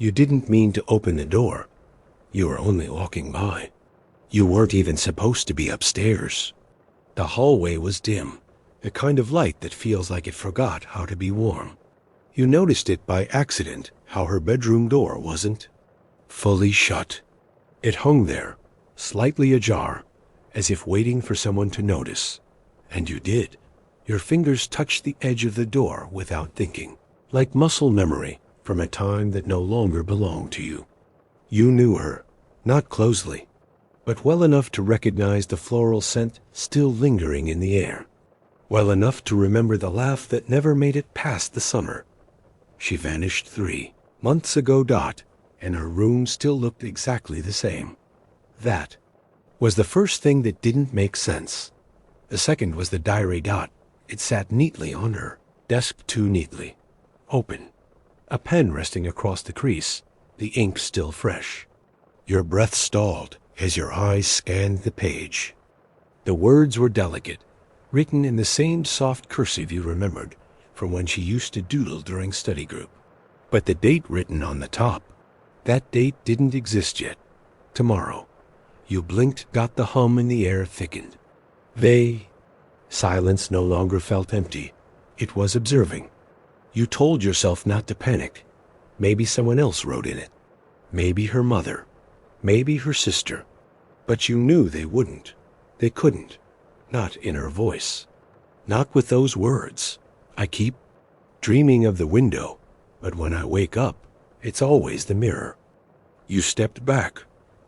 You didn't mean to open the door. You were only walking by. You weren't even supposed to be upstairs. The hallway was dim, the kind of light that feels like it forgot how to be warm. You noticed it by accident, how her bedroom door wasn't fully shut. It hung there, slightly ajar, as if waiting for someone to notice. And you did. Your fingers touched the edge of the door without thinking, like muscle memory from a time that no longer belonged to you. You knew her, not closely, but well enough to recognize the floral scent still lingering in the air, well enough to remember the laugh that never made it past the summer. She vanished 3 months ago, and her room still looked exactly the same. That was the first thing that didn't make sense. The second was the diary. It sat neatly on her desk, too neatly. Open. A pen resting across the crease, the ink still fresh. Your breath stalled as your eyes scanned the page. The words were delicate, written in the same soft cursive you remembered from when she used to doodle during study group. But the date written on the top, that date didn't exist yet. Tomorrow. You blinked, the hum in the air thickened. Silence no longer felt empty. It was observing. You told yourself not to panic. Maybe someone else wrote in it. Maybe her mother. Maybe her sister. But you knew they wouldn't. They couldn't. Not in her voice. Not with those words. I keep dreaming of the window, but when I wake up, it's always the mirror. You stepped back.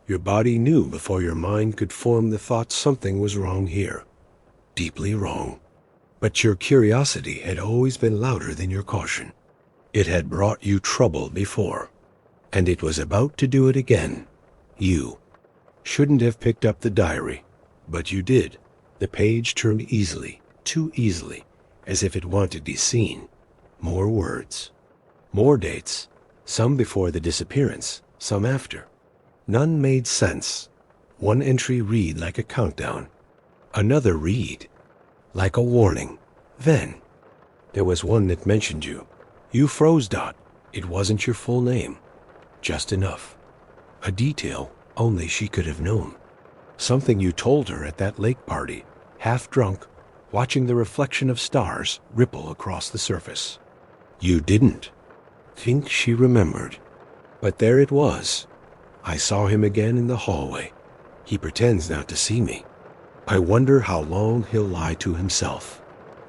Your body knew before your mind could form the thought something was wrong here. Deeply wrong. But your curiosity had always been louder than your caution. It had brought you trouble before, and it was about to do it again. You shouldn't have picked up the diary, but you did. The page turned easily, too easily, as if it wanted to be seen. More words. More dates. Some before the disappearance, some after. None made sense. One entry read like a countdown. Another read like a warning. Then there was one that mentioned you. You froze. It wasn't your full name. Just enough. A detail only she could have known. Something you told her at that lake party, half drunk, watching the reflection of stars ripple across the surface. You didn't think she remembered. But there it was. I saw him again in the hallway. He pretends not to see me. I wonder how long he'll lie to himself.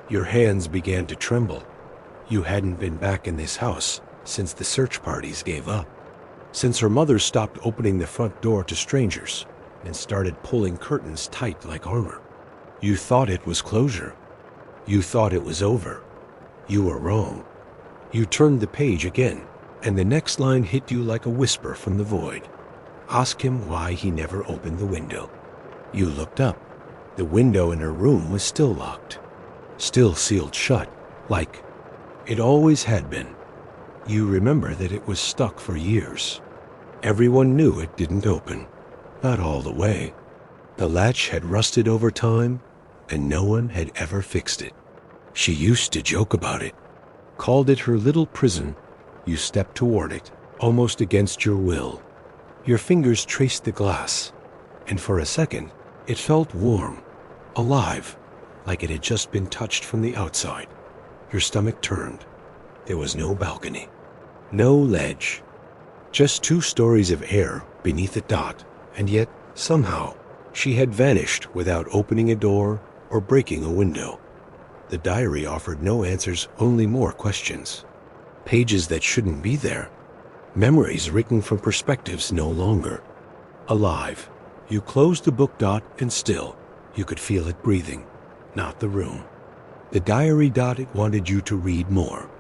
Your hands began to tremble. You hadn't been back in this house since the search parties gave up. Since her mother stopped opening the front door to strangers and started pulling curtains tight like armor. You thought it was closure. You thought it was over. You were wrong. You turned the page again, and the next line hit you like a whisper from the void. Ask him why he never opened the window. You looked up. The window in her room was still locked, still sealed shut, like it always had been. You remember that it was stuck for years. Everyone knew it didn't open, not all the way. The latch had rusted over time, and no one had ever fixed it. She used to joke about it, called it her little prison. You stepped toward it, almost against your will. Your fingers traced the glass, and for a second, it felt warm, alive, like it had just been touched from the outside. Your stomach turned. There was no balcony, no ledge, just 2 stories of air beneath it. And yet, somehow, she had vanished without opening a door or breaking a window. The diary offered no answers, only more questions. Pages that shouldn't be there. Memories written from perspectives no longer alive. You closed the book. And still, you could feel it breathing, not the room. The diary. It wanted you to read more,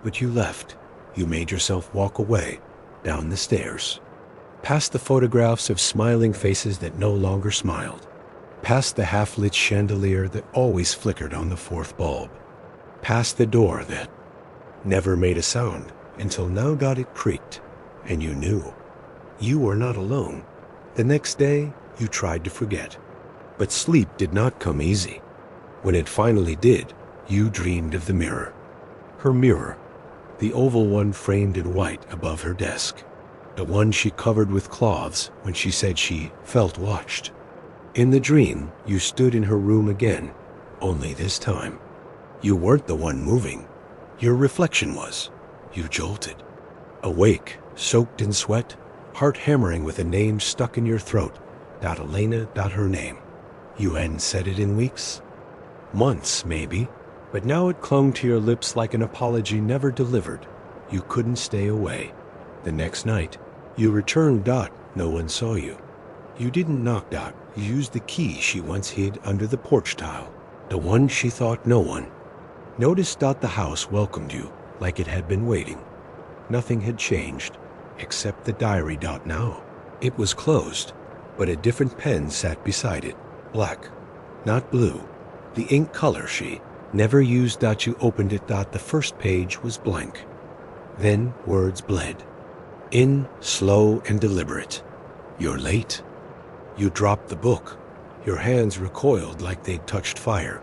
but you left. You made yourself walk away, down the stairs, past the photographs of smiling faces that no longer smiled, past the half-lit chandelier that always flickered on the 4th bulb, past the door that never made a sound until now. It creaked, and you knew. You were not alone. The next day, you tried to forget. But sleep did not come easy. When it finally did, you dreamed of the mirror. Her mirror, the oval one framed in white above her desk. The one she covered with cloths when she said she felt watched. In the dream, you stood in her room again, only this time. You weren't the one moving. Your reflection was. You jolted. Awake, soaked in sweat, heart hammering with a name stuck in your throat. Elena, her name. You hadn't said it in weeks? Months, maybe. But now it clung to your lips like an apology never delivered. You couldn't stay away. The next night, you returned. No one saw you. You didn't knock. You used the key she once hid under the porch tile. The one she thought no one. Noticed. The house welcomed you like it had been waiting. Nothing had changed, except the diary. Now, it was closed, but a different pen sat beside it. Black, not blue. The ink color she never used. You opened it. The first page was blank. Then words bled. In, slow and deliberate. You're late. You dropped the book. Your hands recoiled like they'd touched fire.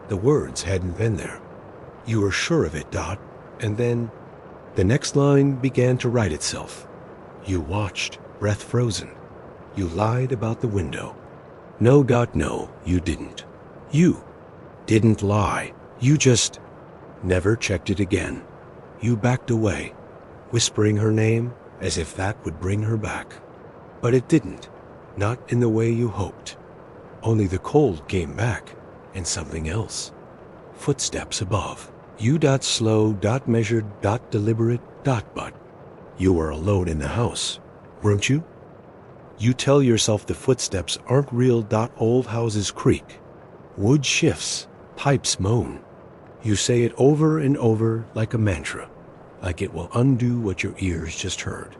The words hadn't been there. You were sure of it. And then the next line began to write itself. You watched, breath frozen. You lied about the window. No. No, you didn't. You didn't lie. You just never checked it again. You backed away, whispering her name as if that would bring her back. But it didn't, not in the way you hoped. Only the cold came back, and something else. Footsteps above. You. Slow. Measured. Deliberate. But you were alone in the house, weren't you? You tell yourself the footsteps aren't real. Old houses creak. Wood shifts. Pipes moan. You say it over and over like a mantra, like it will undo what your ears just heard.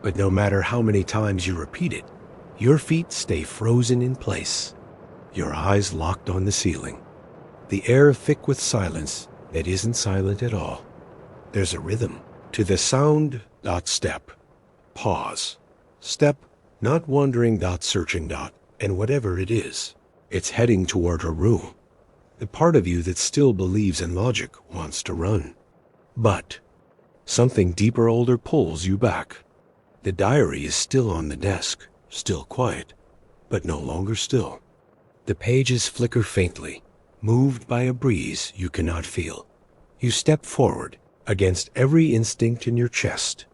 But no matter how many times you repeat it, your feet stay frozen in place. Your eyes locked on the ceiling. The air thick with silence that isn't silent at all. There's a rhythm to the sound. Step. Pause. Step. Not wandering. Searching. And whatever it is, it's heading toward her room. The part of you that still believes in logic wants to run. But something deeper, older pulls you back. The diary is still on the desk, still quiet, but no longer still. The pages flicker faintly, moved by a breeze you cannot feel. You step forward, against every instinct in your chest.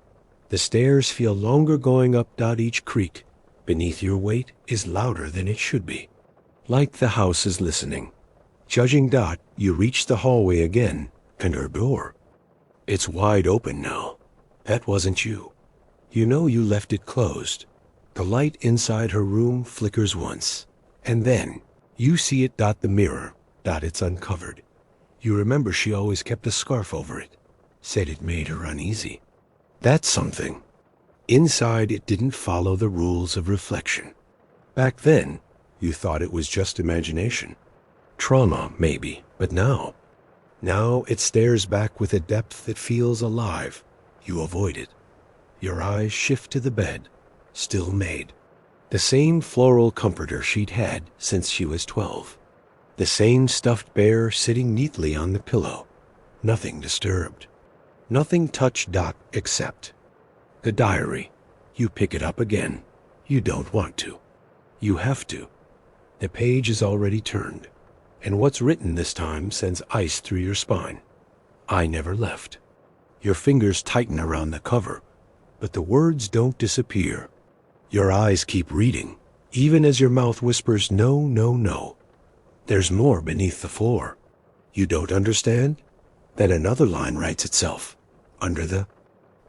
The stairs feel longer going up. Each creak beneath your weight is louder than it should be. Like the house is listening. Judging. You reach the hallway again, and her door. It's wide open now. That wasn't you. You know you left it closed. The light inside her room flickers once, and then you see it. The mirror. It's uncovered. You remember she always kept a scarf over it. Said it made her uneasy. That's something. Inside, it didn't follow the rules of reflection. Back then, you thought it was just imagination. Trauma, maybe, but now it stares back with a depth that feels alive. You avoid it. Your eyes shift to the bed, still made. The same floral comforter she'd had since she was 12. The same stuffed bear sitting neatly on the pillow. Nothing disturbed. Nothing touched. Except the diary. You pick it up again. You don't want to. You have to. The page is already turned. And what's written this time sends ice through your spine. I never left. Your fingers tighten around the cover, but the words don't disappear. Your eyes keep reading, even as your mouth whispers no, no, no. There's more beneath the floor. You don't understand? Then another line writes itself. Under the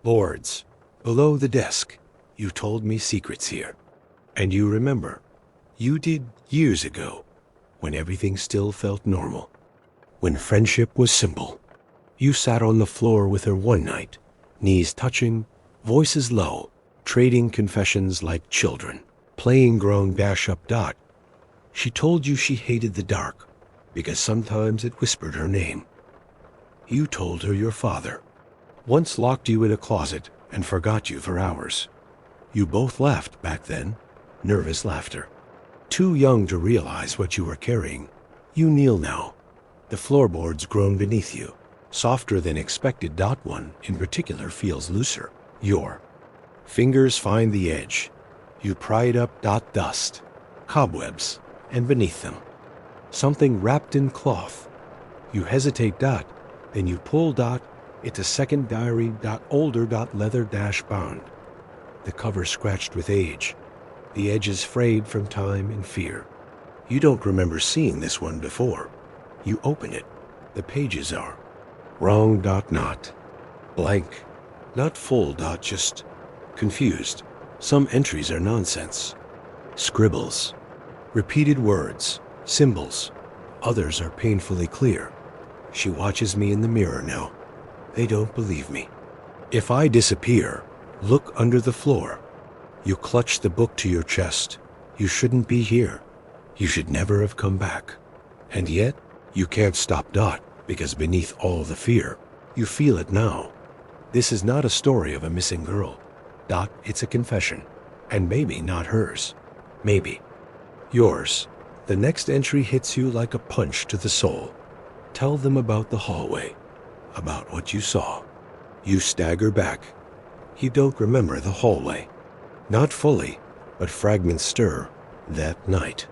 boards, below the desk. You told me secrets here. And you remember. You did years ago. When everything still felt normal, when friendship was simple. You sat on the floor with her one night, knees touching, voices low, trading confessions like children, playing grown dash-up. She told you she hated the dark, because sometimes it whispered her name. You told her your father once locked you in a closet and forgot you for hours. You both laughed back then, nervous laughter. Too young to realize what you were carrying. You kneel now. The floorboards groan beneath you, softer than expected. One in particular feels looser. Your Fingers find the edge. You pry it up. Dust, cobwebs, and beneath them, something wrapped in cloth. You hesitate. Then you pull. It's a second diary. Older. Leather bound. The cover scratched with age. The edges frayed from time and fear. You don't remember seeing this one before. You open it. The pages are wrong. Not blank. Not full. Just confused. Some entries are nonsense. Scribbles. Repeated words. Symbols. Others are painfully clear. She watches me in the mirror now. They don't believe me. If I disappear, look under the floor. You clutch the book to your chest. You shouldn't be here. You should never have come back. And yet, you can't stop. Because beneath all the fear, you feel it now. This is not a story of a missing girl. It's a confession. And maybe not hers. Maybe yours. The next entry hits you like a punch to the soul. Tell them about the hallway. About what you saw. You stagger back. You don't remember the hallway. Not fully, but fragments stir. That night.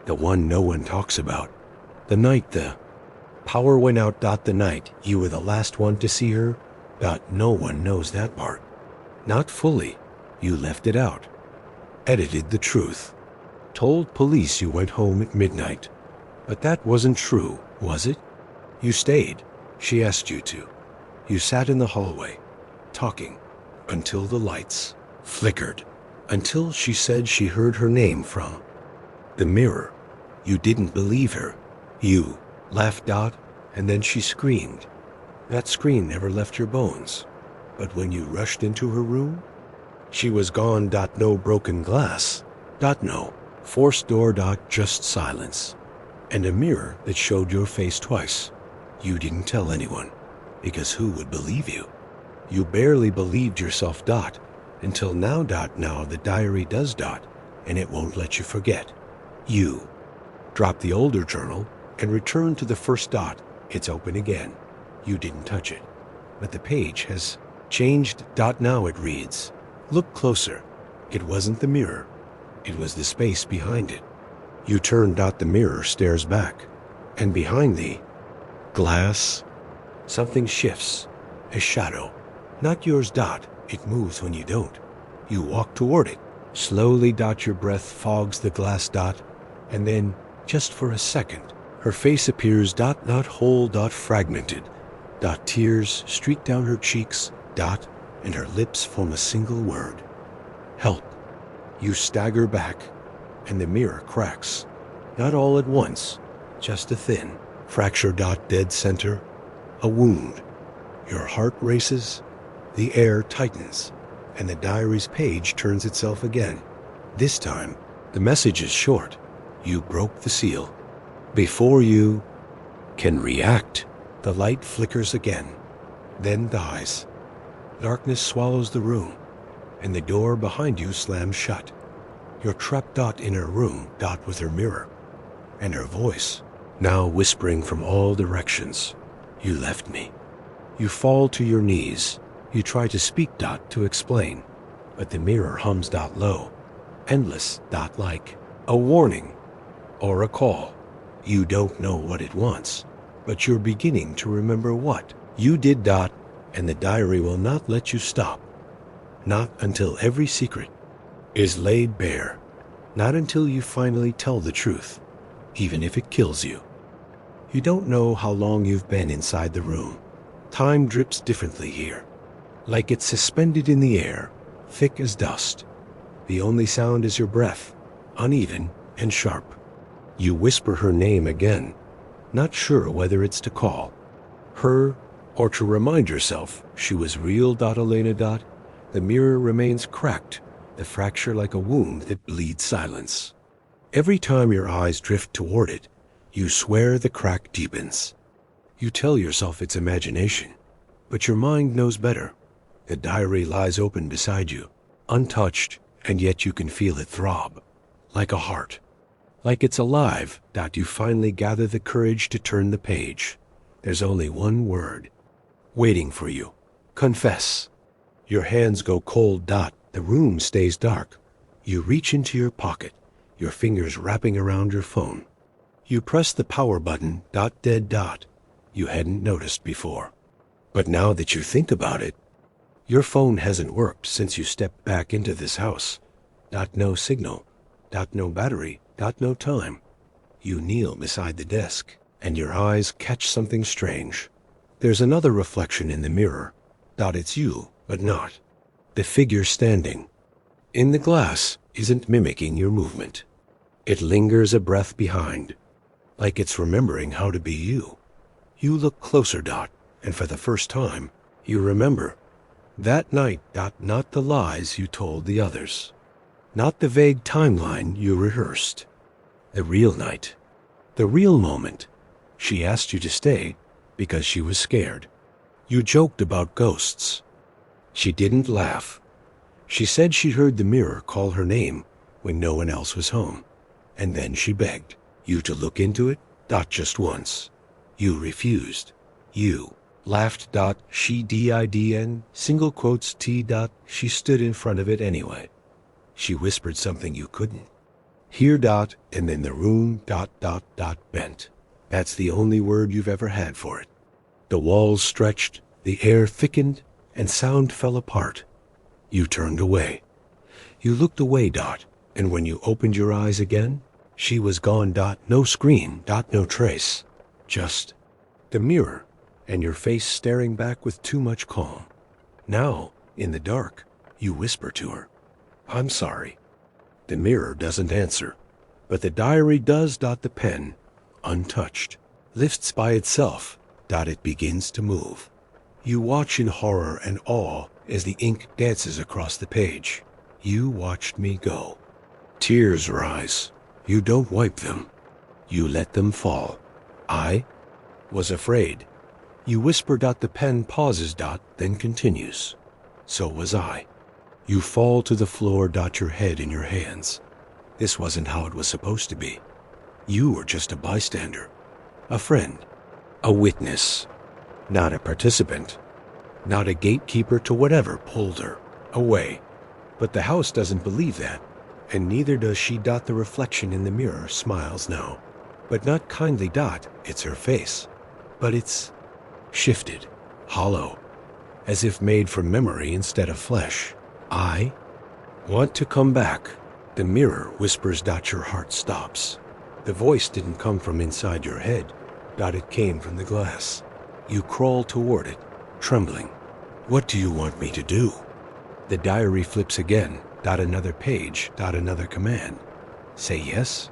The one no one talks about. The night the power went out. The night you were the last one to see her. No one knows that part. Not fully. You left it out. Edited the truth. Told police you went home at midnight. But that wasn't true, was it? You stayed. She asked you to. You sat in the hallway, talking, until the lights flickered. Until she said she heard her name from the mirror. You didn't believe her. You laughed. And then she screamed. That scream never left your bones. But when you rushed into her room, she was gone. No broken glass. No forced door. Just silence. And a mirror that showed your face twice. You didn't tell anyone, because who would believe you? You barely believed yourself. Until now. Now the diary does. And it won't let you forget. You drop the older journal and return to the first. It's open again. You didn't touch it, but the page has changed. Now it reads, look closer. It wasn't the mirror. It was the space behind it. You turn. The mirror stares back, and behind the glass, something shifts. A shadow. Not yours. It moves when you don't. You walk toward it. Slowly. Your breath fogs the glass. And then, just for a second, her face appears. Not whole. Fragmented. Tears streak down her cheeks. And her lips form a single word. Help. You stagger back, and the mirror cracks. Not all at once, just a thin fracture. Dead center. A wound. Your heart races. The air tightens, and the diary's page turns itself again. This time, the message is short. You broke the seal. Before you can react, the light flickers again, then dies. Darkness swallows the room, and the door behind you slams shut. You're trapped. In her room. With her mirror, and her voice, now whispering from all directions. You left me. You fall to your knees. You try to speak. To explain, but the mirror hums. Low, endless. Like a warning or a call. You don't know what it wants, but you're beginning to remember what you did. And the diary will not let you stop. Not until every secret is laid bare. Not until you finally tell the truth, even if it kills you. You don't know how long you've been inside the room. Time drips differently here, like it's suspended in the air, thick as dust. The only sound is your breath, uneven and sharp. You whisper her name again, not sure whether it's to call her or to remind yourself she was real. Elena. The mirror remains cracked, the fracture like a wound that bleeds silence. Every time your eyes drift toward it, you swear the crack deepens. You tell yourself it's imagination, but your mind knows better. The diary lies open beside you, untouched, and yet you can feel it throb, like a heart, like it's alive. You finally gather the courage to turn the page. There's only one word waiting for you. Confess. Your hands go cold. The room stays dark. You reach into your pocket, your fingers wrapping around your phone. You press the power button, dead dot. You hadn't noticed before. But now that you think about it, your phone hasn't worked since you stepped back into this house. No signal, no battery, no time. You kneel beside the desk, and your eyes catch something strange. There's another reflection in the mirror. It's you, but not. The figure standing in the glass isn't mimicking your movement. It lingers a breath behind, like it's remembering how to be you. You look closer, and for the first time, you remember. That night, not the lies you told the others. Not the vague timeline you rehearsed. The real night. The real moment. She asked you to stay because she was scared. You joked about ghosts. She didn't laugh. She said she heard the mirror call her name when no one else was home. And then she begged you to look into it, just once. You refused. You laughed. She didn, single quotes T. She stood in front of it anyway. She whispered something you couldn't hear. And then the room. Bent. That's the only word you've ever had for it. The walls stretched, the air thickened, and sound fell apart. You turned away. You looked away. And when you opened your eyes again, she was gone. No scream. No trace. Just the mirror, and your face staring back with too much calm. Now, in the dark, you whisper to her, "I'm sorry." The mirror doesn't answer, but the diary does. The pen, untouched, lifts by itself. It begins to move. You watch in horror and awe as the ink dances across the page. You watched me go. Tears rise. You don't wipe them. You let them fall. I was afraid. You whisper. The pen pauses. Then continues. So was I. You fall to the floor. Your head in your hands. This wasn't how it was supposed to be. You were just a bystander, a friend, a witness, not a participant, not a gatekeeper to whatever pulled her away. But the house doesn't believe that, and neither does she. The reflection in the mirror smiles now, but not kindly. It's her face, but it's shifted, hollow, as if made from memory instead of flesh. I want to come back. The mirror whispers. Your heart stops. The voice didn't come from inside your head. It came from the glass. You crawl toward it, trembling. What do you want me to do? The diary flips again. Another page. Another command. Say yes?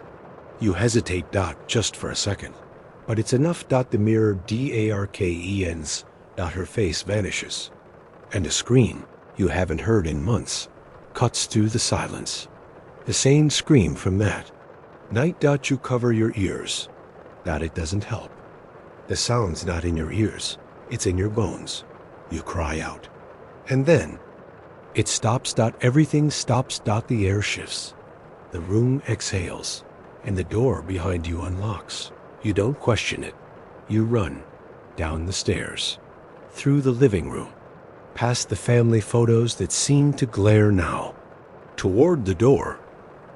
You hesitate. Just for a second. But it's enough. The mirror darkens. Her face vanishes. And a scream you haven't heard in months cuts through the silence. The same scream from that night. You cover your ears. It doesn't help. The sound's not in your ears. It's in your bones. You cry out. And then it stops. Everything stops. The air shifts. The room exhales. And the door behind you unlocks. You don't question it. You run down the stairs, through the living room, past the family photos that seem to glare now, toward the door,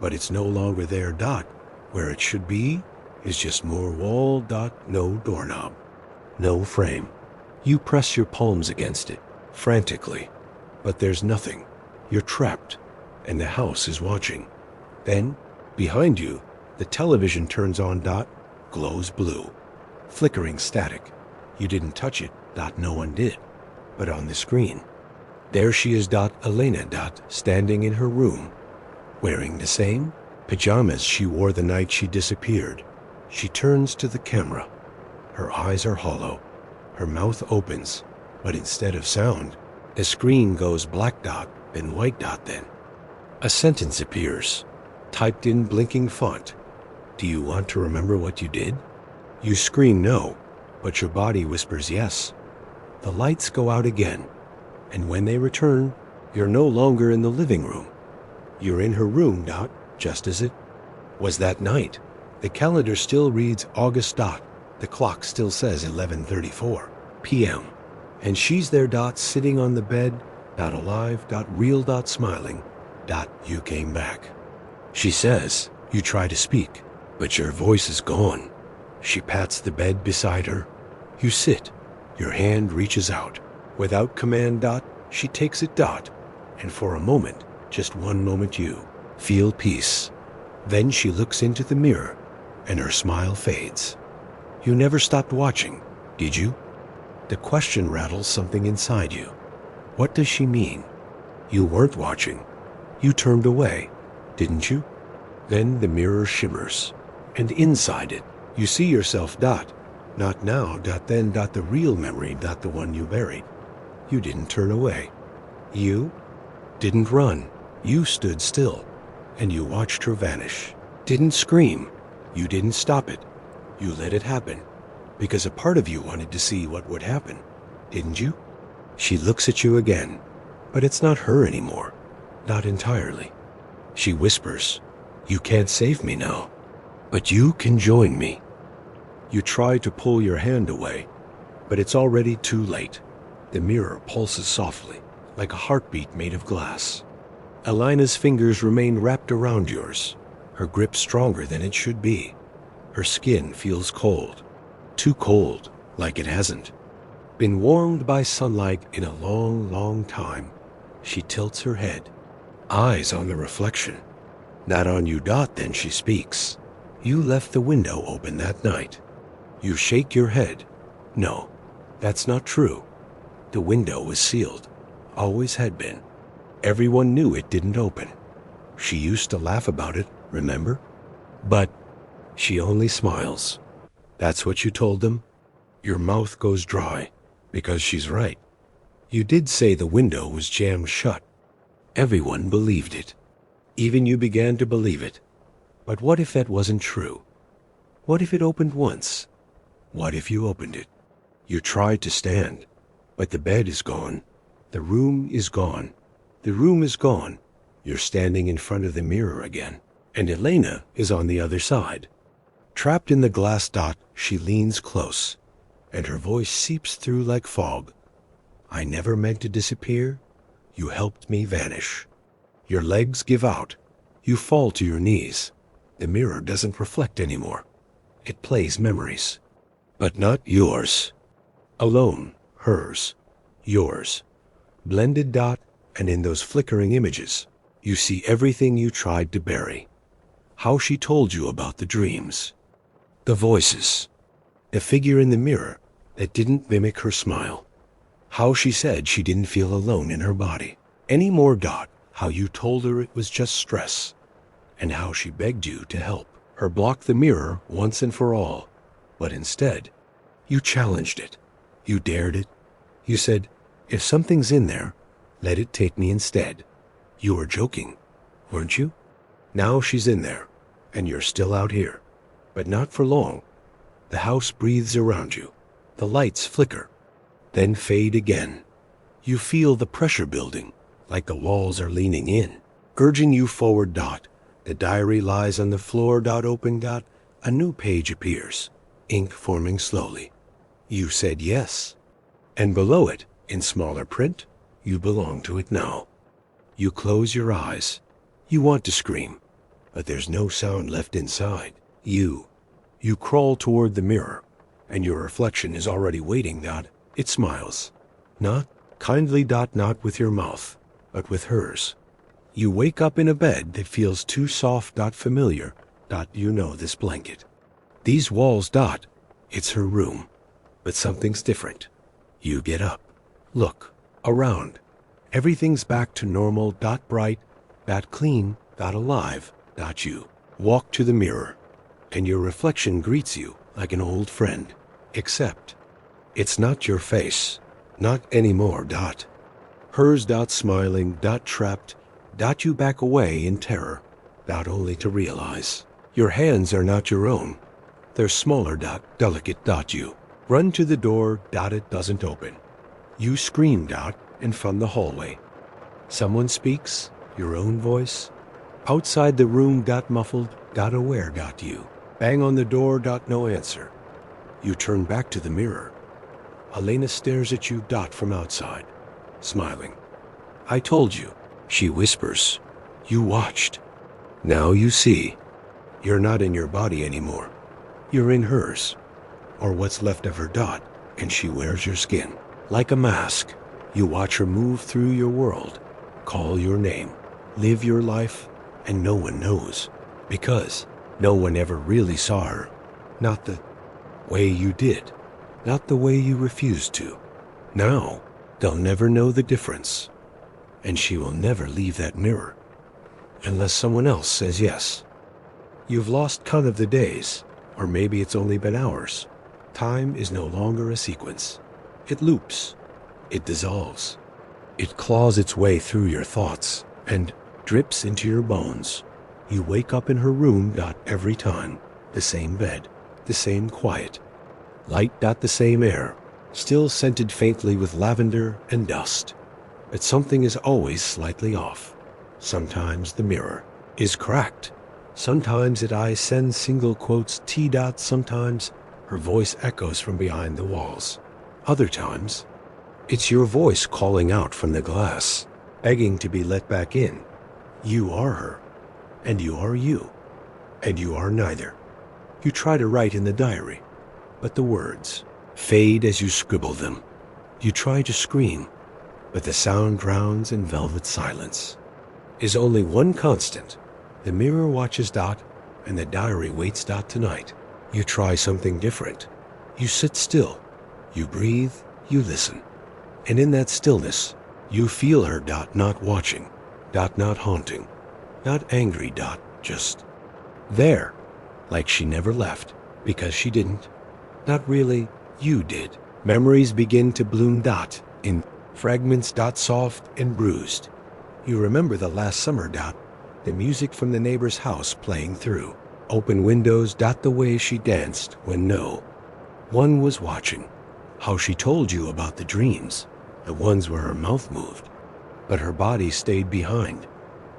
but it's no longer there. Where it should be is just more wall. No doorknob, no frame. You press your palms against it, frantically, but there's nothing. You're trapped, and the house is watching. Then, behind you, the television turns on. Glows blue, flickering static. You didn't touch it. No one did. But on the screen, there she is. Elena. Standing in her room, wearing the same pajamas she wore the night she disappeared. She turns to the camera. Her eyes are hollow. Her mouth opens, but instead of sound, the screen goes black. Then white. Then a sentence appears, typed in blinking font. Do you want to remember what you did? You scream no, but your body whispers yes. The lights go out again, and when they return, you're no longer in the living room. You're in her room. Just as it was that night. The calendar still reads August. The clock still says 11:34 p.m. And she's there. Sitting on the bed. alive, real, smiling, you came back. She says, you try to speak, but your voice is gone. She pats the bed beside her. You sit, your hand reaches out. Without command, she takes it, and for a moment, just one moment, you feel peace. Then she looks into the mirror, and her smile fades. You never stopped watching, did you? The question rattles something inside you. What does she mean? You weren't watching. You turned away, didn't you? Then the mirror shimmers, and inside it, you see yourself, not now, then, the real memory, the one you buried. You didn't turn away. You didn't run. You stood still, and you watched her vanish. Didn't scream. You didn't stop it. You let it happen, because a part of you wanted to see what would happen, didn't you? She looks at you again, but it's not her anymore. Not entirely. She whispers, you can't save me now, but you can join me. You try to pull your hand away, but it's already too late. The mirror pulses softly, like a heartbeat made of glass. Elena's fingers remain wrapped around yours, her grip stronger than it should be. Her skin feels cold, too cold, like it hasn't been warmed by sunlight in a long, long time. She tilts her head, eyes on the reflection. Not on you, then she speaks. You left the window open that night. You shake your head. No, that's not true. The window was sealed, always had been. Everyone knew it didn't open. She used to laugh about it, remember? But she only smiles. That's what you told them? Your mouth goes dry, because she's right. You did say the window was jammed shut. Everyone believed it. Even you began to believe it. But what if that wasn't true? What if it opened once? What if you opened it? You tried to stand, but the bed is gone. The room is gone. The room is gone. You're standing in front of the mirror again, and Elena is on the other side. Trapped in the glass, she leans close, and her voice seeps through like fog. I never meant to disappear. You helped me vanish. Your legs give out. You fall to your knees. The mirror doesn't reflect anymore. It plays memories, but not yours. Alone, hers, yours. Blended, and in those flickering images, you see everything you tried to bury. How she told you about the dreams, the voices, the figure in the mirror that didn't mimic her smile. How she said she didn't feel alone in her body anymore. How you told her it was just stress, and how she begged you to help her block the mirror once and for all. But instead, you challenged it. You dared it. You said, if something's in there, let it take me instead. You were joking, weren't you? Now she's in there, and you're still out here. But not for long. The house breathes around you. The lights flicker, then fade again. You feel the pressure building, like the walls are leaning in, urging you forward. The diary lies on the floor. Open. A new page appears, ink forming slowly. You said yes. And below it, in smaller print, you belong to it now. You close your eyes. You want to scream, but there's no sound left inside. You crawl toward the mirror, and your reflection is already waiting. It smiles. Not kindly. Not with your mouth, but with hers. You wake up in a bed that feels too soft. Familiar. You know this blanket. These walls. It's her room, but something's different. You get up. Look around. Everything's back to normal. Bright. Clean. Alive. You walk to the mirror, and your reflection greets you like an old friend. Except, it's not your face. Not anymore. Hers. Smiling. Trapped. You back away in terror. Only to realize your hands are not your own. They're smaller. Delicate. You run to the door. It doesn't open. You scream. And from the hallway, someone speaks, your own voice. Outside the room. Muffled. Aware. You bang on the door. No answer. You turn back to the mirror. Elena stares at you. From outside, smiling. I told you, she whispers. You watched. Now you see. You're not in your body anymore. You're in hers, or what's left of her dot, and she wears your skin. Like a mask, you watch her move through your world, call your name, live your life, and no one knows. Because no one ever really saw her. Not the way you did. Not the way you refused to. Now, they'll never know the difference. And she will never leave that mirror. Unless someone else says yes. You've lost count of the days, or maybe it's only been hours. Time is no longer a sequence. It loops. It dissolves. It claws its way through your thoughts and drips into your bones. You wake up in her room every time. The same bed, the same quiet. Light the same air, still scented faintly with lavender and dust. But something is always slightly off. Sometimes the mirror is cracked. Sometimes its eyes send single quotes T. Sometimes her voice echoes from behind the walls. Other times, it's your voice calling out from the glass, begging to be let back in. You are her, and you are you, and you are neither. You try to write in the diary, but the words fade as you scribble them. You try to scream, but the sound drowns in velvet silence. Is only one constant. The mirror watches and the diary waits tonight. You try something different. You sit still. You breathe. You listen. And in that stillness, you feel her not watching, not haunting, not angry just there, like she never left, because she didn't. Not really, you did. Memories begin to bloom in fragments soft and bruised. You remember the last summer the music from the neighbor's house playing through. Open windows the way she danced when no one was watching. How she told you about the dreams, the ones where her mouth moved, but her body stayed behind.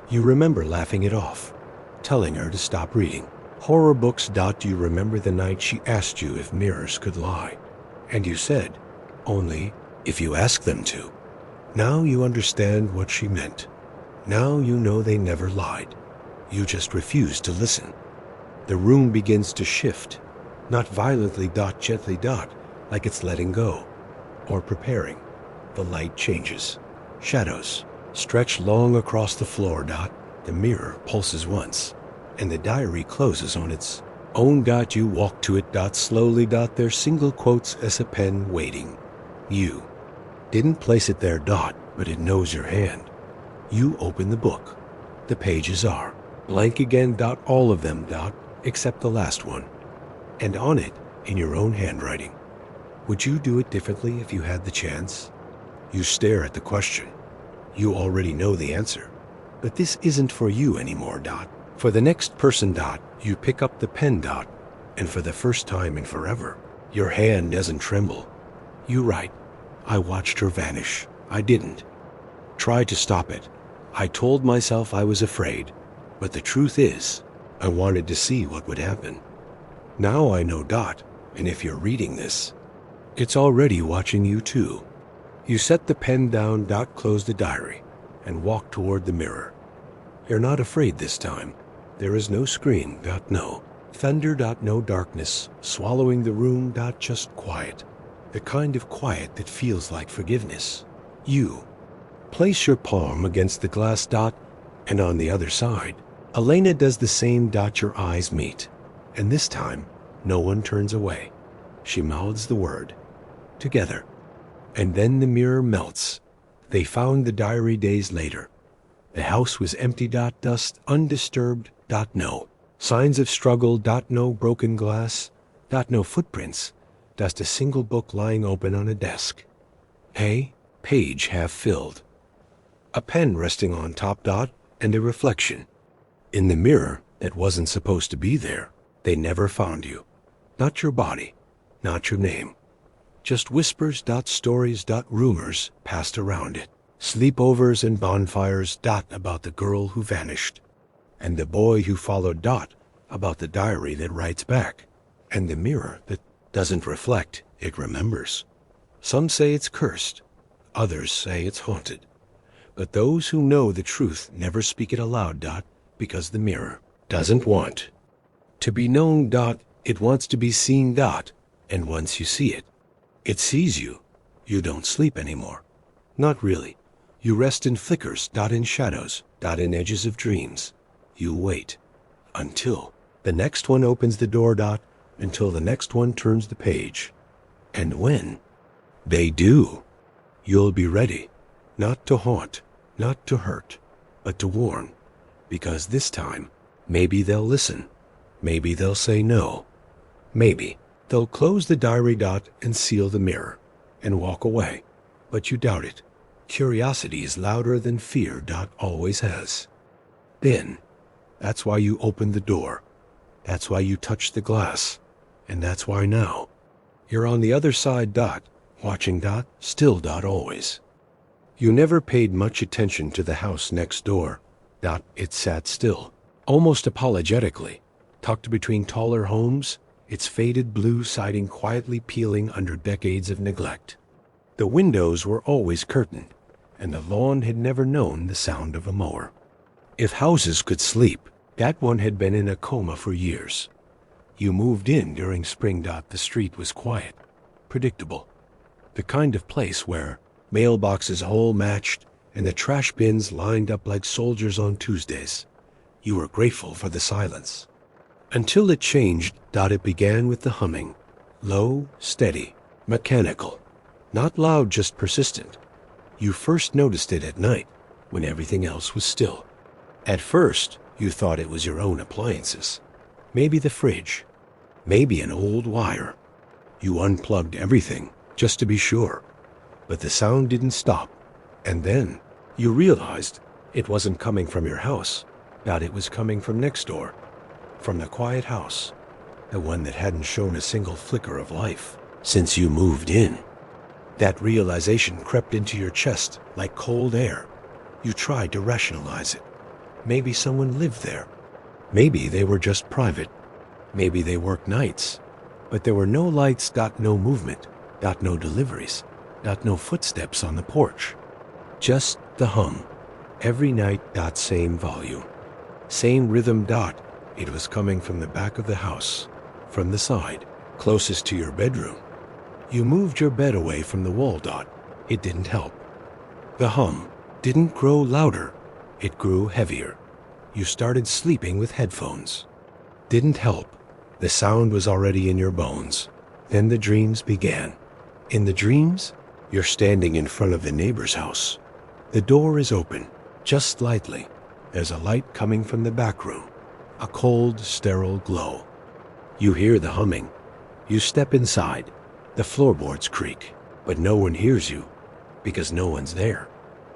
You remember laughing it off, telling her to stop reading. Horror books. You remember the night she asked you if mirrors could lie, and you said, only if you ask them to. Now you understand what she meant. Now you know they never lied. You just refused to listen. The room begins to shift, not violently gently like it's letting go, or preparing. The light changes. Shadows stretch long across the floor. The mirror pulses once, and the diary closes on its own. You walk to it slowly. Their single quotes as a pen waiting. You didn't place it there but it knows your hand. You open the book. The pages are blank again. All of them except the last one, and on it in your own handwriting. Would you do it differently if you had the chance? You stare at the question. You already know the answer, but this isn't for you anymore. For the next person. You pick up the pen. And for the first time in forever, your hand doesn't tremble. You write, I watched her vanish. I didn't try to stop it. I told myself I was afraid, but the truth is, I wanted to see what would happen. Now I know. And if you're reading this, it's already watching you too. You set the pen down. Close the diary, and walk toward the mirror. You're not afraid this time. There is no scream. No thunder. No darkness swallowing the room. Just quiet. The kind of quiet that feels like forgiveness. You place your palm against the glass. And on the other side, Elena does the same. Your eyes meet, and this time, no one turns away. She mouths the word, together, and then the mirror melts. They found the diary days later. The house was empty. Dust undisturbed. No signs of struggle. No broken glass. No footprints. Just a single book lying open on a desk. Page half filled. A pen resting on top. And a reflection. In the mirror that wasn't supposed to be there. They never found you. Not your body. Not your name. Just whispers. Stories. Rumors passed around it. Sleepovers and bonfires. About the girl who vanished. And the boy who followed. About the diary that writes back. And the mirror that doesn't reflect. It remembers. Some say it's cursed. Others say it's haunted. But those who know the truth never speak it aloud, Dot, because the mirror doesn't want to be known, Dot. It wants to be seen, Dot. And once you see it, it sees you. You don't sleep anymore. Not really. You rest in flickers, Dot, in shadows, Dot, in edges of dreams. You wait until the next one opens the door, Dot, until the next one turns the page. And when they do, you'll be ready, not to haunt, not to hurt, but to warn. Because this time, maybe they'll listen. Maybe they'll say no. Maybe they'll close the diary, Dot, and seal the mirror and walk away. But you doubt it. Curiosity is louder than fear, Dot, always has. Then, that's why you opened the door. That's why you touched the glass. And that's why now you're on the other side, Dot, watching, Dot, still, Dot, always. You never paid much attention to the house next door, Dot. It sat still, almost apologetically, tucked between taller homes, its faded blue siding quietly peeling under decades of neglect. The windows were always curtained, and the lawn had never known the sound of a mower. If houses could sleep, that one had been in a coma for years. You moved in during spring, Dot. The street was quiet, predictable. The kind of place where mailboxes hole matched and the trash bins lined up like soldiers on Tuesdays. You were grateful for the silence. Until it changed, Dot. It began with the humming. Low, steady, mechanical. Not loud, just persistent. You first noticed it at night, when everything else was still. At first, you thought it was your own appliances. Maybe the fridge. Maybe an old wire. You unplugged everything, just to be sure. But the sound didn't stop. And then, you realized it wasn't coming from your house. Dot. It was coming from next door. From the quiet house. The one that hadn't shown a single flicker of life since you moved in. That realization crept into your chest like cold air. You tried to rationalize it. Maybe someone lived there. Maybe they were just private. Maybe they worked nights. But there were no lights, Dot, no movement, Dot, no deliveries, Dot, no footsteps on the porch. Just the hum. Every night, Dot, same volume. Same rhythm, Dot. It was coming from the back of the house, from the side, closest to your bedroom. You moved your bed away from the wall, Dot. It didn't help. The hum didn't grow louder. It grew heavier. You started sleeping with headphones. Didn't help. The sound was already in your bones. Then the dreams began. In the dreams, you're standing in front of the neighbor's house. The door is open, just slightly. There's a light coming from the back room. A cold, sterile glow. You hear the humming. You step inside. The floorboards creak, but no one hears you, because no one's there.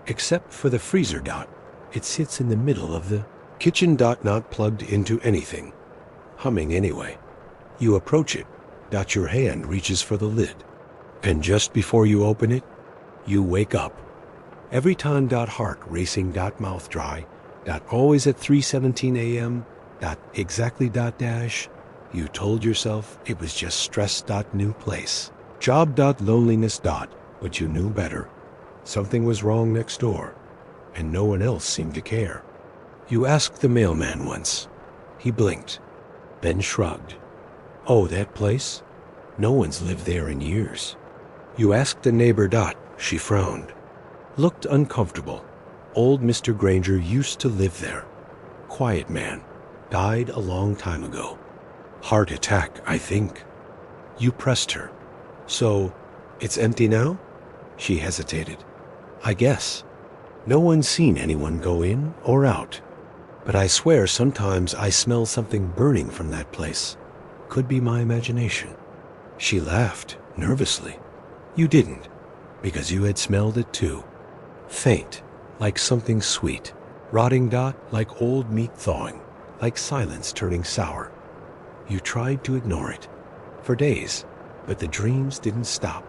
Except for the freezer, Dot. It sits in the middle of the kitchen, Dot, not plugged into anything. Humming anyway. You approach it, Dot. Your hand reaches for the lid. And just before you open it, you wake up. Every time, Dot, heart racing, Dot, mouth dry, Dot, always at 3:17 a.m., Dot, exactly, Dot, dash. You told yourself it was just stress, Dot, new place. Job, Dot, loneliness, Dot, but you knew better. Something was wrong next door, and no one else seemed to care. You asked the mailman once. He blinked, then shrugged. Oh, that place? No one's lived there in years. You asked the neighbor, Dot. She frowned. Looked uncomfortable. Old Mr. Granger used to live there. Quiet man. Died a long time ago. Heart attack, I think. You pressed her. So, it's empty now? She hesitated. I guess. No one's seen anyone go in or out. But I swear sometimes I smell something burning from that place. Could be my imagination. She laughed, nervously. You didn't, because you had smelled it too. Faint, like something sweet. Rotting, Dot, like old meat thawing, like silence turning sour. You tried to ignore it. For days, but the dreams didn't stop.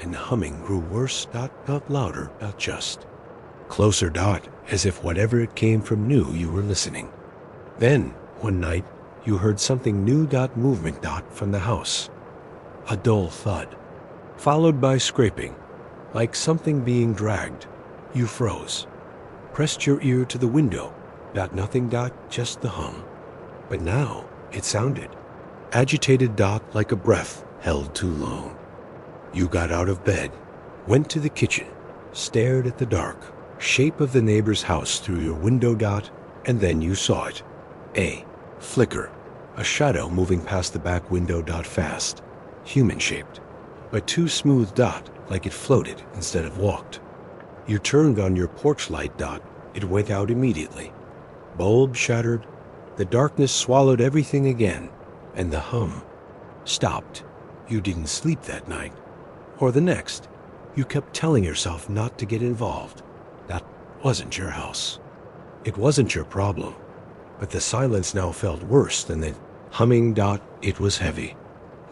And the humming grew worse, Dot, not louder, not just. Closer, Dot, as if whatever it came from knew you were listening. Then, one night, you heard something new, Dot, movement, Dot, from the house. A dull thud, followed by scraping, like something being dragged. You froze. pressed your ear to the window. Nothing. Just the hum. But now it sounded. Agitated. Like a breath held too long. You got out of bed, went to the kitchen, stared at the dark shape of the neighbor's house through your window. And then you saw it. A flicker. A shadow moving past the back window. Fast. Human-shaped. But too smooth. Like it floated instead of walked. You turned on your porch light. It went out immediately. Bulb shattered. The darkness swallowed everything again. And the hum stopped. You didn't sleep that night. Or the next. You kept telling yourself not to get involved. That wasn't your house. It wasn't your problem. But the silence now felt worse than the humming. It was heavy.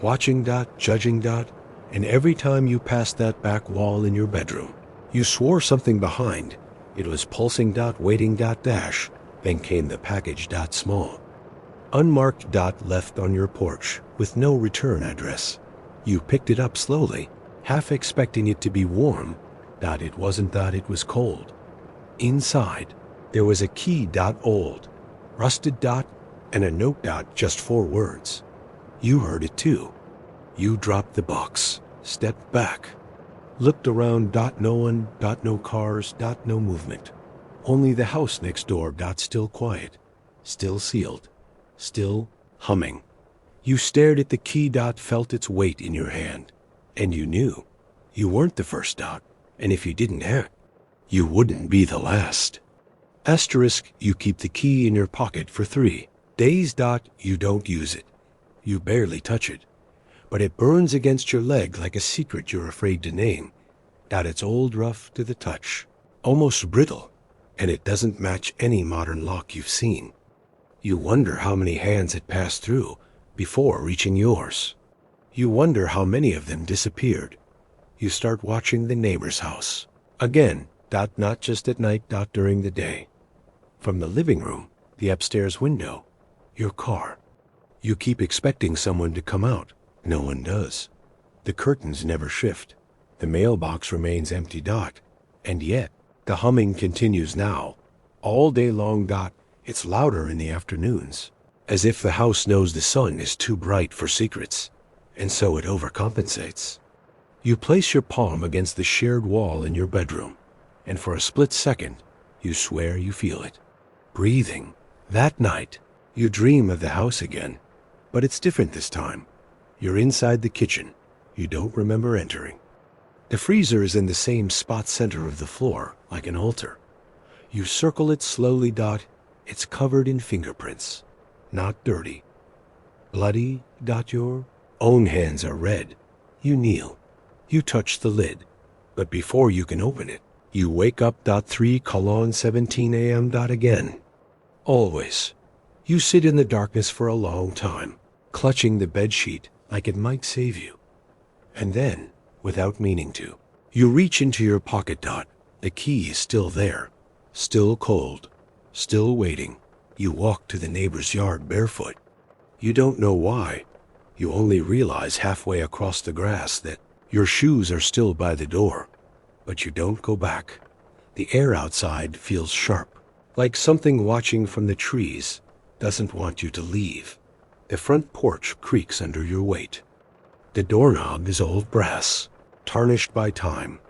Watching. Judging. And every time you passed that back wall in your bedroom, you swore something behind. It was pulsing. Waiting. Dash. Then came the package. Small. Unmarked. Left on your porch with no return address. You picked it up slowly, half expecting it to be warm. It wasn't. It was cold. Inside, there was a key. Old. Rusted. And a note. Just 4 words. You heard it too. You dropped the box, stepped back, looked around. No one. No cars. No movement. Only the house next door. Still quiet. Still sealed. Still humming. You stared at the key. Felt its weight in your hand. And you knew you weren't the first. And if you didn't act, you wouldn't be the last. Asterisk. You keep the key in your pocket for 3 days. You don't use it. You barely touch it. But it burns against your leg like a secret you're afraid to name. It's old, rough to the touch, almost brittle, and it doesn't match any modern lock you've seen. You wonder how many hands it passed through before reaching yours. You wonder how many of them disappeared. You start watching the neighbor's house. Again. Not just at night. During the day. From the living room, the upstairs window, your car. You keep expecting someone to come out. No one does. The curtains never shift. The mailbox remains empty. And yet, the humming continues now. All day long. It's louder in the afternoons. As if the house knows the sun is too bright for secrets. And so it overcompensates. You place your palm against the shared wall in your bedroom. And for a split second, you swear you feel it. Breathing. That night, you dream of the house again. But it's different this time. You're inside the kitchen. You don't remember entering. The freezer is in the same spot center of the floor, like an altar. You circle it slowly. It's covered in fingerprints. Not dirty. Bloody. Your own hands are red. You kneel. You touch the lid. But before you can open it, you wake up. 3:17 a.m. Again. Always. You sit in the darkness for a long time, clutching the bedsheet like it might save you. And then, without meaning to, you reach into your pocket. The key is still there, still cold, still waiting. You walk to the neighbor's yard barefoot. You don't know why. You only realize halfway across the grass that your shoes are still by the door. But you don't go back. The air outside feels sharp, like something watching from the trees doesn't want you to leave. The front porch creaks under your weight. The doorknob is old brass, tarnished by time.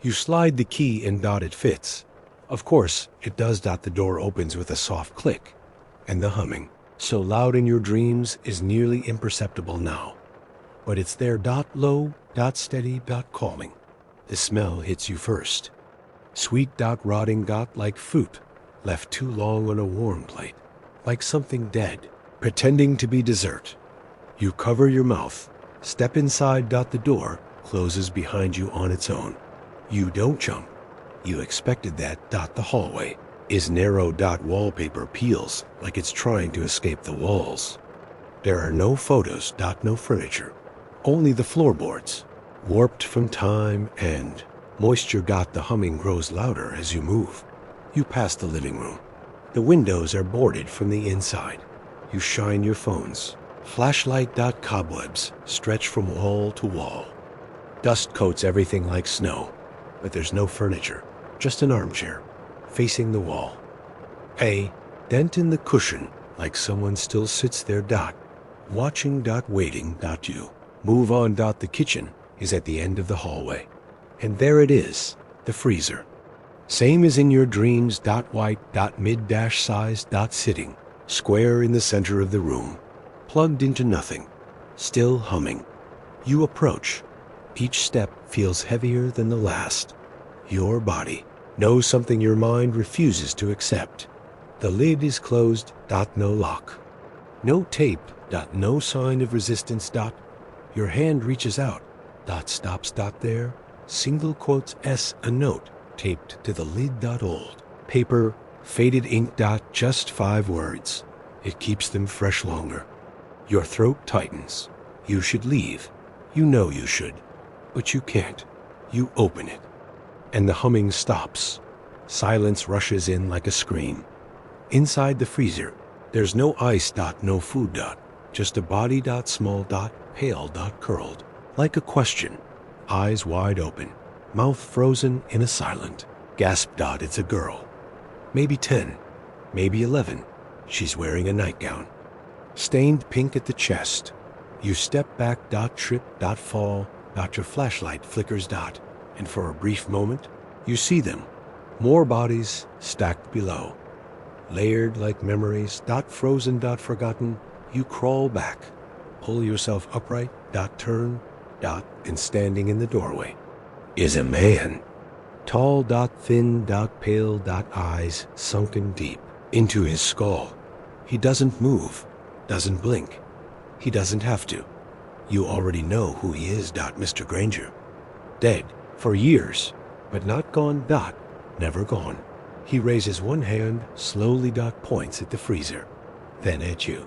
You slide the key and it fits. Of course, it does. The door opens with a soft click, and the humming, so loud in your dreams, is nearly imperceptible now. But it's there. Low. Steady. Calming. The smell hits you first. Sweet. Rotting. Like fruit left too long on a warm plate, like something dead, pretending to be dessert. You cover your mouth, step inside. The door closes behind you on its own. You don't jump. You expected that. The hallway is narrow. Wallpaper peels like it's trying to escape the walls. There are no photos. No furniture. Only the floorboards, warped from time and moisture. The humming grows louder as you move. You pass the living room. The windows are boarded from the inside. You shine your phones. Flashlight. Cobwebs stretch from wall to wall. Dust coats everything like snow, but there's no furniture, just an armchair, facing the wall. A dent in the cushion, like someone still sits there dot, watching dot waiting dot you. Move on dot the kitchen is at the end of the hallway. And there it is, the freezer. Same as in your dreams dot white dot mid dash size dot sitting, square in the center of the room, plugged into nothing, still humming. You approach. Each step feels heavier than the last. Your body knows something your mind refuses to accept. The lid is closed dot no lock. No tape dot no sign of resistance dot. Your hand reaches out dot stops dot there. Single quotes S a note taped to the lid dot old. Paper, faded ink dot just 5 words. It keeps them fresh longer. Your throat tightens. You should leave. You know you should. But you can't. You open it. And the humming stops. Silence rushes in like a scream. Inside the freezer, there's no ice dot no food dot. Just a body dot small dot pale dot curled. Like a question. Eyes wide open. Mouth frozen in a silent. Gasp dot it's a girl. Maybe 10. Maybe 11. She's wearing a nightgown. Stained pink at the chest. You step back dot trip dot fall dot your flashlight flickers dot. And for a brief moment, you see them. More bodies stacked below. Layered like memories dot frozen dot forgotten. You crawl back. Pull yourself upright dot turn dot and standing in the doorway is a man. Tall dot thin dot pale dot eyes sunken deep into his skull. He doesn't move, doesn't blink. He doesn't have to. You already know who he is dot Mr. Granger. Dead for years, but not gone dot, never gone. He raises one hand, slowly dot points at the freezer, then at you.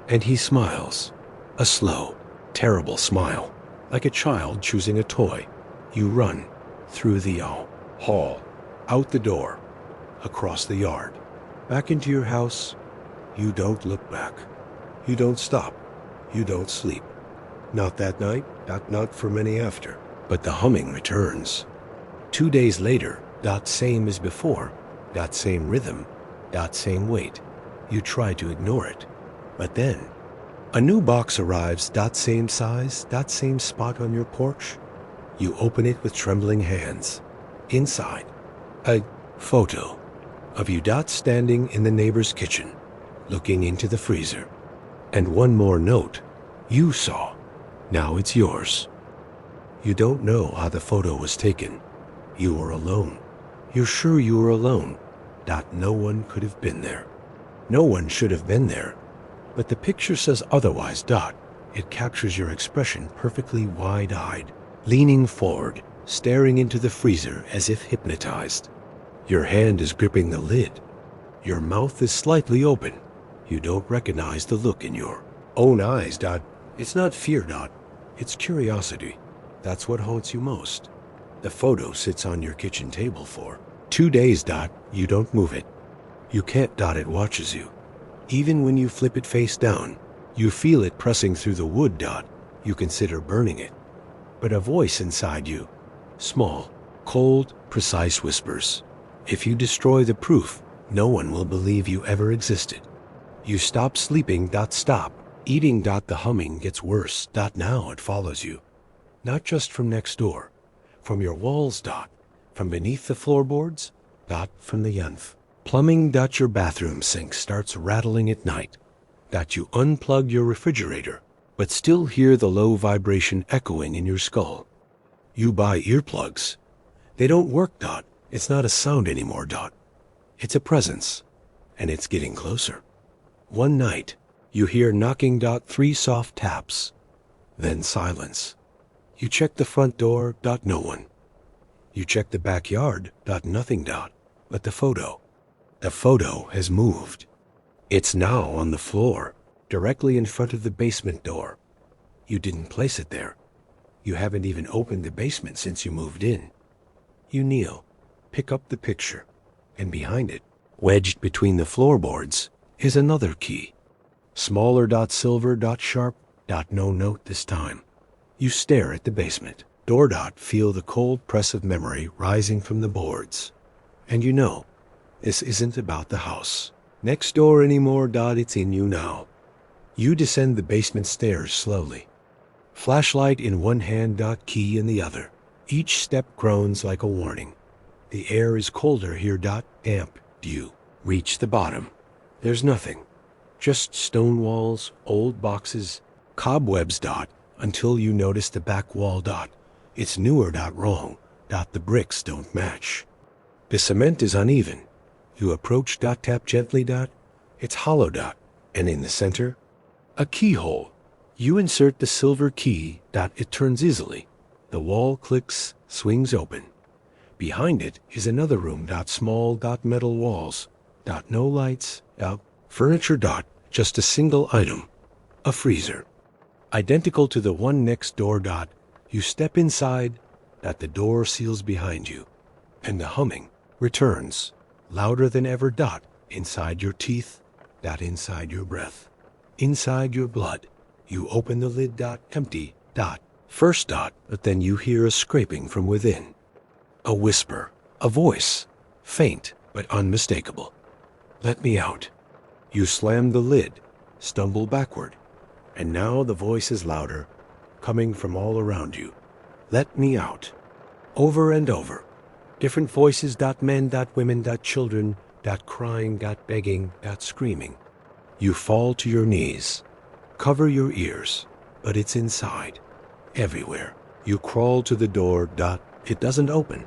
And he smiles, a slow, terrible smile, like a child choosing a toy. You run through the hall, out the door, across the yard, back into your house. You don't look back. You don't stop. You don't sleep. Not that night, not for many after. But the humming returns. 2 days later, dot same as before, dot same rhythm, dot same weight. You try to ignore it. But then, a new box arrives dot same size, dot same spot on your porch. You open it with trembling hands. Inside, a photo of you dot standing in the neighbor's kitchen, looking into the freezer. And one more note. You saw. Now it's yours. You don't know how the photo was taken. You were alone. You're sure you were alone. Dot no one could have been there. No one should have been there. But the picture says otherwise dot. It captures your expression perfectly wide-eyed, leaning forward, staring into the freezer as if hypnotized. Your hand is gripping the lid. Your mouth is slightly open. You don't recognize the look in your own eyes dot. It's not fear dot. It's curiosity. That's what haunts you most. The photo sits on your kitchen table for 2 days dot. You don't move it. You can't dot. It watches you. Even when you flip it face down, you feel it pressing through the wood dot. You consider burning it. But a voice inside you, small, cold, precise whispers. If you destroy the proof, no one will believe you ever existed. You stop sleeping dot stop. Eating dot the humming gets worse dot now it follows you. Not just from next door, from your walls dot, from beneath the floorboards dot from the nth. Plumbing dot your bathroom sink starts rattling at night dot you unplug your refrigerator but still hear the low vibration echoing in your skull. You buy earplugs. They don't work dot. It's not a sound anymore dot. It's a presence, and it's getting closer. One night, you hear knocking dot 3 soft taps, then silence. You check the front door dot no one. You check the backyard dot nothing dot, but the photo. The photo has moved. It's now on the floor, directly in front of the basement door. You didn't place it there. You haven't even opened the basement since you moved in. You kneel, pick up the picture, and behind it, wedged between the floorboards, is another key. Smaller dot silver dot sharp dot no note this time. You stare at the basement. Door dot feel the cold press of memory rising from the boards. And you know, This isn't about the house next door anymore. It's in you now. You descend the basement stairs slowly. Flashlight in one hand. Key in the other. Each step groans like a warning. The air is colder here. Damp. You reach the bottom. There's nothing. Just stone walls, old boxes, cobwebs. Until you notice the back wall. It's newer. Wrong. The bricks don't match. The cement is uneven. You approach. Tap gently. It's hollow. And in the center, a keyhole. You insert the silver key. It turns easily. The wall clicks, swings open. Behind it is another room. Small. Metal walls. No lights. Furniture. Just a single item. A freezer. Identical to the one next door. You step inside. The door seals behind you. And the humming returns, louder than ever. Inside your teeth. Inside your breath. Inside your blood. You open the lid. Empty. First. But then you hear a scraping from within. A whisper. A voice. Faint, but unmistakable. Let me out. You slam the lid. Stumble backward. And now the voice is louder, coming from all around you. Let me out. Over and over. Different voices. Men. Women. Children. Crying. Begging. Screaming. You fall to your knees. Cover your ears. But it's inside. Everywhere. You crawl to the door. It doesn't open.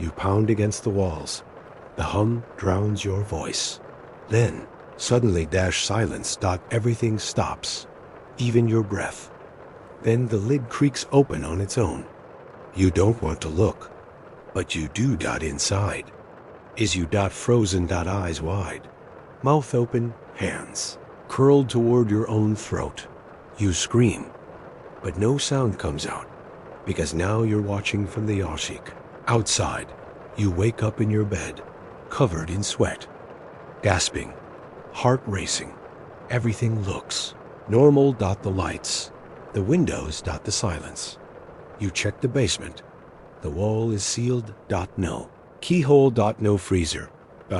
You pound against the walls. The hum drowns your voice. Then, suddenly. Silence. Everything stops. Even your breath. Then the lid creaks open on its own. You don't want to look, but you do. Inside is you. Frozen. Eyes wide, mouth open, hands curled toward your own throat. You scream, but no sound comes out, because now you're watching from the yashik. Outside, you wake up in your bed, covered in sweat, gasping, heart racing. Everything looks normal. The lights, the windows. The silence. You check the basement. The wall is sealed. No keyhole. No freezer.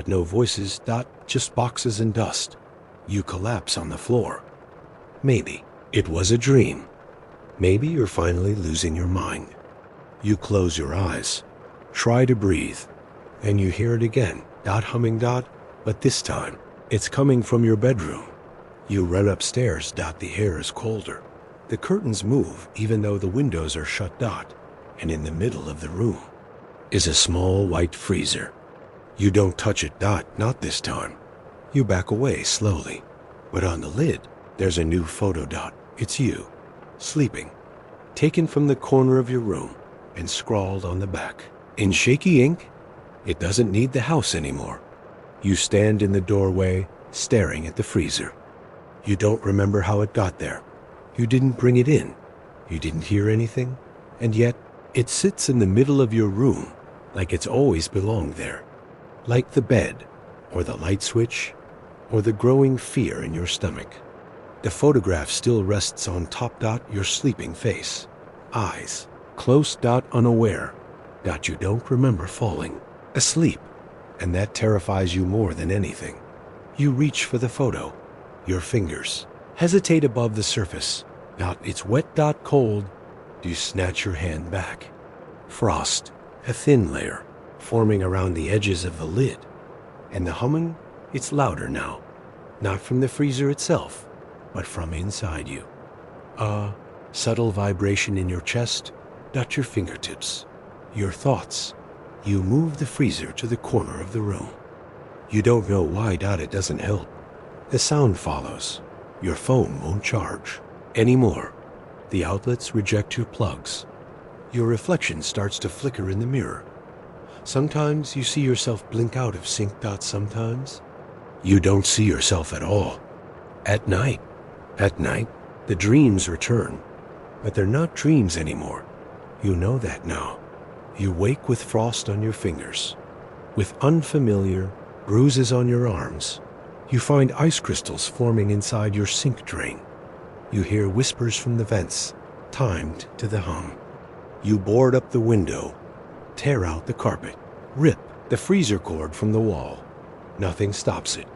No voices. Just boxes and dust. You collapse on the floor. Maybe it was a dream. Maybe you're finally losing your mind. You close your eyes. Try to breathe. And you hear it again. Humming. But this time, it's coming from your bedroom. You run upstairs. The air is colder. The curtains move even though the windows are shut. And in the middle of the room is a small white freezer. You don't touch it. Not this time. You back away slowly. But on the lid, there's a new photo. It's you, sleeping, taken from the corner of your room and scrawled on the back. In shaky ink, it doesn't need the house anymore. You stand in the doorway, staring at the freezer. You don't remember how it got there. You didn't bring it in. You didn't hear anything. And yet, it sits in the middle of your room, like it's always belonged there. Like the bed, or the light switch, or the growing fear in your stomach. The photograph still rests on top. Your sleeping face. Eyes, close. Unaware. You don't remember falling asleep. And that terrifies you more than anything. You reach for the photo. Your fingers hesitate above the surface. It's wet. Cold. You snatch your hand back. Frost, a thin layer, forming around the edges of the lid. And the humming, it's louder now. Not from the freezer itself, but from inside you. A subtle vibration in your chest. Your fingertips. Your thoughts. You move the freezer to the corner of the room. You don't know why. It doesn't help. The sound follows. Your phone won't charge anymore. The outlets reject your plugs. Your reflection starts to flicker in the mirror. Sometimes you see yourself blink out of sync. Sometimes you don't see yourself at all. At night, the dreams return. But they're not dreams anymore. You know that now. You wake with frost on your fingers, with unfamiliar bruises on your arms. You find ice crystals forming inside your sink drain. You hear whispers from the vents, timed to the hum. You board up the window, tear out the carpet, rip the freezer cord from the wall. Nothing stops it.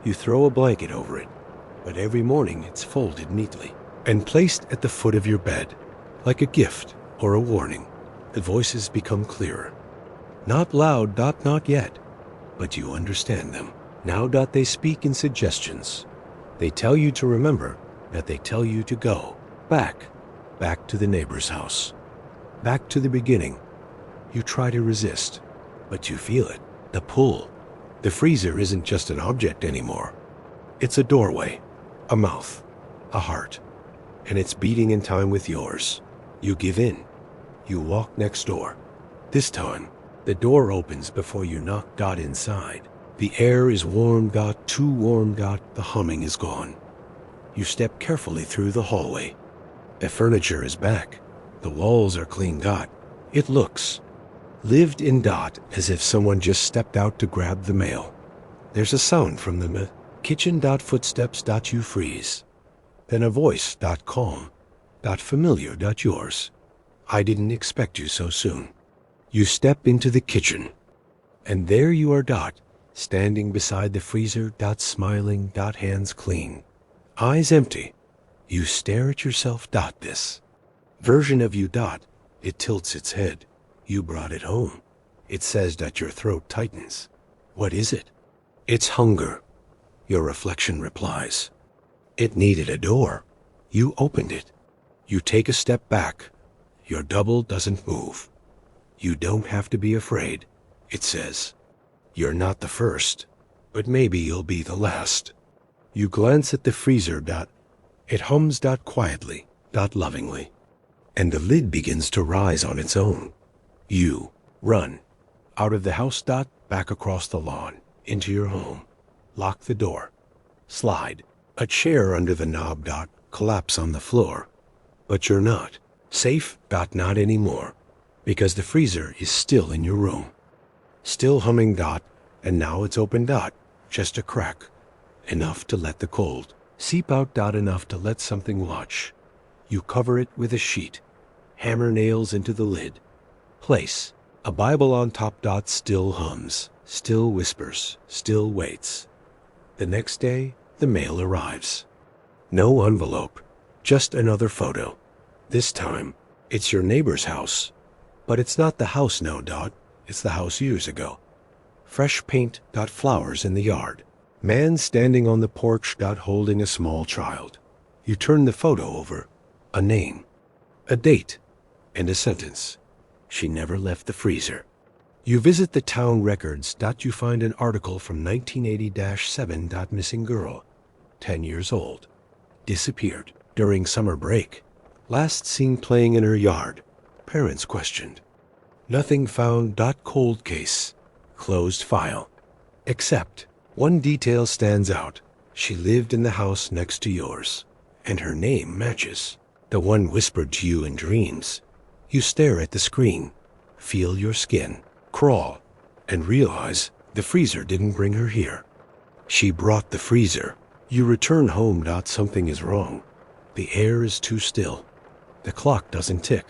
You throw a blanket over it, but every morning it's folded neatly and placed at the foot of your bed, like a gift or a warning. The voices become clearer. Not loud, not yet, but you understand them. Now they speak in suggestions. They tell you to remember, that they tell you to go. Back to the neighbor's house. Back to the beginning. You try to resist, but you feel it, the pull. The freezer isn't just an object anymore. It's a doorway, a mouth, a heart, and it's beating in time with yours. You give in. You walk next door. This time, the door opens before you knock inside. The air is warm, too warm, the humming is gone. You step carefully through the hallway. The furniture is back. The walls are clean, It looks lived in, as if someone just stepped out to grab the mail. There's a sound from the kitchen, footsteps, you freeze. Then a voice, calm, familiar, yours. I didn't expect you so soon. You step into the kitchen, and there you are, standing beside the freezer, smiling, hands clean, eyes empty. You stare at yourself, this version of you, it tilts its head. You brought it home. It says that your throat tightens. What is it? It's hunger. Your reflection replies. It needed a door. You opened it. You take a step back. Your double doesn't move. You don't have to be afraid, it says. You're not the first, but maybe you'll be the last. You glance at the freezer, It hums, quietly, lovingly. And the lid begins to rise on its own. You run out of the house, back across the lawn, into your home. Lock the door. Slide a chair under the knob, collapse on the floor. But you're not safe, not anymore, because the freezer is still in your room. Still humming, and now it's open, just a crack, enough to let the cold seep out, enough to let something watch. You cover it with a sheet, hammer nails into the lid. Place a Bible on top, still hums, still whispers, still waits. The next day, the mail arrives. No envelope, just another photo. This time, it's your neighbor's house. But it's not the house, no, it's the house years ago. Fresh paint, flowers in the yard. Man standing on the porch, holding a small child. You turn the photo over. A name, a date, and a sentence. She never left the freezer. You visit the town records, you find an article from 1980-7, missing girl, 10 years old. Disappeared during summer break. Last seen playing in her yard. Parents questioned. Nothing found, cold case. Closed file. Except one detail stands out. She lived in the house next to yours, and her name matches. The one whispered to you in dreams. You stare at the screen, feel your skin crawl, and realize the freezer didn't bring her here. She brought the freezer. You return home, something is wrong. The air is too still. The clock doesn't tick.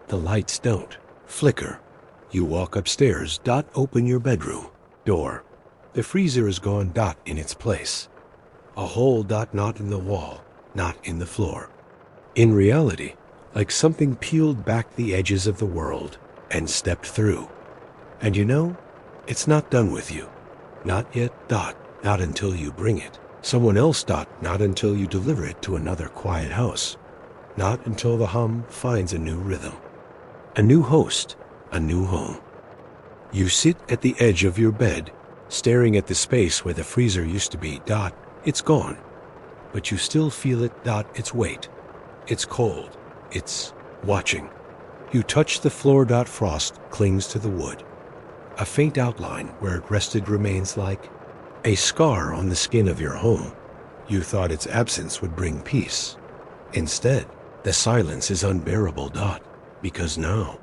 The lights don't flicker. You walk upstairs, open your bedroom door. The freezer is gone, in its place. A hole, not in the wall, not in the floor. In reality, like something peeled back the edges of the world and stepped through. And you know, it's not done with you. Not yet, not until you bring it. Someone else, not until you deliver it to another quiet house. Not until the hum finds a new rhythm. A new host, a new home. You sit at the edge of your bed, staring at the space where the freezer used to be, it's gone. But you still feel it, its weight. It's cold. It's watching. You touch the floor, frost clings to the wood. A faint outline where it rested remains like a scar on the skin of your home. You thought its absence would bring peace. Instead, the silence is unbearable, because now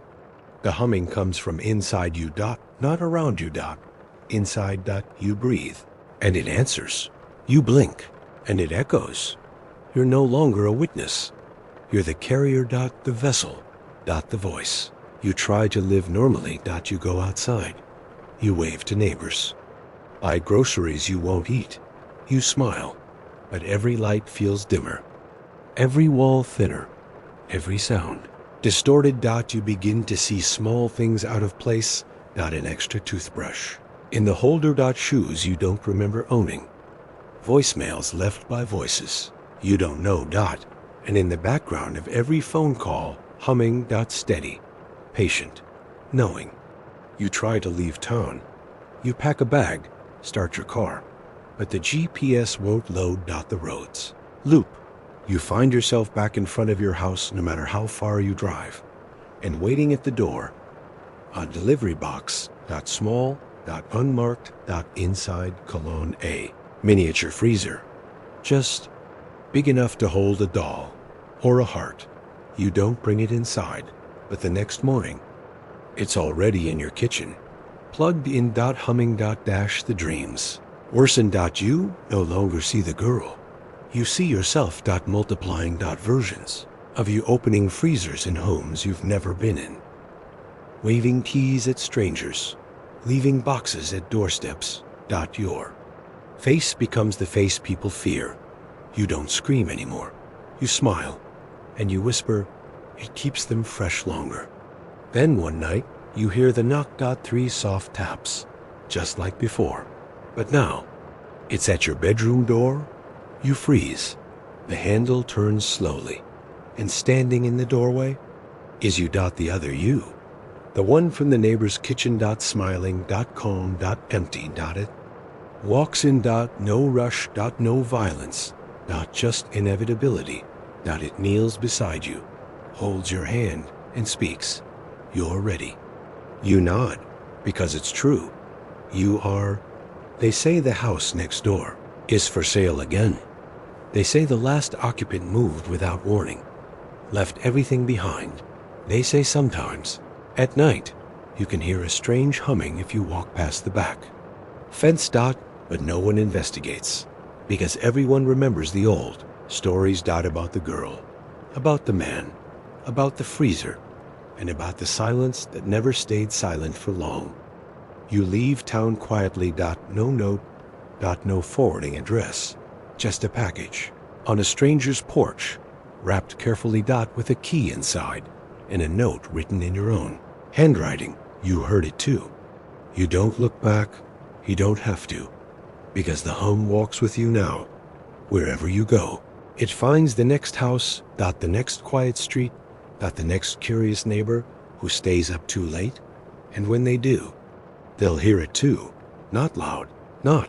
the humming comes from inside you, not around you, inside, you breathe, and it answers. You blink, and it echoes. You're no longer a witness. You're the carrier, the vessel, the voice. You try to live normally, you go outside. You wave to neighbors. Buy groceries you won't eat. You smile, but every light feels dimmer, every wall thinner, every sound distorted. You begin to see small things out of place. An extra toothbrush in the holder. Shoes you don't remember owning. Voicemails left by voices you don't know. And in the background of every phone call, humming. Steady, patient, knowing. You try to leave town. You pack a bag, start your car, but the GPS won't load. The roads loop. You find yourself back in front of your house no matter how far you drive, and waiting at the door, a delivery box. Small. Unmarked. Inside Cologne A. Miniature freezer. Just big enough to hold a doll or a heart. You don't bring it inside, but the next morning, it's already in your kitchen, plugged in. Humming. The dreams worsen. You no longer see the girl. You see yourself. Multiplying. Versions of you opening freezers in homes you've never been in, waving keys at strangers, leaving boxes at doorsteps. Your face becomes the face people fear. You don't scream anymore. You smile, and you whisper, it keeps them fresh longer. Then one night, you hear the knock. 3 soft taps, just like before. But now, it's at your bedroom door. You freeze. The handle turns slowly, and standing in the doorway is you. The other you. The one from the neighbor's kitchen. Smiling. Calm. Empty. It walks in. No rush. No violence. Just inevitability. It kneels beside you, holds your hand, and speaks. You're ready. You nod, because it's true. You are. They say the house next door is for sale again. They say the last occupant moved without warning, left everything behind. They say sometimes, at night, you can hear a strange humming if you walk past the back. Fence. But no one investigates, because everyone remembers the old stories. About the girl, about the man, about the freezer, and about the silence that never stayed silent for long. You leave town quietly. No note. No forwarding address, just a package on a stranger's porch, wrapped carefully. With a key inside and a note written in your own handwriting. You heard it too. You don't look back. You don't have to, because the hum walks with you now, wherever you go. It finds the next house. The next quiet street. The next curious neighbor who stays up too late. And when they do, they'll hear it too. Not loud, not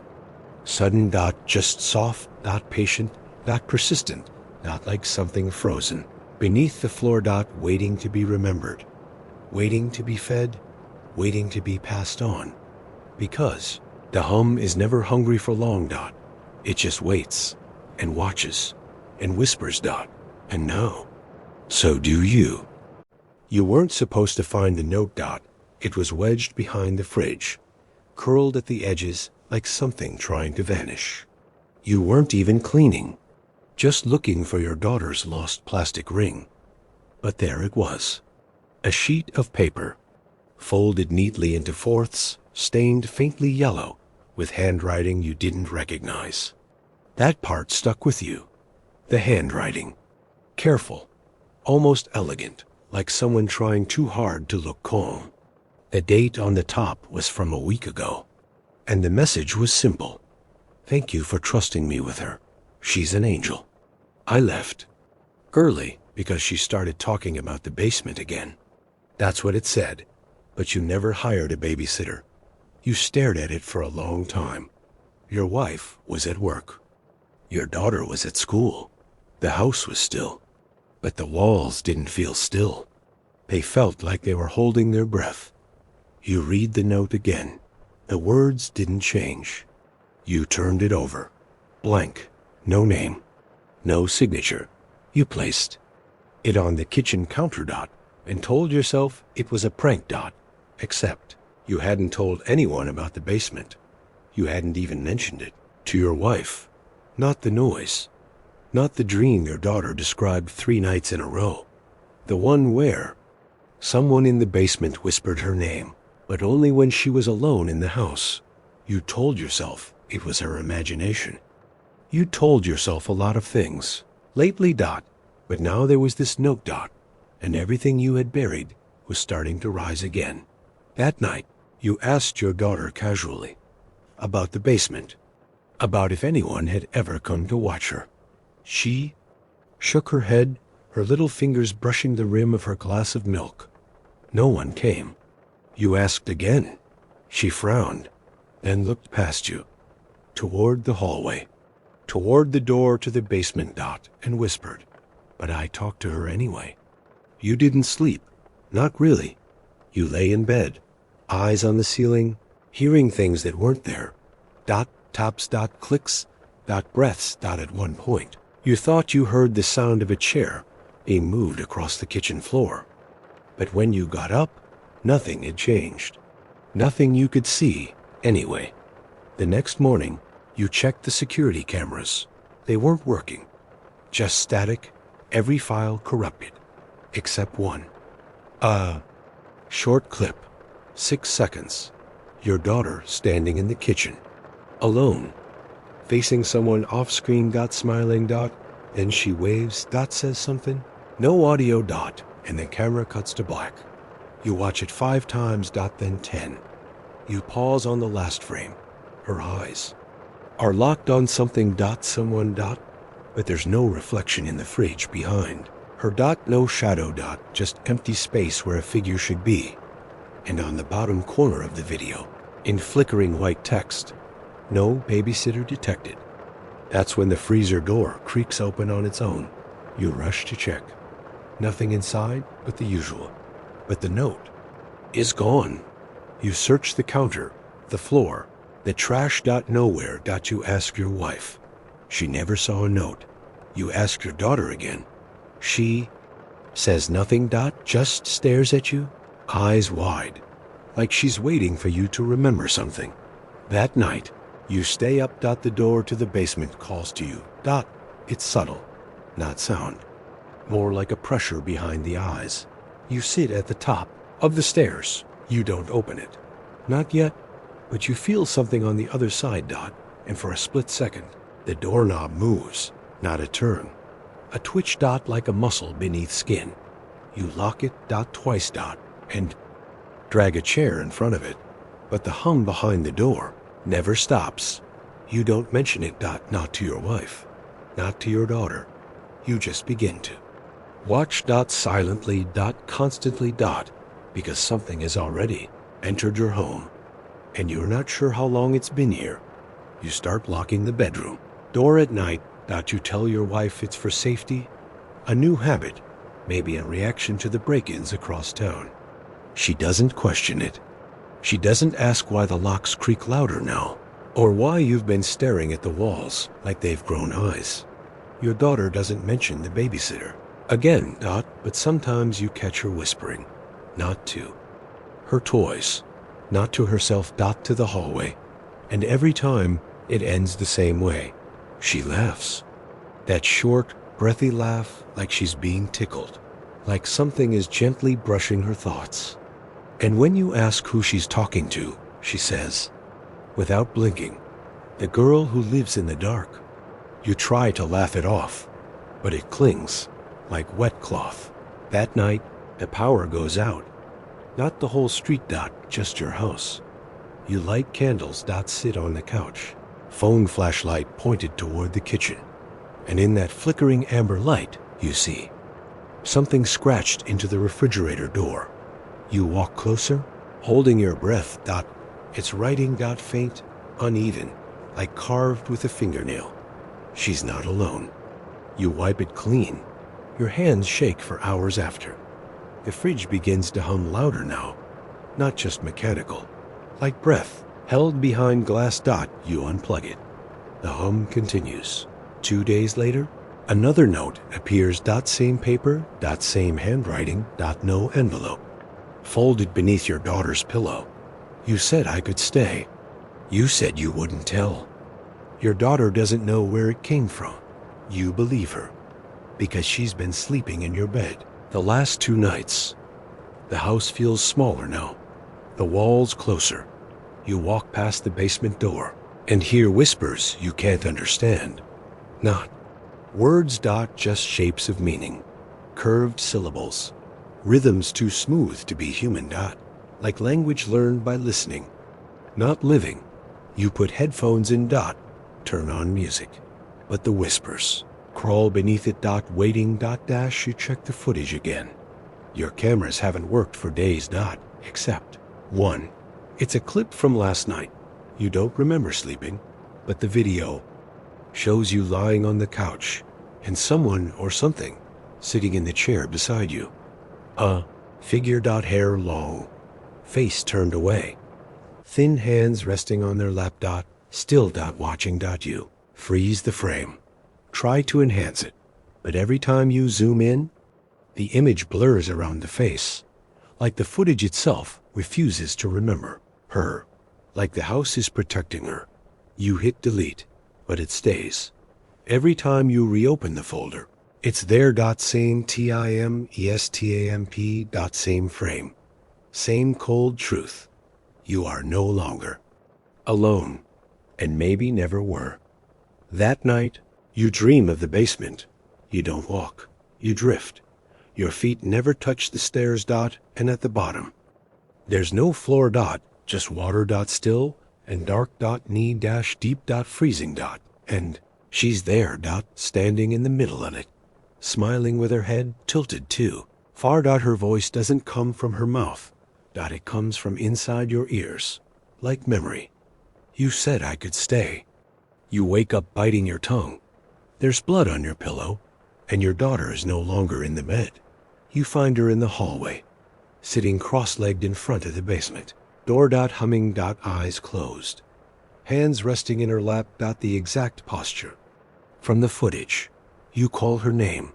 sudden. Just soft. Patient. Persistent. Like something frozen beneath the floor. Waiting to be remembered, waiting to be fed, waiting to be passed on. Because the hum is never hungry for long. It just waits and watches and whispers. And now, so do you. You weren't supposed to find the note. It was wedged behind the fridge, curled at the edges like something trying to vanish. You weren't even cleaning, just looking for your daughter's lost plastic ring. But there it was, a sheet of paper, folded neatly into fourths, stained faintly yellow, with handwriting you didn't recognize. That part stuck with you, the handwriting. Careful, almost elegant, like someone trying too hard to look calm. The date on the top was from a week ago, and the message was simple. Thank you for trusting me with her. She's an angel. I left early because she started talking about the basement again. That's what it said, but you never hired a babysitter. You stared at it for a long time. Your wife was at work. Your daughter was at school. The house was still, but the walls didn't feel still. They felt like they were holding their breath. You read the note again. The words didn't change. You turned it over. Blank. No name. No signature. You placed it on the kitchen counter. And told yourself it was a prank. Except you hadn't told anyone about the basement. You hadn't even mentioned it to your wife. Not the noise. Not the dream your daughter described 3 nights in a row. The one where someone in the basement whispered her name, but only when she was alone in the house. You told yourself it was her imagination. You told yourself a lot of things. Lately, Dot. But now there was this note, Dot. And everything you had buried was starting to rise again. That night, you asked your daughter casually about the basement, about if anyone had ever come to watch her. She shook her head, her little fingers brushing the rim of her glass of milk. No one came. You asked again. She frowned, then looked past you, toward the hallway, toward the door to the basement, Dot, and whispered, "But I talked to her anyway." You didn't sleep. Not really. You lay in bed, eyes on the ceiling, hearing things that weren't there. Dot, taps, dot, clicks, dot, breaths, dot. At one point, you thought you heard the sound of a chair being moved across the kitchen floor. But when you got up, nothing had changed. Nothing you could see, anyway. The next morning, you checked the security cameras. They weren't working. Just static, every file corrupted. Except one. Short clip. 6 seconds. Your daughter standing in the kitchen. Alone. Facing someone off-screen, Dot, smiling, Dot, and she waves, Dot, says something. No audio, Dot, and the camera cuts to black. You watch it 5 times, Dot, then 10. You pause on the last frame. Her eyes are locked on something, Dot, someone, Dot, but there's no reflection in the fridge behind. Her, Dot, no shadow, Dot, just empty space where a figure should be. And on the bottom corner of the video, in flickering white text, no babysitter detected. That's when the freezer door creaks open on its own. You rush to check. Nothing inside but the usual. But the note is gone. You search the counter, the floor, the trash, Dot, nowhere, Dot. You ask your wife. She never saw a note. You ask your daughter again. She says nothing, Dot, just stares at you, eyes wide, like she's waiting for you to remember something. That night, you stay up, Dot. The door to the basement calls to you, Dot. It's subtle, not sound, more like a pressure behind the eyes. You sit at the top of the stairs. You don't open it. Not yet, but you feel something on the other side, Dot, and for a split second, the doorknob moves, not a turn. A twitch, Dot, like a muscle beneath skin. You lock it, Dot, twice, Dot, and drag a chair in front of it. But the hum behind the door never stops. You don't mention it, Dot, not to your wife, not to your daughter. You just begin to watch, Dot, silently, Dot, constantly, Dot, because something has already entered your home, and you're not sure how long it's been here. You start locking the bedroom door at night, Dot. You tell your wife it's for safety, a new habit, maybe a reaction to the break-ins across town. She doesn't question it. She doesn't ask why the locks creak louder now, or why you've been staring at the walls like they've grown eyes. Your daughter doesn't mention the babysitter. Again, Dot, but sometimes you catch her whispering, not to her toys, not to herself, Dot, to the hallway. And every time, it ends the same way. She laughs. That short, breathy laugh, like she's being tickled, like something is gently brushing her thoughts. And when you ask who she's talking to, she says, without blinking, the girl who lives in the dark. You try to laugh it off, but it clings like wet cloth. That night, the power goes out. Not the whole street, Dot, just your house. You light candles, Dot, sit on the couch, phone flashlight pointed toward the kitchen. And in that flickering amber light, you see something scratched into the refrigerator door. You walk closer, holding your breath, Dot. It's writing, Dot, faint, uneven, like carved with a fingernail. She's not alone. You wipe it clean. Your hands shake for hours after. The fridge begins to hum louder now, not just mechanical, like breath held behind glass, Dot. You unplug it. The hum continues. 2 days later, another note appears, Dot, same paper, Dot, same handwriting, Dot, no envelope. Folded beneath your daughter's pillow. You said I could stay. You said you wouldn't tell. Your daughter doesn't know where it came from. You believe her, because she's been sleeping in your bed the last 2 nights. The house feels smaller now, the walls closer. You walk past the basement door and hear whispers you can't understand. Not words. Just shapes of meaning, curved syllables, rhythms too smooth to be human. Like language learned by listening, not living. You put headphones in. Turn on music, but the whispers crawl beneath it. Waiting. You check the footage again. Your cameras haven't worked for days. Except one. It's a clip from last night. You don't remember sleeping, but the video shows you lying on the couch and someone or something sitting in the chair beside you. A figure. Hair long, face turned away, thin hands resting on their lap. Still. Watching. You freeze the frame, try to enhance it, but every time you zoom in, the image blurs around the face, like the footage itself refuses to remember her, like the house is protecting her. You hit delete, but it stays. Every time you reopen the folder, it's there. Same timestamp. Same frame. Same cold truth. You are no longer alone, and maybe never were. That night, you dream of the basement. You don't walk. You drift. Your feet never touch the stairs. And at the bottom, there's no floor. Just water. Still and dark. Knee deep. Freezing. And she's there. Standing in the middle of it, smiling with her head tilted too far. Her voice doesn't come from her mouth. It comes from inside your ears, like memory. You said I could stay. You wake up biting your tongue. There's blood on your pillow, and your daughter is no longer in the bed. You find her in the hallway, sitting cross-legged in front of the basement. Door. Humming. Eyes closed, hands resting in her lap. The exact posture from the footage. You call her name.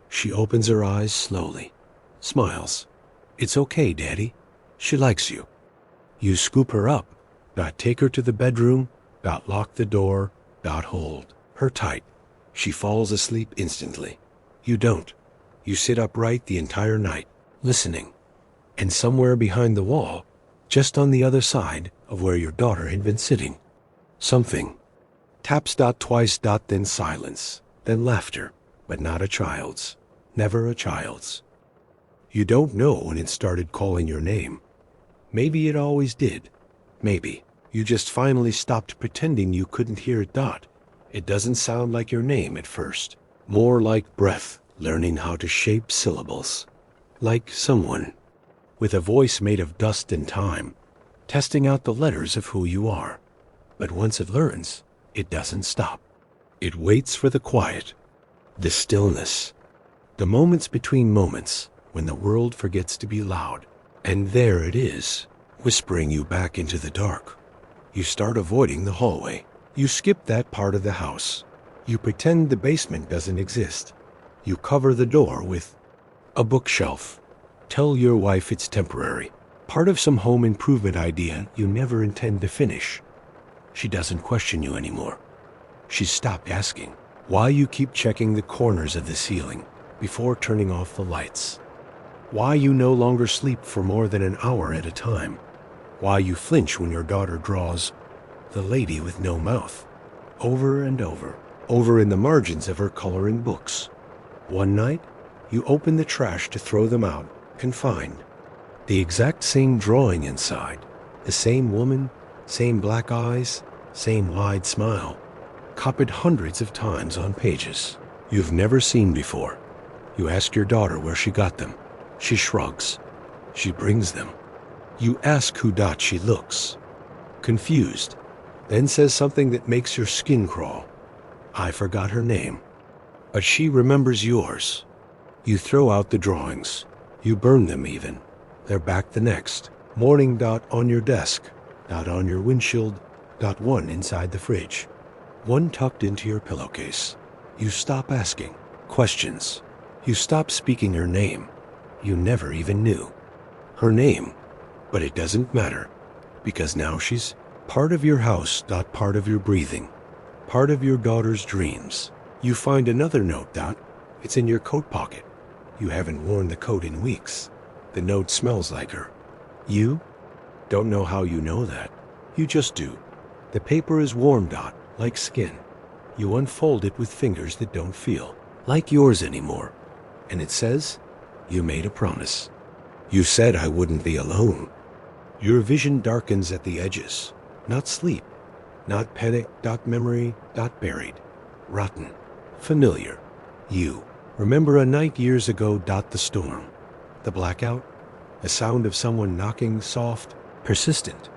She opens her eyes slowly, smiles. It's okay, Daddy. She likes you. You scoop her up. Take her to the bedroom. Lock the door. Hold her tight. She falls asleep instantly. You don't. You sit upright the entire night, listening. And somewhere behind the wall, just on the other side of where your daughter had been sitting, something taps. Twice. Then silence. Then laughter, but not a child's. Never a child's. You don't know when it started calling your name. Maybe it always did. Maybe you just finally stopped pretending you couldn't hear it. It doesn't sound like your name at first. More like breath, learning how to shape syllables. Like someone with a voice made of dust and time, testing out the letters of who you are. But once it learns, it doesn't stop. It waits for the quiet, the stillness, the moments between moments when the world forgets to be loud. And there it is, whispering you back into the dark. You start avoiding the hallway. You skip that part of the house. You pretend the basement doesn't exist. You cover the door with a bookshelf. Tell your wife it's temporary, part of some home improvement idea you never intend to finish. She doesn't question you anymore. She's stopped asking why you keep checking the corners of the ceiling before turning off the lights. Why you no longer sleep for more than an hour at a time. Why you flinch when your daughter draws the lady with no mouth over and over in the margins of her coloring books. One night, you open the trash to throw them out and find the exact same drawing inside. The same woman, same black eyes, same wide smile, copied hundreds of times on pages you've never seen before. You ask your daughter where she got them. She shrugs. She brings them. You ask who. She looks confused, then says something that makes your skin crawl. I forgot her name, but she remembers yours. You throw out the drawings. You burn them even. They're back the next morning. On your desk. On your windshield. One inside the fridge. One tucked into your pillowcase. You stop asking questions. You stop speaking her name. You never even knew her name, but it doesn't matter, because now she's part of your house. Part of your breathing, part of your daughter's dreams. You find another note. It's in your coat pocket. You haven't worn the coat in weeks. The note smells like her. You don't know how you know that. You just do. The paper is warm, Dot, like skin. You unfold it with fingers that don't feel like yours anymore. And it says, you made a promise. You said I wouldn't be alone. Your vision darkens at the edges. Not sleep, not panic, dot memory, dot buried. Rotten. Familiar. You. Remember a night years ago, dot the storm. The blackout. A sound of someone knocking, soft, persistent.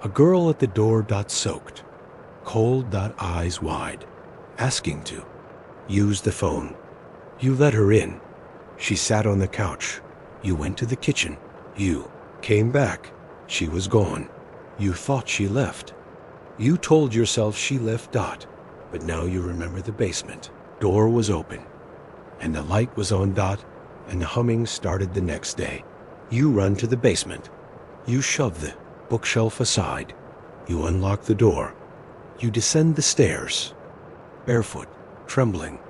A girl at the door, dot soaked. Cold, dot eyes wide. Asking to use the phone. You let her in. She sat on the couch. You went to the kitchen. You came back. She was gone. You thought she left. You told yourself she left, dot. But now you remember the basement. Door was open. And the light was on, dot. And the humming started the next day. You run to the basement. You shove the bookshelf aside. You unlock the door. You descend the stairs. Barefoot, trembling.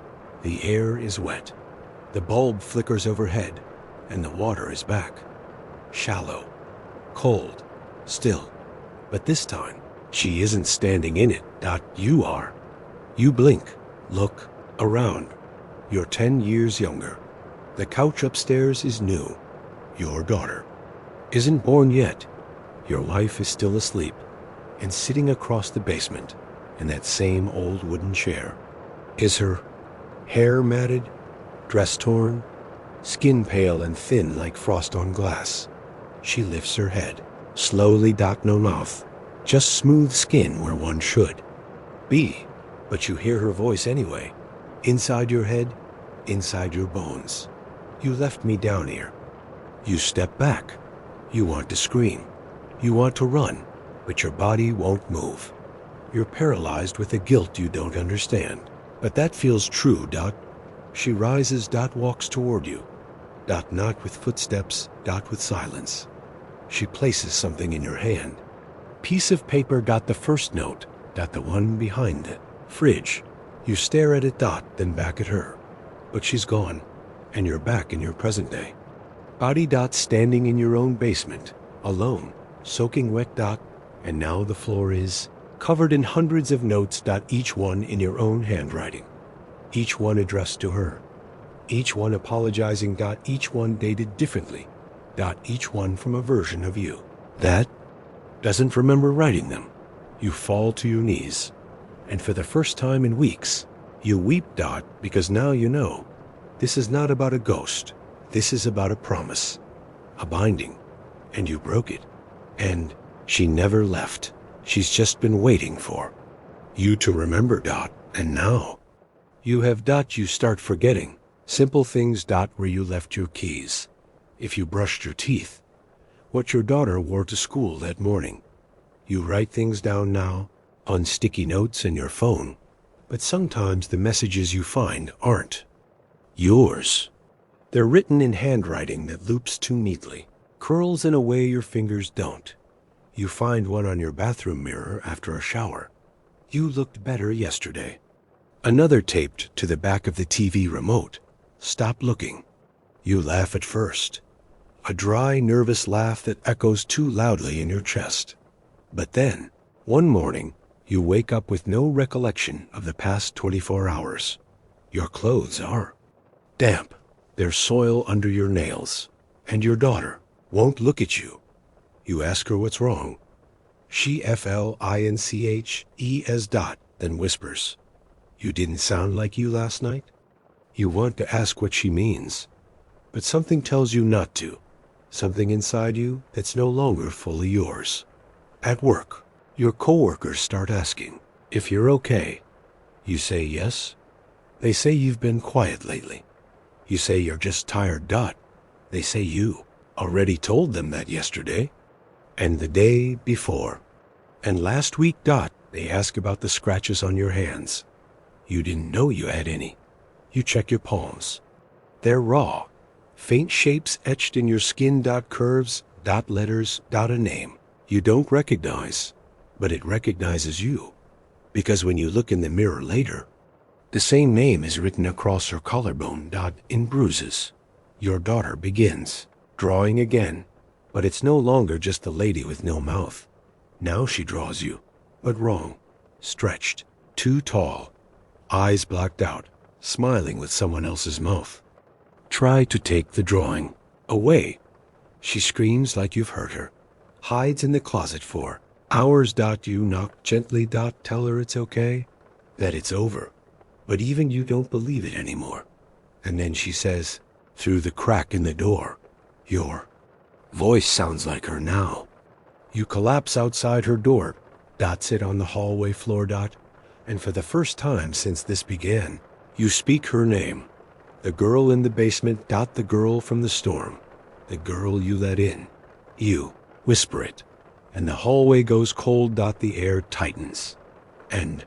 The air is wet. The bulb flickers overhead, and the water is back. Shallow, cold, still. But this time, she isn't standing in it, dot. You are. You blink, look, around. You're 10 years younger. The couch upstairs is new. Your daughter isn't born yet. Your wife is still asleep and sitting across the basement in that same old wooden chair. Is her hair matted, dress torn, skin pale and thin like frost on glass? She lifts her head, slowly, dot. No mouth, just smooth skin where one should be. But you hear her voice anyway, inside your head, inside your bones. You left me down here. You step back. You want to scream. You want to run, but your body won't move. You're paralyzed with a guilt you don't understand. But that feels true, dot. She rises, dot, walks toward you. Dot, not with footsteps, dot, with silence. She places something in your hand. Piece of paper, dot, the first note, dot, the one behind the fridge. You stare at it, dot, then back at her. But she's gone, and you're back in your present day. Body, dot, standing in your own basement, alone, soaking wet, dot, and now the floor is covered in hundreds of notes, dot, each one in your own handwriting. Each one addressed to her. Each one apologizing, dot, each one dated differently, dot, each one from a version of you that doesn't remember writing them. You fall to your knees, and for the first time in weeks, you weep, dot, because now you know. This is not about a ghost. This is about a promise, a binding, and you broke it. And she never left. She's just been waiting for you to remember, dot, and now you have, dot. You start forgetting simple things, dot, where you left your keys, if you brushed your teeth, what your daughter wore to school that morning. You write things down now on sticky notes in your phone, but sometimes the messages you find aren't yours. They're written in handwriting that loops too neatly, curls in a way your fingers don't. You find one on your bathroom mirror after a shower. You looked better yesterday. Another taped to the back of the TV remote. Stop looking. You laugh at first. A dry, nervous laugh that echoes too loudly in your chest. But then, one morning, you wake up with no recollection of the past 24 hours. Your clothes are damp. There's soil under your nails. And your daughter won't look at you. You ask her what's wrong. She flinches dot, then whispers, "You didn't sound like you last night?" You want to ask what she means, but something tells you not to. Something inside you that's no longer fully yours. At work, your coworkers start asking if you're okay. You say yes. They say you've been quiet lately. You say you're just tired, dot. They say you already told them that yesterday, and the day before, and last week, dot. They ask about the scratches on your hands. You didn't know you had any. You check your palms. They're raw, faint shapes etched in your skin, dot, curves, dot, letters, dot, a name you don't recognize, but it recognizes you, because when you look in the mirror later, the same name is written across her collarbone, dot, in bruises. Your daughter begins drawing again, but it's no longer just the lady with no mouth. Now she draws you, but wrong. Stretched, too tall, eyes blacked out, smiling with someone else's mouth. Try to take the drawing away. She screams like you've hurt her, hides in the closet for hours. You knock gently. Tell her it's okay, that it's over. But even you don't believe it anymore. And then she says, through the crack in the door, your voice sounds like her now. You collapse outside her door. Sit on the hallway floor. And for the first time since this began, you speak her name. The girl in the basement. The girl from the storm. The girl you let in. You whisper it. And the hallway goes cold. The air tightens. And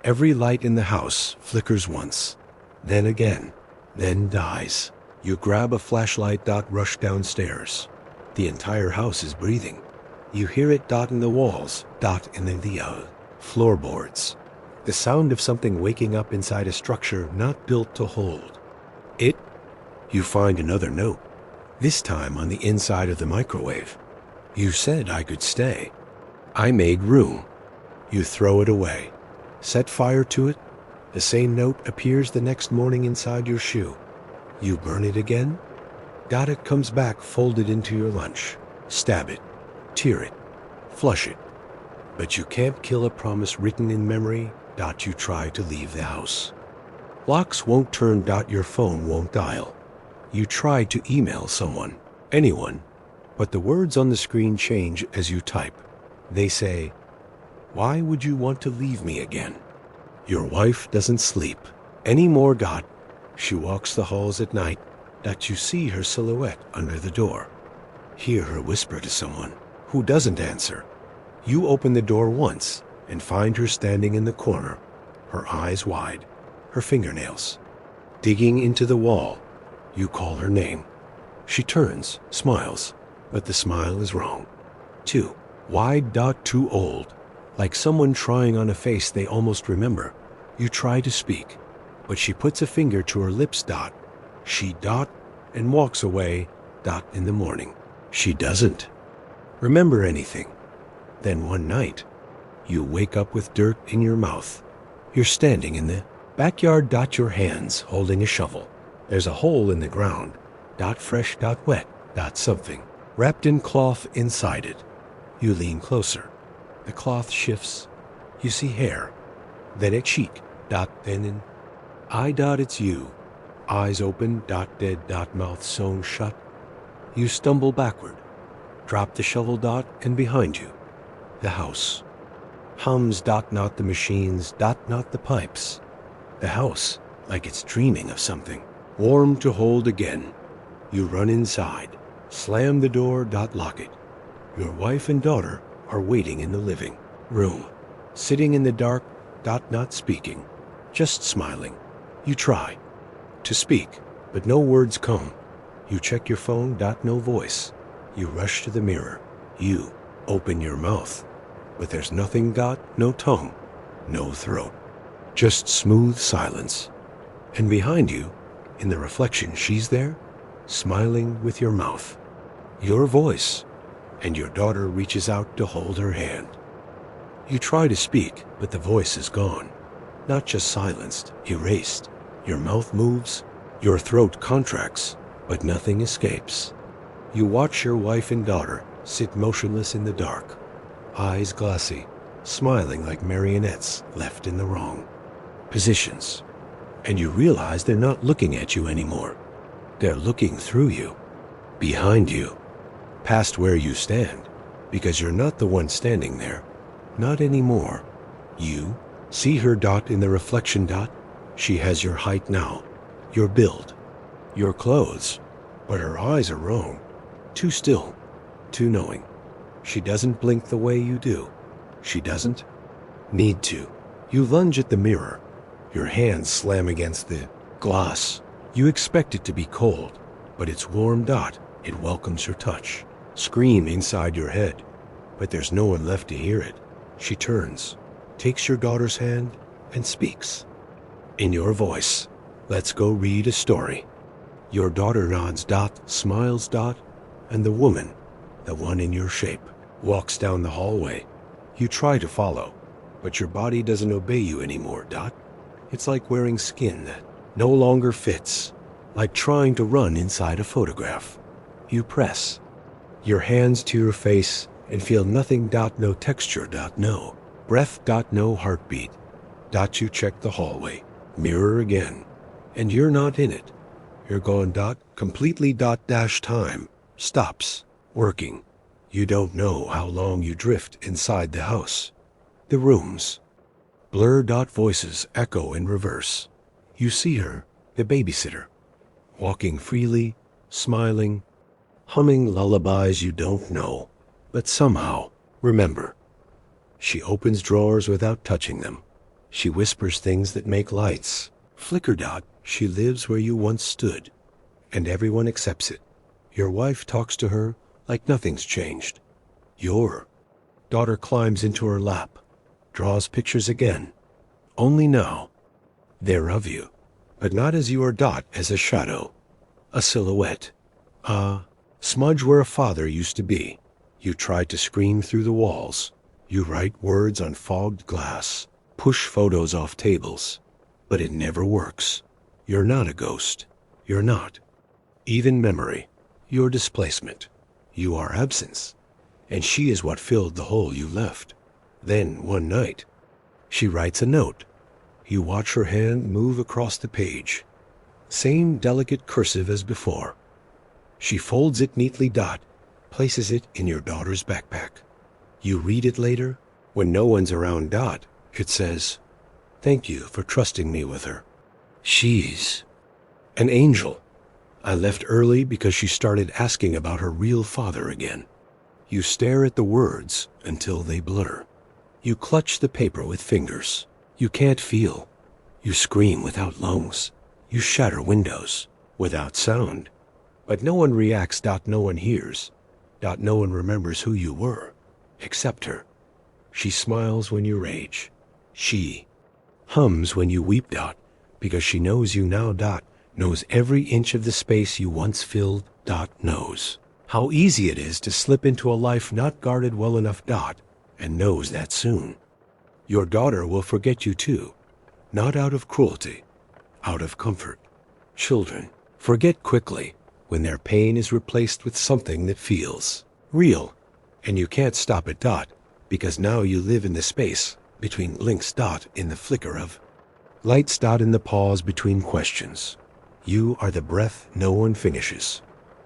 every light in the house flickers once, then again, then dies. You grab a flashlight. Rush downstairs. The entire house is breathing. You hear it. In the walls. In the floorboards. The sound of something waking up inside a structure not built to hold it. You find another note, this time on the inside of the microwave. You said I could stay. I made room. You throw it away. Set fire to it. The same note appears the next morning inside your shoe. You burn it again. It comes back folded into your lunch. Stab it. Tear it. Flush it. But you can't kill a promise written in memory. You try to leave the house. Locks won't turn. Your phone won't dial. You try to email someone, anyone, but the words on the screen change as you type. They say, "Why would you want to leave me again?" Your wife doesn't sleep anymore. She walks the halls at night. You see her silhouette under the door. Hear her whisper to someone who doesn't answer. You open the door once and find her standing in the corner, her eyes wide, her fingernails digging into the wall. You call her name. She turns, smiles, but the smile is wrong. Too wide. Too old, like someone trying on a face they almost remember. You try to speak, but she puts a finger to her lips. She and walks away. In the morning, she doesn't remember anything. Then one night, you wake up with dirt in your mouth. You're standing in the backyard. Your hands holding a shovel. There's a hole in the ground. Fresh. Wet. Something wrapped in cloth inside it. You lean closer. The cloth shifts. You see hair. Then a cheek. Then an eye. It's you. Eyes open. Dead. Mouth sewn shut. You stumble backward. Drop the shovel. And behind you, the house hums. Not the machines. Not the pipes. The house, like it's dreaming of something. Warm to hold again. You run inside. Slam the door. Lock it. Your wife and daughter are waiting in the living room. Sitting in the dark. Not speaking. Just smiling. You try to speak, but no words come. You check your phone. No voice. You rush to the mirror. You open your mouth, but there's nothing. No tongue. No throat. Just smooth silence. And behind you, in the reflection, she's there, smiling with your mouth, your voice, and your daughter reaches out to hold her hand. You try to speak, but the voice is gone. Not just silenced, erased. Your mouth moves, your throat contracts, but nothing escapes. You watch your wife and daughter sit motionless in the dark, eyes glassy, smiling like marionettes left in the wrong positions. And you realize they're not looking at you anymore. They're looking through you, behind you, past where you stand, because you're not the one standing there. Not anymore. You see her. In the reflection. She has your height now, your build, your clothes, but her eyes are wrong. Too still, too knowing. She doesn't blink the way you do. She doesn't need to. You lunge at the mirror. Your hands slam against the glass. You expect it to be cold, but it's warm. It welcomes your touch. Scream inside your head, but there's no one left to hear it. She turns, takes your daughter's hand, and speaks. In your voice, "Let's go read a story." Your daughter nods. Smiles. And the woman, the one in your shape, walks down the hallway. You try to follow, but your body doesn't obey you anymore, Dot. It's like wearing skin that no longer fits, like trying to run inside a photograph. You press your hands to your face and feel nothing. Dot, no texture. Dot, no breath. Dot, no heartbeat. Dot, you check the hallway, mirror again, and you're not in it. You're gone. Dot, completely. Dot, dash time stops working. You don't know how long you drift inside the house. The rooms blur. Dot, voices echo in reverse. You see her, the babysitter, walking freely, smiling, humming lullabies you don't know, but somehow remember. She opens drawers without touching them. She whispers things that make lights flicker. Dot, she lives where you once stood, and everyone accepts it. Your wife talks to her like nothing's changed. Your daughter climbs into her lap, draws pictures again. Only now, they're of you, but not as you are. Dot, as a shadow, a silhouette, a smudge where a father used to be. You try to scream through the walls. You write words on fogged glass, push photos off tables, but it never works. You're not a ghost. You're not even memory. You're displacement. You are absence. And she is what filled the hole you left. Then, one night, she writes a note. You watch her hand move across the page. Same delicate cursive as before. She folds it neatly. Dot, places it in your daughter's backpack. You read it later, when no one's around. Dot, it says, "Thank you for trusting me with her. She's an angel. I left early because she started asking about her real father again." You stare at the words until they blur. You clutch the paper with fingers. You can't feel. You scream without lungs. You shatter windows without sound. But no one reacts. Dot, no one hears. Dot, no one remembers who you were, except her. She smiles when you rage. She hums when you weep. Dot, because she knows you now. Dot, knows every inch of the space you once filled. Dot, knows how easy it is to slip into a life not guarded well enough. Dot, and knows that soon your daughter will forget you too, not out of cruelty, out of comfort. Children forget quickly when their pain is replaced with something that feels real, and you can't stop it. Dot, because now you live in the space between links. Dot, in the flicker of lights. Dot, in the pause between questions. You are the breath no one finishes,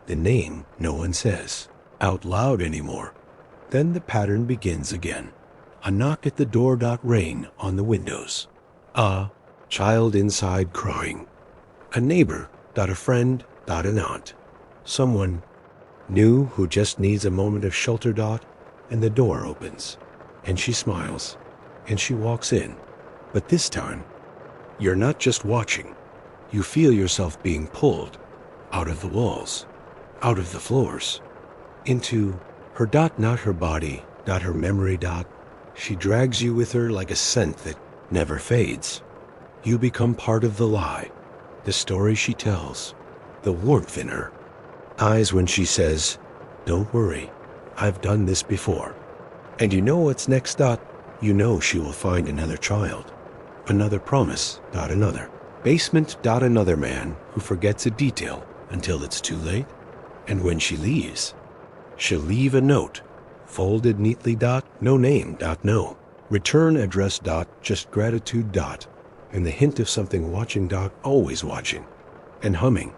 the name no one says out loud anymore. Then the pattern begins again. A knock at the door. Dot, rain on the windows. A child inside crying. A neighbor. Dot, a friend. Dot, an aunt. Someone new who just needs a moment of shelter. Dot, and the door opens, and she smiles, and she walks in. But this time, you're not just watching. You feel yourself being pulled out of the walls, out of the floors, into her. Dot, not her body. Dot, her memory. Dot, she drags you with her like a scent that never fades. You become part of the lie, the story she tells, the warmth in her eyes when she says, "Don't worry, I've done this before." And you know what's next. Dot, you know she will find another child, another promise. Dot, another basement. Dot, another man who forgets a detail until it's too late. And when she leaves, she'll leave a note, folded neatly. Dot, no name. Dot, no return address. Dot, just gratitude. Dot, and the hint of something watching. Dot, always watching and humming.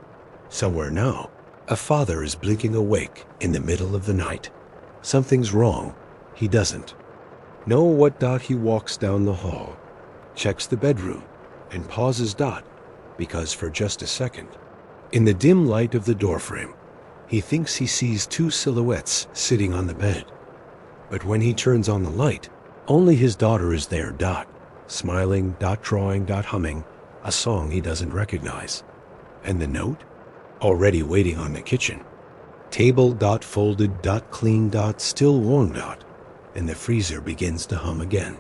Somewhere now, a father is blinking awake in the middle of the night. Something's wrong. He doesn't know what. Dot, he walks down the hall, checks the bedroom, and pauses. Dot, because for just a second, in the dim light of the doorframe, he thinks he sees two silhouettes sitting on the bed. But when he turns on the light, only his daughter is there. Dot, smiling. Dot, drawing. Dot, humming a song he doesn't recognize. And the note? Already waiting on the kitchen table. Dot, folded. Dot, clean. Dot, still warm. Dot, and the freezer begins to hum again.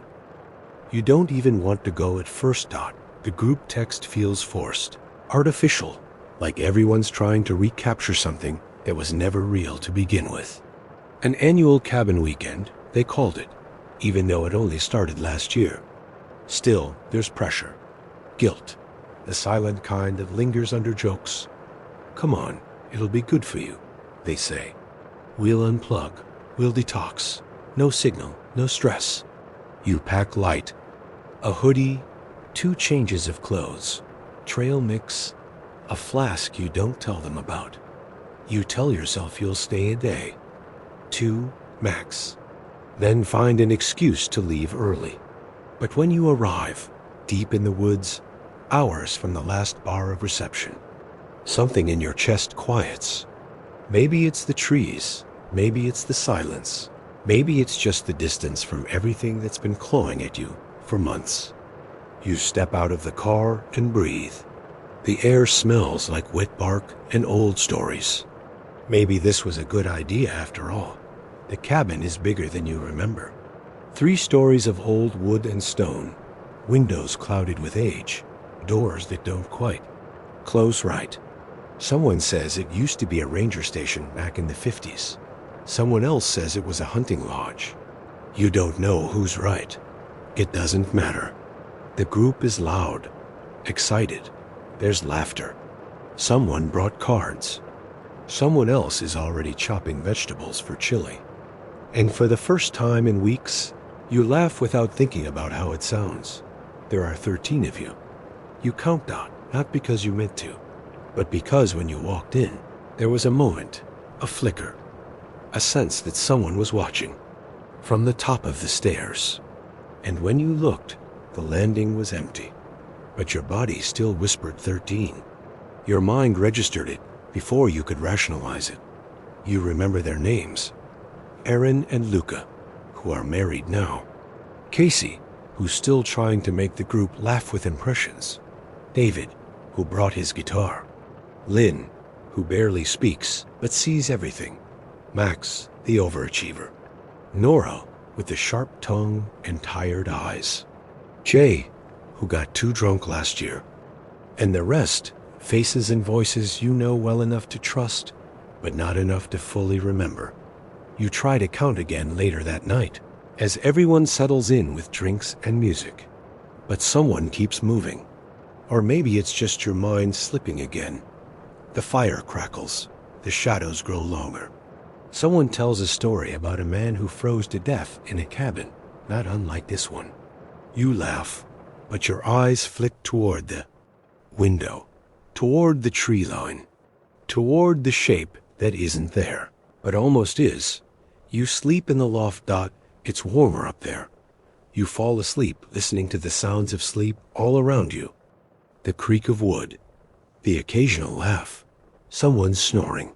You don't even want to go at first. Dot, the group text feels forced, artificial, like everyone's trying to recapture something that was never real to begin with. An annual cabin weekend, they called it. even though it only started last year. Still, there's pressure. Guilt. The silent kind that lingers under jokes. Come on, it'll be good for you, they say. We'll unplug. We'll detox. No signal, no stress. You pack light. A hoodie, 2 changes of clothes, trail mix, a flask you don't tell them about. You tell yourself you'll stay a day. 2, max. Then find an excuse to leave early. But when you arrive, deep in the woods, hours from the last bar of reception, something in your chest quiets. Maybe it's the trees, maybe it's the silence, maybe it's just the distance from everything that's been clawing at you for months. You step out of the car and breathe. The air smells like wet bark and old stories. Maybe this was a good idea after all. The cabin is bigger than you remember. 3 stories of old wood and stone, windows clouded with age, doors that don't quite close right. Someone says it used to be a ranger station back in the 50s. Someone else says it was a hunting lodge. You don't know who's right. It doesn't matter. The group is loud, excited. There's laughter. Someone brought cards. Someone else is already chopping vegetables for chili. And for the first time in weeks, you laugh without thinking about how it sounds. There are 13 of you. You count that, not because you meant to, but because when you walked in, there was a moment, a flicker, a sense that someone was watching from the top of the stairs. And when you looked, the landing was empty, but your body still whispered 13. Your mind registered it before you could rationalize it. You remember their names, Aaron and Luca, who are married now. Casey, who's still trying to make the group laugh with impressions. David, who brought his guitar. Lynn, who barely speaks but sees everything. Max, the overachiever. Nora, with the sharp tongue and tired eyes. Jay, who got too drunk last year. And the rest, faces and voices you know well enough to trust, but not enough to fully remember. You try to count again later that night, as everyone settles in with drinks and music. But someone keeps moving. Or maybe it's just your mind slipping again. The fire crackles. The shadows grow longer. Someone tells a story about a man who froze to death in a cabin, not unlike this one. You laugh, but your eyes flick toward the window, toward the tree line, toward the shape that isn't there, but almost is. You sleep in the loft. It's warmer up there. You fall asleep listening to the sounds of sleep all around you. The creak of wood, the occasional laugh, someone's snoring,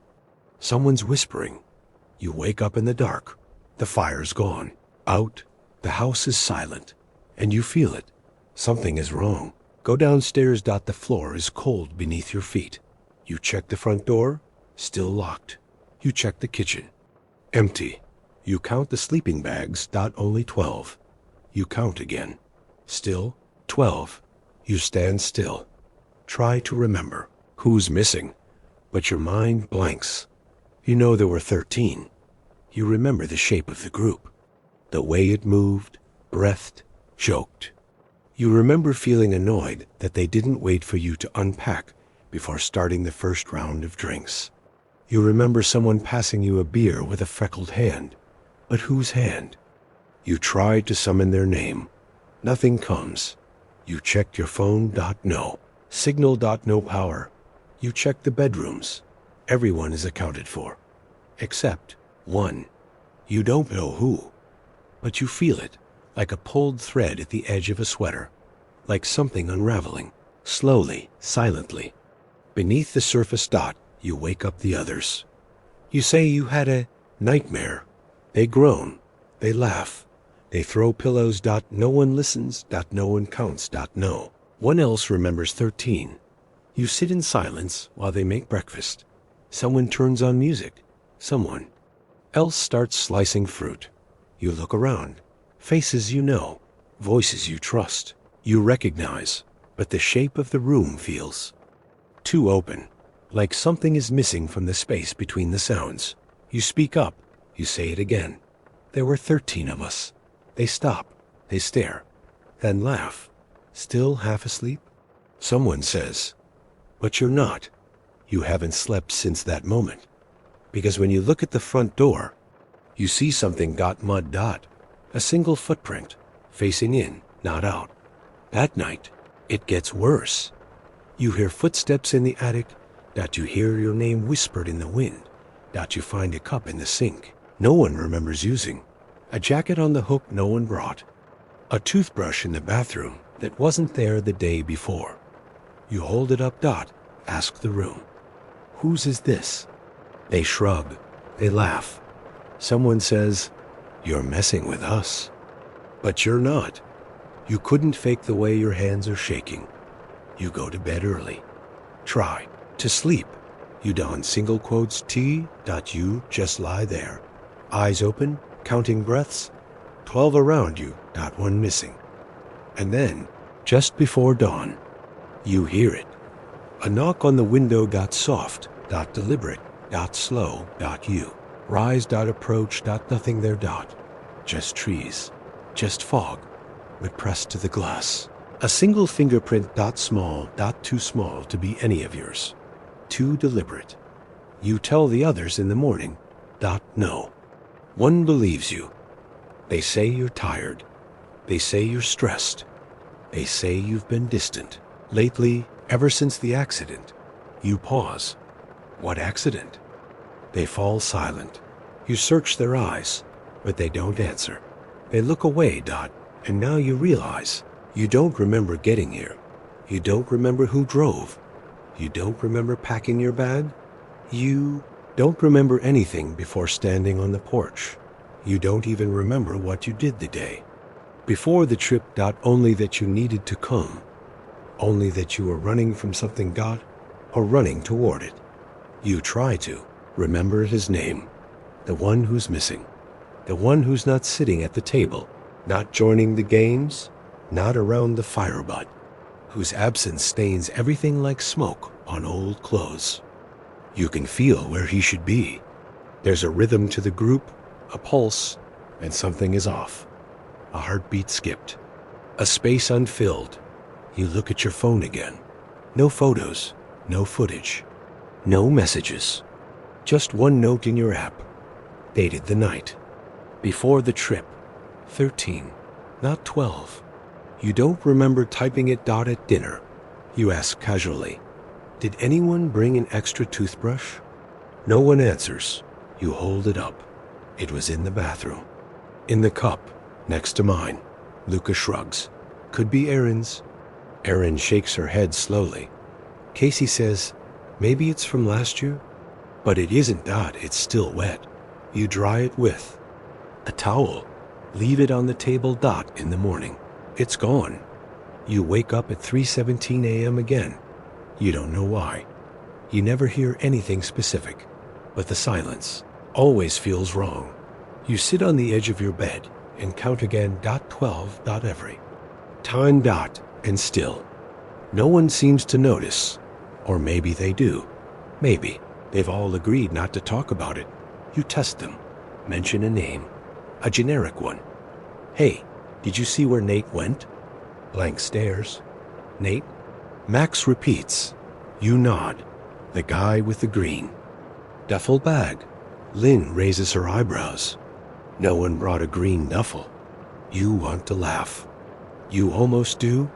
someone's whispering. You wake up in the dark. The fire's gone. Out, the house is silent, and you feel it. Something is wrong. Go downstairs. The floor is cold beneath your feet. You check the front door, still locked. You check the kitchen, empty. You count the sleeping bags. Only 12. You count again. Still 12. You stand still. Try to remember who's missing, but your mind blanks. You know there were 13. You remember the shape of the group, the way it moved, breathed, joked. You remember feeling annoyed that they didn't wait for you to unpack before starting the first round of drinks. You remember someone passing you a beer with a freckled hand. But whose hand? You tried to summon their name. Nothing comes. You checked your phone. No. Signal. No power. You check the bedrooms. Everyone is accounted for. Except one. You don't know who. But you feel it, like a pulled thread at the edge of a sweater. Like something unraveling. Slowly, silently. Beneath the surface. You wake up the others. You say you had a nightmare. They groan. They laugh. They throw pillows. No one listens. No one counts. No. One else remembers 13. You sit in silence while they make breakfast. Someone turns on music. Someone else starts slicing fruit. You look around. Faces you know. Voices you trust. You recognize. But the shape of the room feels too open. Like something is missing from the space between the sounds. You speak up. You say it again. There were 13 of us. They stop, they stare, then laugh, still half asleep. Someone says, "But you're not. You haven't slept since that moment." Because when you look at the front door, you see something got mud dot, a single footprint, facing in, not out. That night, it gets worse. You hear footsteps in the attic, that you hear your name whispered in the wind, that you find a cup in the sink no one remembers using, a jacket on the hook no one brought, a toothbrush in the bathroom that wasn't there the day before. You hold it up, ask the room, "Whose is this?" They shrug, they laugh. Someone says, "You're messing with us." But you're not. You couldn't fake the way your hands are shaking. You go to bed early. Try to sleep. You don single quotes T. You just lie there, eyes open, counting breaths, 12 around you, not one missing. And then, just before dawn, you hear it. A knock on the window got soft, deliberate, slow, you. Rise, approach, nothing there, just trees, just fog, but pressed to the glass. A single fingerprint, small, too small to be any of yours. Too deliberate. You tell the others in the morning, no. One believes you. They say you're tired. They say you're stressed. They say you've been distant. Lately, ever since the accident, you pause. What accident? They fall silent. You search their eyes, but they don't answer. They look away, and now you realize you don't remember getting here. You don't remember who drove. You don't remember packing your bag. You don't remember anything before standing on the porch. You don't even remember what you did the day before the trip, only that you needed to come. Only that you were running from something, or running toward it. You try to remember his name, the one who's missing, the one who's not sitting at the table, not joining the games, not around the fire butt, whose absence stains everything like smoke on old clothes. You can feel where he should be. There's a rhythm to the group, a pulse, and something is off. A heartbeat skipped, a space unfilled. You look at your phone again. No photos, no footage, no messages. Just one note in your app, dated the night before the trip, 13, not 12. You don't remember typing it, at dinner. You ask casually, "Did anyone bring an extra toothbrush?" No one answers. You hold it up. It was in the bathroom. In the cup, next to mine. Luca shrugs. "Could be Erin's." Erin shakes her head slowly. Casey says, "Maybe it's from last year." But it isn't, it's still wet. You dry it with a towel. Leave it on the table, in the morning. It's gone. You wake up at 3:17 a.m. again. You don't know why. You never hear anything specific, but the silence always feels wrong. You sit on the edge of your bed and count again, 12, every time, and still. No one seems to notice, or maybe they do. Maybe they've all agreed not to talk about it. You test them, mention a name, a generic one. "Hey, did you see where Nate went?" Blank stares. "Nate?" Max repeats. You nod. The guy with the green duffel bag. Lynn raises her eyebrows. No one brought a green duffel. You want to laugh. You almost do,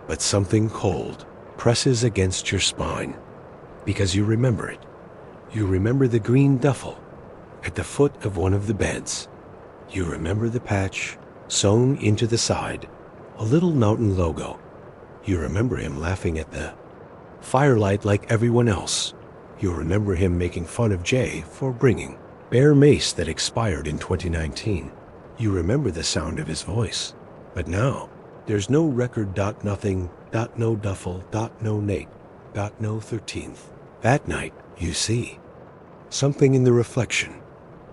but something cold presses against your spine. Because you remember it. You remember the green duffel at the foot of one of the beds. You remember the patch sewn into the side, a little mountain logo. You remember him laughing at the firelight like everyone else. You remember him making fun of Jay for bringing bear mace that expired in 2019. You remember the sound of his voice. But now, there's no record, nothing, no duffel, no Nate, no 13th. That night, you see something in the reflection.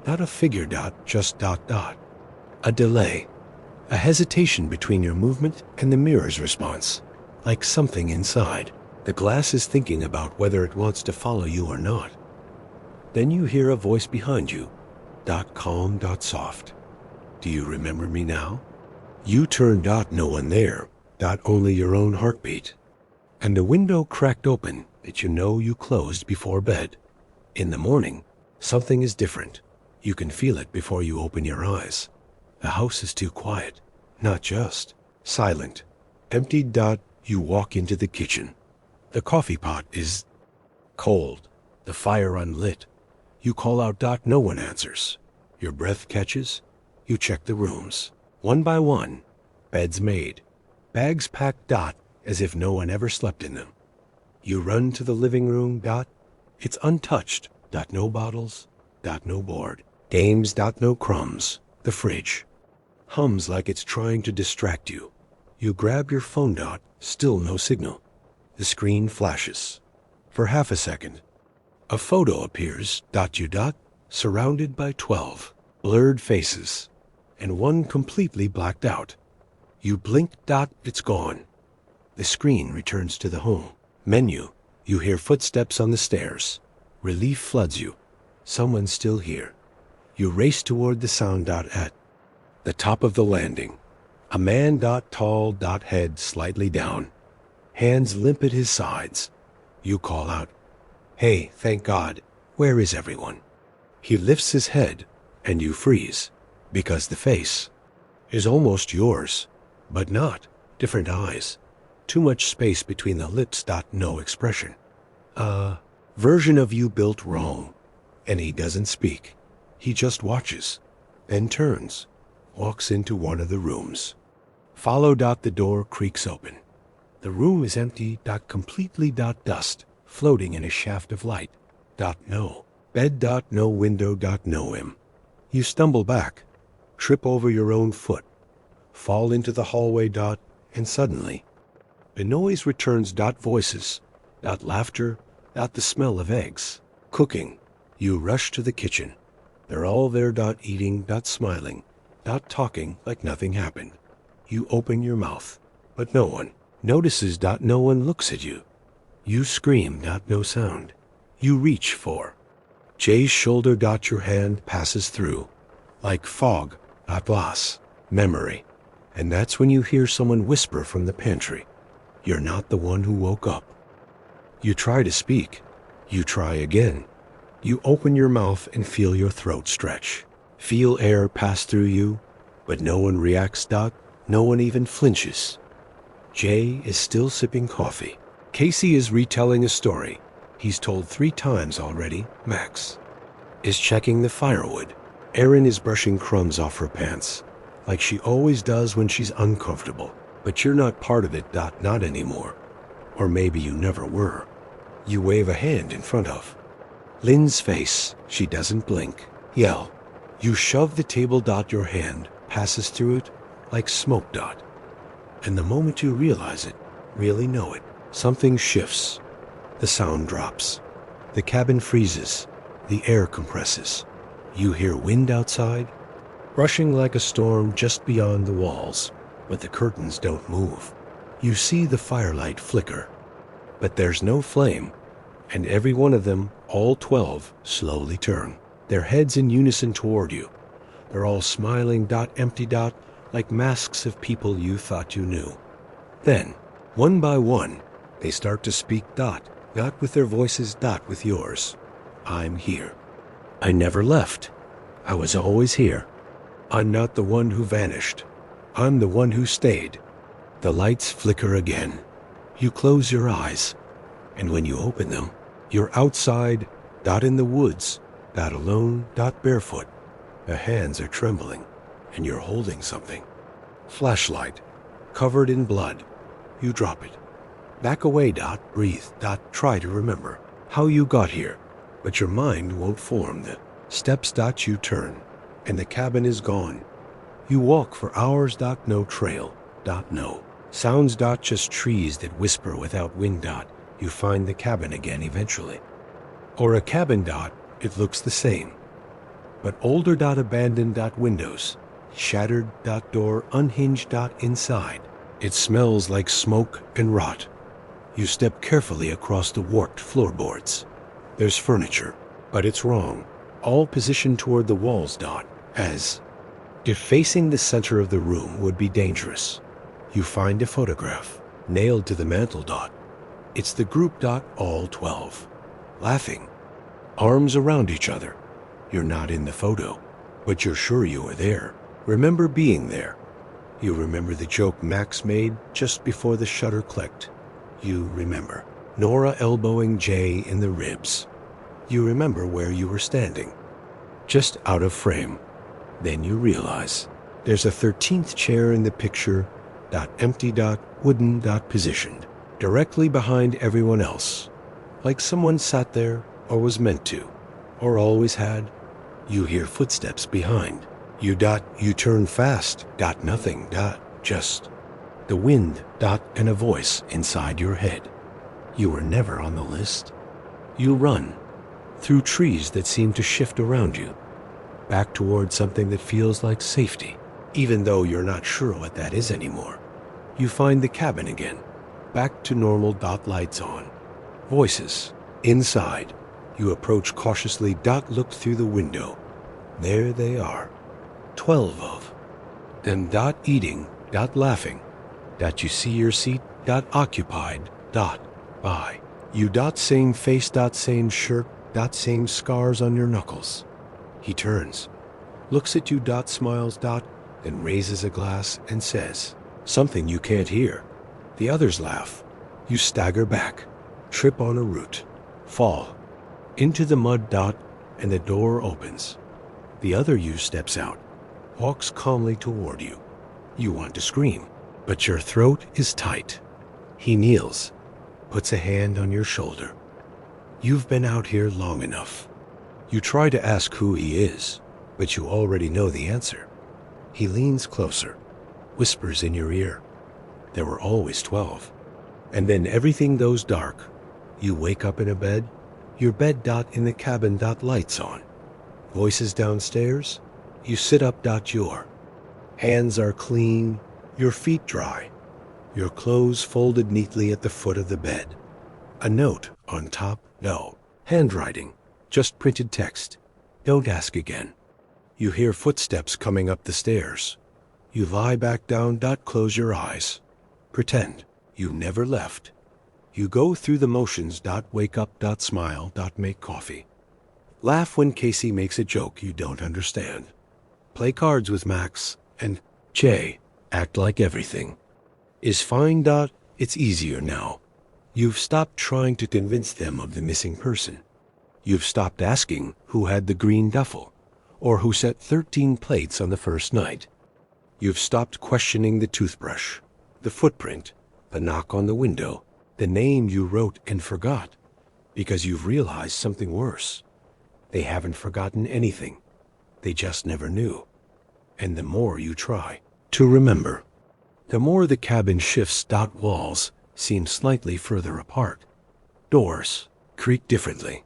Not a figure, just ... A delay. A hesitation between your movement and the mirror's response. Like something inside. The glass is thinking about whether it wants to follow you or not. Then you hear a voice behind you. Calm, soft. "Do you remember me now?" You turn dot no one there, dot only your own heartbeat. And a window cracked open that you know you closed before bed. In the morning, something is different. You can feel it before you open your eyes. The house is too quiet, not just silent. Empty dot, you walk into the kitchen. The coffee pot is cold, the fire unlit. You call out dot, no one answers. Your breath catches. You check the rooms. One by one, beds made. Bags packed dot, as if no one ever slept in them. You run to the living room dot. It's untouched dot, no bottles dot, no board. Games dot, no crumbs. The fridge hums like it's trying to distract you. You grab your phone dot, still no signal. The screen flashes. For half a second, a photo appears dot, you dot, surrounded by 12 blurred faces, and one completely blacked out. You blink dot, it's gone. The screen returns to the home menu. You hear footsteps on the stairs. Relief floods you. Someone's still here. You race toward the sound dot at the top of the landing. A man dot, tall dot, head slightly down, hands limp at his sides. You call out, "Hey, thank God, where is everyone?" He lifts his head, and you freeze, because the face is almost yours, but not. Different eyes. Too much space between the lips dot, no expression. Version of you built wrong. And he doesn't speak. He just watches, then turns, walks into one of the rooms. Follow dot, the door creaks open. The room is empty dot, completely dot, dust, floating in a shaft of light dot, no. Bed dot, no window dot, no him. You stumble back, trip over your own foot, fall into the hallway dot, and suddenly the noise returns dot, voices dot, laughter dot, the smell of eggs cooking. You rush to the kitchen. They're all there dot, eating dot, smiling dot, talking like nothing happened. You open your mouth, but no one notices dot, no one looks at you. You scream dot, no sound. You reach for Jay's shoulder dot, your hand passes through like fog dot, glass memory. And that's when you hear someone whisper from the pantry, "You're not the one who woke up." You try to speak. You try again. You open your mouth and feel your throat stretch. Feel air pass through you, but no one reacts dot, no one even flinches. Jay is still sipping coffee. Casey is retelling a story he's told 3 times already. Max is checking the firewood. Erin is brushing crumbs off her pants, like she always does when she's uncomfortable. But you're not part of it dot, not anymore. Or maybe you never were. You wave a hand in front of Lynn's face. She doesn't blink. Yell. You shove the table dot, your hand passes through it like smoke dot. And the moment you realize it, really know it, something shifts. The sound drops. The cabin freezes. The air compresses. You hear wind outside, rushing like a storm just beyond the walls, but the curtains don't move. You see the firelight flicker, but there's no flame, and every one of them, all 12, slowly turn, their heads in unison toward you. They're all smiling dot, empty dot, like masks of people you thought you knew. Then, one by one, they start to speak dot, not with their voices dot, with yours. "I'm here. I never left. I was always here. I'm not the one who vanished. I'm the one who stayed." The lights flicker again. You close your eyes, and when you open them, you're outside, dot, in the woods, dot, alone, dot, barefoot. The hands are trembling, and you're holding something. Flashlight, covered in blood. You drop it. Back away dot, breathe dot, try to remember how you got here, but your mind won't form the steps dot, you turn, and the cabin is gone. You walk for hours dot, no trail dot, no sounds dot, just trees that whisper without wind dot. You find the cabin again eventually. Or a cabin dot, it looks the same, but older dot, abandoned dot, windows, shattered dot, door, unhinged dot, inside. It smells like smoke and rot. You step carefully across the warped floorboards. There's furniture, but it's wrong, all positioned toward the walls dot, as If facing the center of the room would be dangerous, you find a photograph nailed to the mantel. It's the group. All 12. Laughing. Arms around each other. You're not in the photo, but you're sure you were there. Remember being there. You remember the joke Max made just before the shutter clicked. You remember Nora elbowing Jay in the ribs. You remember where you were standing, just out of frame. Then you realize there's a 13th chair in the picture. Empty. Wooden. Positioned directly behind everyone else, like someone sat there or was meant to, or always had. You hear footsteps behind. You turn fast. Nothing. Just the wind. And a voice inside your head. You were never on the list. You run through trees that seem to shift around you, back towards something that feels like safety, even though you're not sure what that is anymore. You find the cabin again, back to normal. Lights on. Voices inside. You approach cautiously. Look through the window. There they are. 12 of them. Eating. Laughing. You see your seat. Occupied. By you. Same face. Same shirt. Same scars on your knuckles. He turns, looks at you. Smiles. Then raises a glass and says something you can't hear. The others laugh. You stagger back, trip on a root, fall into the mud. And the door opens. The other you steps out, walks calmly toward you. You want to scream, but your throat is tight. He kneels, puts a hand on your shoulder. You've been out here long enough. You try to ask who he is, but you already know the answer. He leans closer, whispers in your ear. There were always 12. And then everything goes dark. You wake up in a bed. Your bed. In the cabin. Lights on. Voices downstairs. You sit up. Your hands are clean, your feet dry, your clothes folded neatly at the foot of the bed. A note on top. No handwriting, just printed text. Don't ask again. You hear footsteps coming up the stairs. You lie back down. Close your eyes. Pretend you never left. You go through the motions. Wake up. Smile. Make coffee. Laugh when Casey makes a joke you don't understand. Play cards with Max and Jay. Act like everything is fine. It's easier now. You've stopped trying to convince them of the missing person. You've stopped asking who had the green duffel or who set 13 plates on the first night. You've stopped questioning the toothbrush, the footprint, the knock on the window, the name you wrote and forgot, because you've realized something worse. They haven't forgotten anything. They just never knew. And the more you try to remember, the more the cabin shifts. Walls seem slightly further apart. Doors creak differently.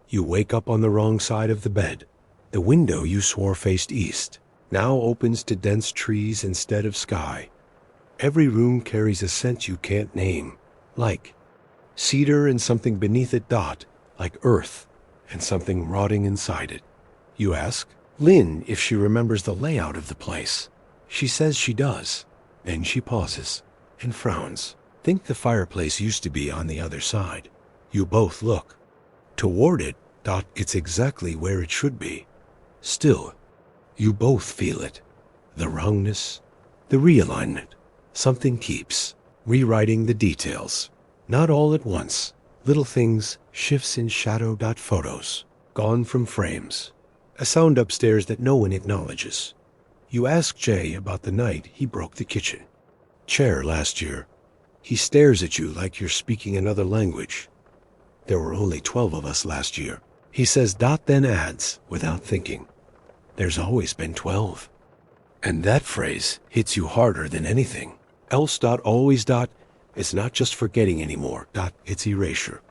You wake up on the wrong side of the bed. The window you swore faced east now opens to dense trees instead of sky. Every room carries a scent you can't name, like cedar and something beneath it. Like earth and something rotting inside it. You ask Lynn if she remembers the layout of the place. She says she does. Then she pauses and frowns. Think the fireplace used to be on the other side. You both look toward it. It's exactly where it should be. Still, you both feel it. The wrongness, the realignment. Something keeps rewriting the details. Not all at once. Little things, shifts in shadow. Photos gone from frames. A sound upstairs that no one acknowledges. You ask Jay about the night he broke the kitchen chair last year. He stares at you like you're speaking another language. There were only 12 of us last year. He says. Then adds, without thinking, there's always been 12. And that phrase hits you harder than anything else. Always. It's not just forgetting anymore. It's erasure.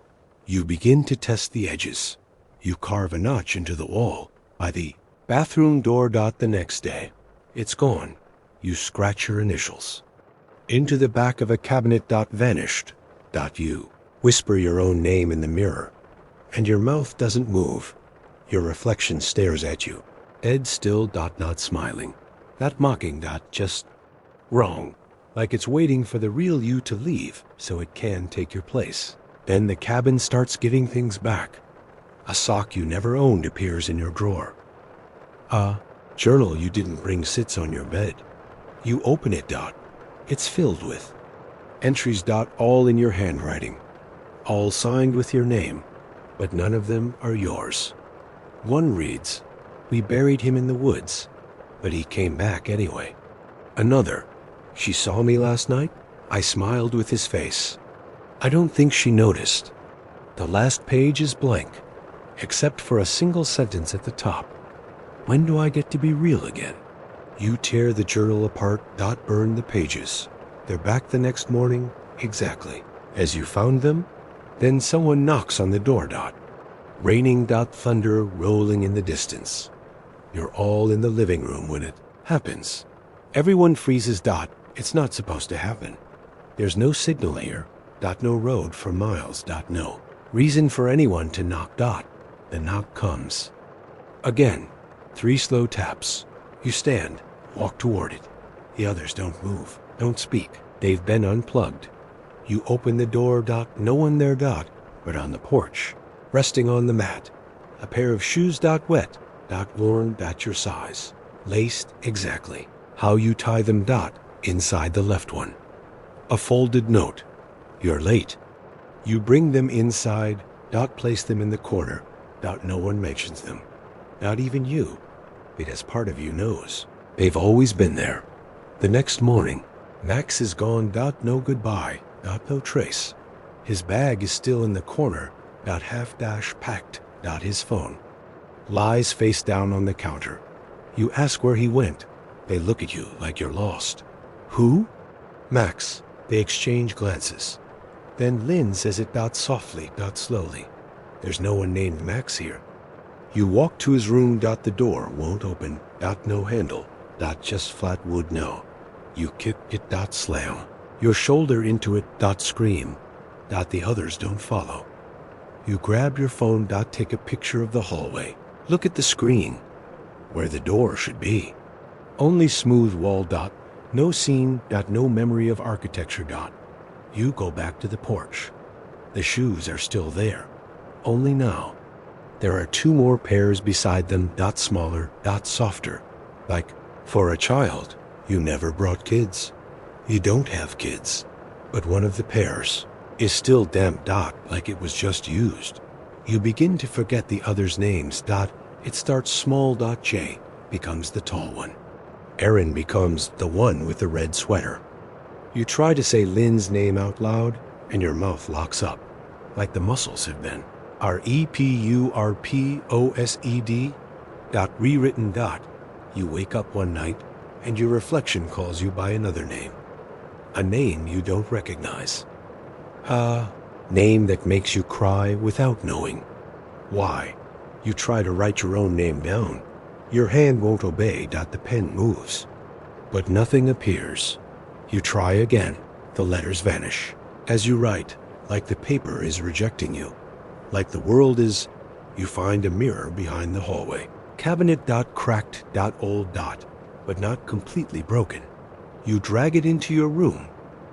You begin to test the edges. You carve a notch into the wall by the bathroom door. The next day, it's gone. You scratch your initials into the back of a cabinet. Vanished. You whisper your own name in the mirror, and your mouth doesn't move. Your reflection stares at you. Ed still. Not smiling. Not mocking, dot, just wrong. Like it's waiting for the real you to leave so it can take your place. Then the cabin starts giving things back. A sock you never owned appears in your drawer. A journal you didn't bring sits on your bed. You open it, dot. It's filled with entries, dot, all in your handwriting. All signed with your name, but none of them are yours. One reads, "We buried him in the woods, but he came back anyway." Another, "She saw me last night. I smiled with his face." I don't think she noticed. The last page is blank, except for a single sentence at the top. When do I get to be real again? You tear the journal apart, dot, burn the pages. They're back the next morning, exactly as you found them. Then someone knocks on the door, dot. Raining, dot, thunder rolling in the distance. You're all in the living room when it happens. Everyone freezes, dot. It's not supposed to happen. There's no signal here, dot, no road for miles, dot, no reason for anyone to knock, dot. The knock comes. Again, 3 slow taps. You stand, walk toward it. The others don't move, don't speak. They've been unplugged. You open the door, dot, no one there, dot, but on the porch, resting on the mat. A pair of shoes, dot, wet, dot, worn, dot, your size. Laced exactly. How you tie them, dot, inside the left one. A folded note. You're late. You bring them inside, dot, place them in the corner, dot, no one mentions them. Not even you, because part of you knows. They've always been there. The next morning, Max is gone, dot, no goodbye, dot, no trace. His bag is still in the corner, dot, half dash packed, dot, his phone. Lies face down on the counter. You ask where he went. They look at you like you're lost. Who? Max. They exchange glances. Then Lynn says it, dot, softly, dot, slowly. There's no one named Max here. You walk to his room, dot, the door won't open, dot, no handle, dot, just flat wood, no. You kick it, dot, slam. Your shoulder into it, dot, scream, dot, the others don't follow. You grab your phone, dot, take a picture of the hallway. Look at the screen, where the door should be. Only smooth wall, dot, no scene, dot, no memory of architecture, dot. You go back to the porch. The shoes are still there, only now there are 2 more pairs beside them, dot, smaller, dot, softer. Like, for a child, you never brought kids. You don't have kids, but one of the pairs is still damp, dot, like it was just used. You begin to forget the others' names, dot. It starts small, dot, J becomes the tall one. Aaron becomes the one with the red sweater. You try to say Lynn's name out loud, and your mouth locks up, like the muscles have been. REPURPOSED, dot, rewritten, dot. You wake up one night, and your reflection calls you by another name. A name you don't recognize. A name that makes you cry without knowing why. You try to write your own name down. Your hand won't obey, dot, the pen moves. But nothing appears. You try again. The letters vanish. As you write, like the paper is rejecting you. Like the world is, you find a mirror behind the hallway. Cabinet, dot, cracked, dot, old, dot, but not completely broken. You drag it into your room,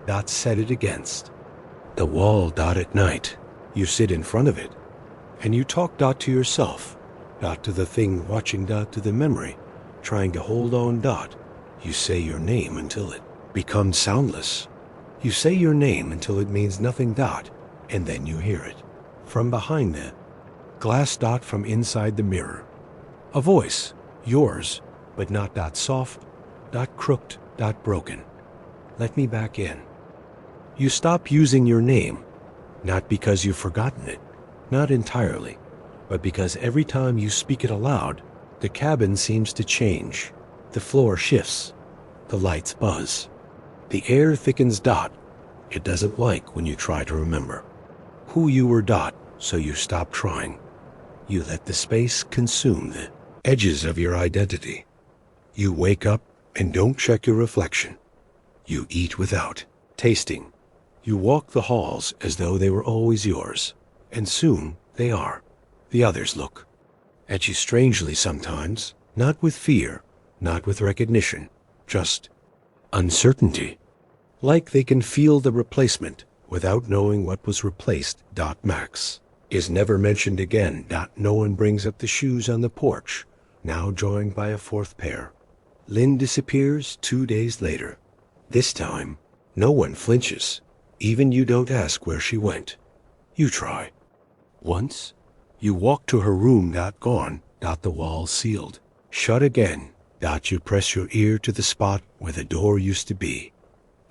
dot, set it against the wall, dot, at night. You sit in front of it, and you talk, dot, to yourself, dot, to the thing watching, dot, to the memory, trying to hold on, dot. You say your name until it becomes soundless. You say your name until it means nothing, dot, and then you hear it. From behind the glass, dot, from inside the mirror. A voice, yours, but not, dot, soft, dot, crooked, dot, broken. Let me back in. You stop using your name, not because you've forgotten it, not entirely, but because every time you speak it aloud, the cabin seems to change. The floor shifts. The lights buzz. The air thickens, dot. It doesn't like when you try to remember who you were, dot, so you stop trying. You let the space consume the edges of your identity. You wake up and don't check your reflection. You eat without tasting. You walk the halls as though they were always yours, and soon they are. The others look at you strangely sometimes, not with fear, not with recognition, just uncertainty. Like they can feel the replacement without knowing what was replaced. Max is never mentioned again. No one brings up the shoes on the porch, now joined by a fourth pair. Lynn disappears 2 days later. This time, no one flinches. Even you don't ask where she went. You try. Once, you walk to her room. Gone. The wall sealed. Shut again. You press your ear to the spot where the door used to be.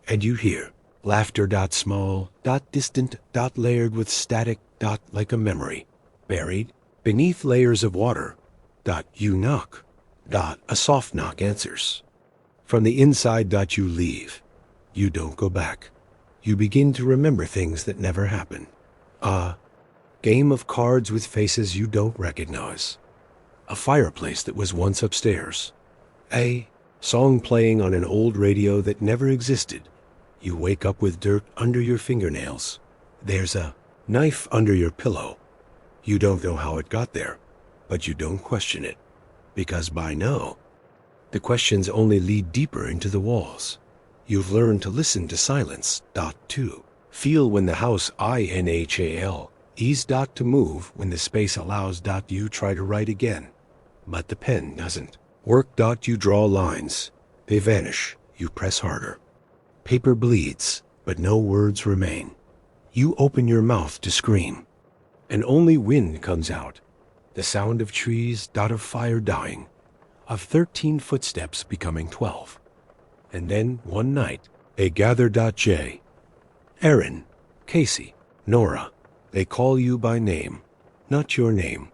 And you hear laughter. Small. Distant. Layered with static. Like a memory. Buried beneath layers of water. You knock. A soft knock answers. From the inside. You leave. You don't go back. You begin to remember things that never happened. A game of cards with faces you don't recognize. A fireplace that was once upstairs. A song playing on an old radio that never existed. You wake up with dirt under your fingernails. There's a knife under your pillow. You don't know how it got there, but you don't question it. Because by now, the questions only lead deeper into the walls. You've learned to listen to silence. To feel when the house inhal ease. To move when the space allows. You try to write again, but the pen doesn't work. You draw lines. They vanish. You press harder. Paper bleeds, but no words remain. You open your mouth to scream, and only wind comes out. The sound of trees. Of fire dying. Of 13 footsteps becoming 12. And then, one night, they gather. Jay, Aaron, Casey, Nora. They call you by name. Not your name.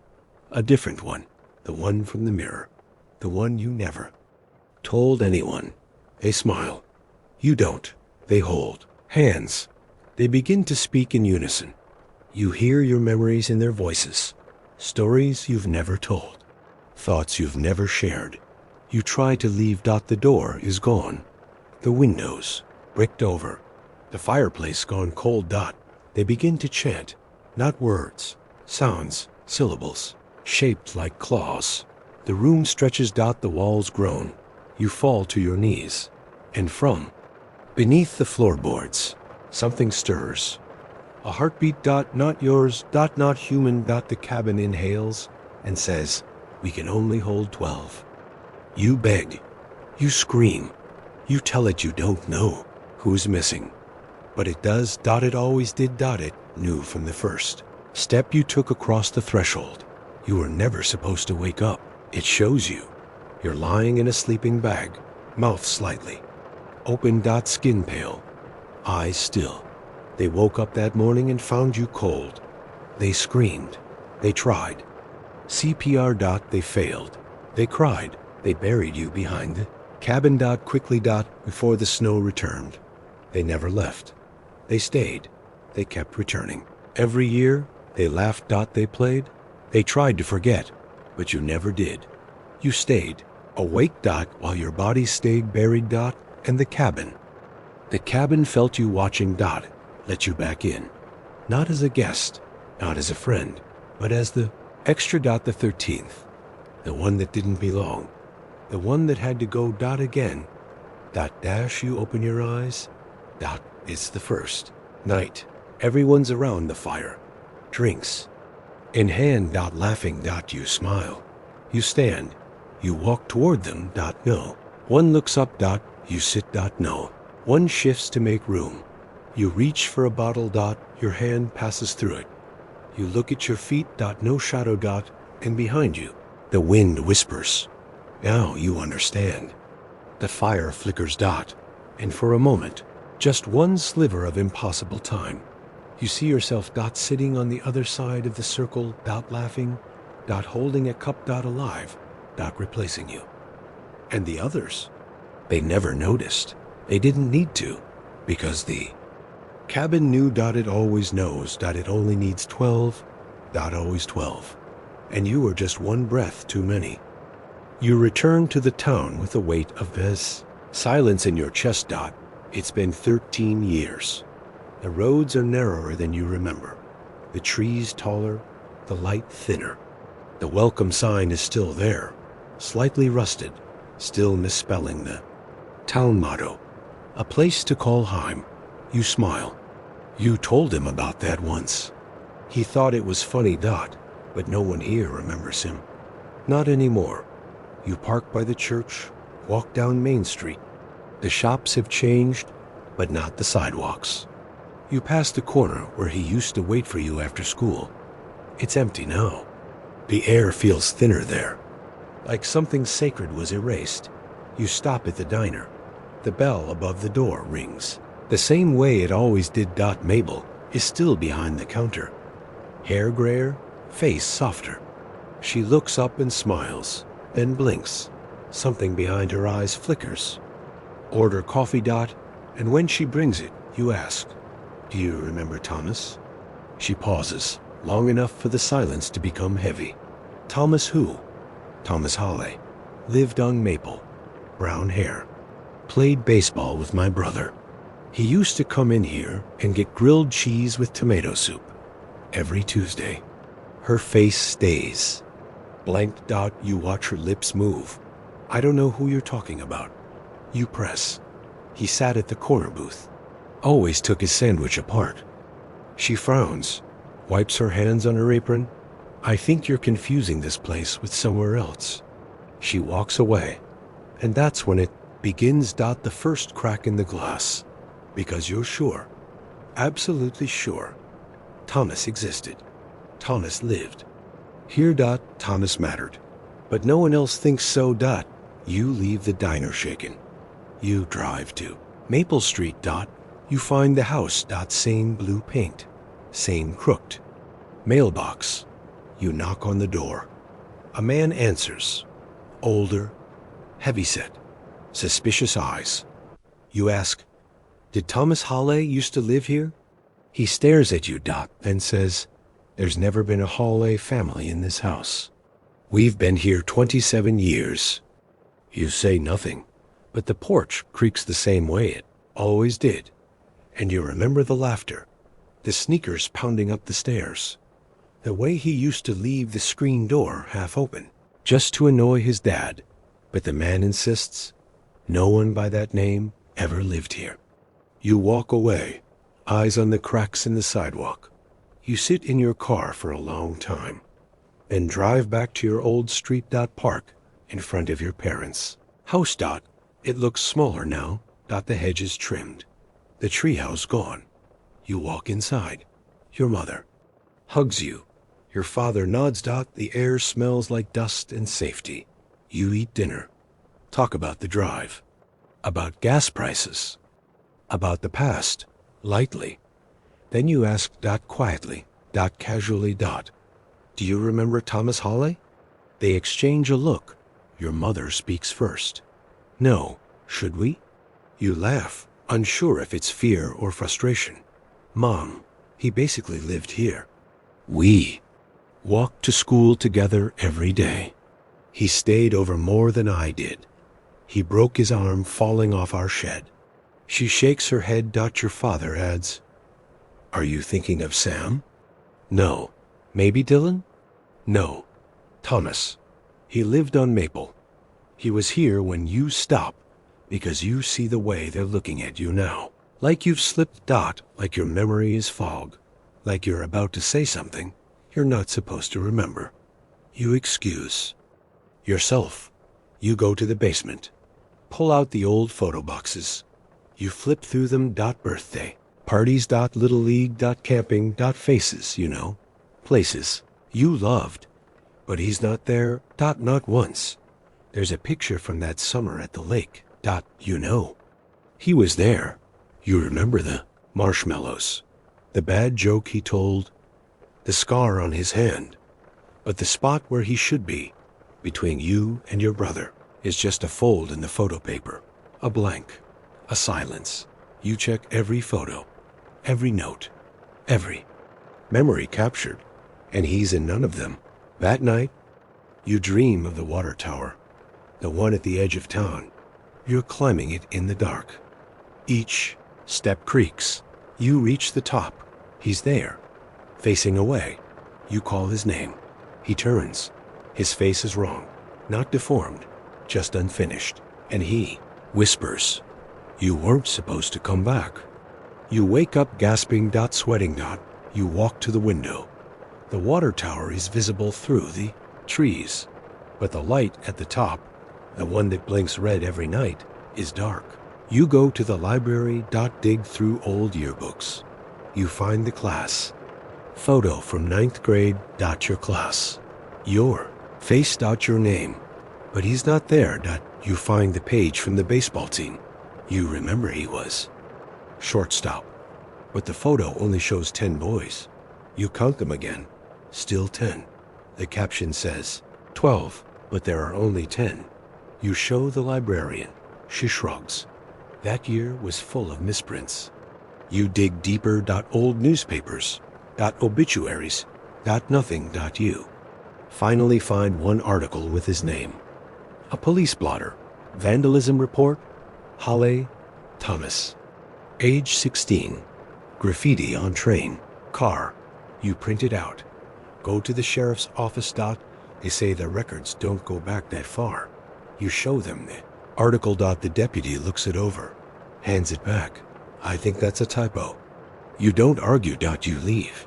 A different one. The one from the mirror. The one you never told anyone. They smile. You don't. They hold hands. They begin to speak in unison. You hear your memories in their voices. Stories you've never told. Thoughts you've never shared. You try to leave. The door is gone. The windows bricked over. The fireplace gone cold. They begin to chant. Not words. Sounds. Syllables. Shaped like claws. The room stretches. The walls groan. You fall to your knees. And from beneath the floorboards, something stirs. A heartbeat. Not yours. Not human. The cabin inhales and says, "We can only hold 12. You beg. You scream. You tell it you don't know who's missing. But it does. It always did. It knew from the first step you took across the threshold. You were never supposed to wake up. It shows you. You're lying in a sleeping bag, mouth slightly open. Skin pale. Eyes still. They woke up that morning and found you cold. They screamed. They tried. CPR. They failed. They cried. They buried you behind the cabin. Quickly. Before the snow returned. They never left. They stayed. They kept returning. Every year, they laughed. They played. They tried to forget, but you never did. You stayed. Awake. While your body stayed buried. And the cabin. The cabin felt you watching. Let you back in. Not as a guest, not as a friend, but as the extra. The 13th. The one that didn't belong. The one that had to go. Again. You open your eyes. It's the first night. Everyone's around the fire. Drinks in hand. Laughing. You smile. You stand. You walk toward them. No. One looks up. You sit. No. One shifts to make room. You reach for a bottle. Your hand passes through it. You look at your feet. No shadow. And behind you, the wind whispers. Now you understand. The fire flickers. And for a moment, just one sliver of impossible time, you see yourself. Sitting on the other side of the circle. Laughing. Holding a cup. Alive. Replacing you. And the others, they never noticed. They didn't need to, because the cabin knew. It always knows. It only needs 12. Always 12. And you were just one breath too many. You return to the town with the weight of this silence in your chest. It's been 13 years. The roads are narrower than you remember. The trees taller, the light thinner. The welcome sign is still there, slightly rusted, still misspelling the town motto, a place to call Heim. You smile. You told him about that once. He thought it was funny, but no one here remembers him. Not anymore. You park by the church, walk down Main Street. The shops have changed, but not the sidewalks. You pass the corner where he used to wait for you after school. It's empty now. The air feels thinner there, like something sacred was erased. You stop at the diner. The bell above the door rings. The same way it always did. Mabel is still behind the counter. Hair grayer, face softer. She looks up and smiles, then blinks. Something behind her eyes flickers. Order coffee, and when she brings it, you ask, "Do you remember Thomas?" She pauses, long enough for the silence to become heavy. Thomas who? Thomas Hawley. Lived on Maple. Brown hair. Played baseball with my brother. He used to come in here and get grilled cheese with tomato soup. Every Tuesday. Her face stays. Blank. You watch her lips move. I don't know who you're talking about. You press. He sat at the corner booth. Always took his sandwich apart. She frowns, wipes her hands on her apron. I think you're confusing this place with somewhere else. She walks away, and that's when it begins. The first crack in the glass. Because you're sure, absolutely sure, Thomas existed. Thomas lived. Here. Thomas mattered. But no one else thinks so. You leave the diner shaken. You drive to Maple Street. You find the house. Same blue paint. Same crooked mailbox. You knock on the door. A man answers. Older, heavyset, suspicious eyes. You ask, "Did Thomas Hawley used to live here?" He stares at you, then says, "There's never been a Hawley family in this house. We've been here 27 years. You say nothing, but the porch creaks the same way it always did. And you remember the laughter, the sneakers pounding up the stairs, the way he used to leave the screen door half open, just to annoy his dad. But the man insists, no one by that name ever lived here. You walk away, eyes on the cracks in the sidewalk. You sit in your car for a long time, and drive back to your old street. Park in front of your parents' house. It looks smaller now. The hedge is trimmed. The treehouse gone. You walk inside. Your mother hugs you. Your father nods. The air smells like dust and safety. You eat dinner. Talk about the drive. About gas prices. About the past, lightly. Then you ask. Quietly. Casually. Do you remember Thomas Hawley? They exchange a look. Your mother speaks first. No. Should we? You laugh, unsure if it's fear or frustration. Mom, he basically lived here. We walked to school together every day. He stayed over more than I did. He broke his arm falling off our shed. She shakes her head. Your father adds, "Are you thinking of Sam?" No. Maybe Dylan? No. Thomas. He lived on Maple. He was here when you stop, because you see the way they're looking at you now. Like you've slipped. Like your memory is fog. Like you're about to say something you're not supposed to remember. You excuse yourself. You go to the basement. Pull out the old photo boxes. You flip through them. Birthday, parties. Little league. Camping. Faces, places you loved. But he's not there. Not once. There's a picture from that summer at the lake. He was there. You remember the marshmallows, the bad joke he told, the scar on his hand. But the spot where he should be, between you and your brother, is just a fold in the photo paper, a blank, a silence. You check every photo, every note, every memory captured, and he's in none of them. That night, you dream of the water tower, the one at the edge of town. You're climbing it in the dark. Each step creaks. You reach the top. He's there, facing away. You call his name. He turns. His face is wrong, not deformed, just unfinished. And he whispers, "You weren't supposed to come back." You wake up gasping, sweating. You walk to the window. The water tower is visible through the trees, but the light at the top, the one that blinks red every night, is dark. You go to the library. Dig through old yearbooks. You find the class photo from 9th grade. Your class. Your face. Your name. But he's not there. You find the page from the baseball team. You remember he was shortstop, but the photo only shows 10 boys. You count them again. Still 10. The caption says 12, but there are only 10. You show the librarian. She shrugs. That year was full of misprints. You dig deeper. Old newspapers. Obituaries. Nothing. You finally find one article with his name. A police blotter. Vandalism report. Halle Thomas. Age 16. Graffiti on train. Car. You print it out. Go to the sheriff's office. They say the records don't go back that far. You show them the article. The deputy looks it over. Hands it back. I think that's a typo. You don't argue. You leave.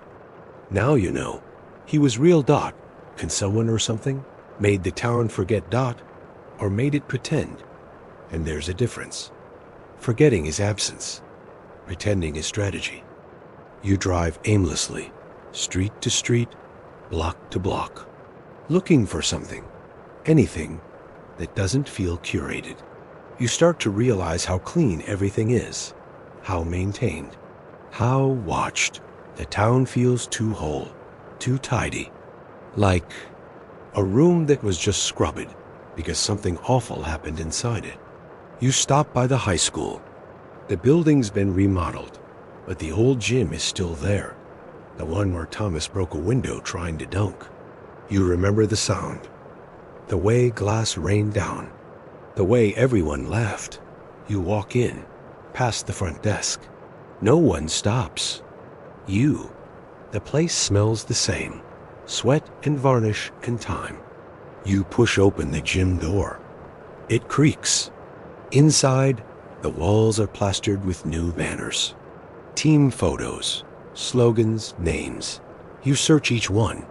Now you know. He was real. Can someone or something made the town forget. Or made it pretend. And there's a difference. Forgetting is absence. Pretending is strategy. You drive aimlessly, street to street, block to block, looking for something, anything that doesn't feel curated. You start to realize how clean everything is, how maintained, how watched. The town feels too whole, too tidy, like a room that was just scrubbed because something awful happened inside it. You stop by the high school. The building's been remodeled, but the old gym is still there, the one where Thomas broke a window trying to dunk. You remember the sound, the way glass rained down, the way everyone laughed. You walk in, past the front desk. No one stops. The place smells the same, sweat and varnish and time. You push open the gym door. It creaks. Inside, the walls are plastered with new banners. Team photos, slogans, names. You search each one.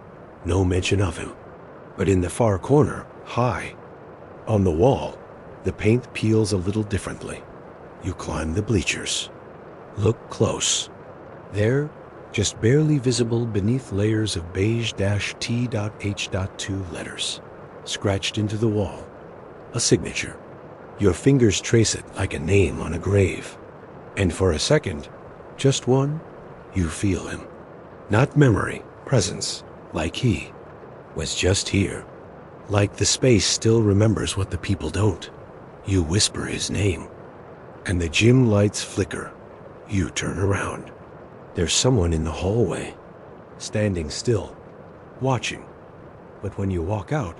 No mention of him. But in the far corner, high, on the wall, the paint peels a little differently. You climb the bleachers. Look close. There, just barely visible beneath layers of beige-T.H.2 letters, scratched into the wall. A signature. Your fingers trace it like a name on a grave. And for a second, just one, you feel him. Not memory, presence, like he was just here. Like the space still remembers what the people don't. You whisper his name, and the gym lights flicker. You turn around. There's someone in the hallway, standing still, watching. But when you walk out,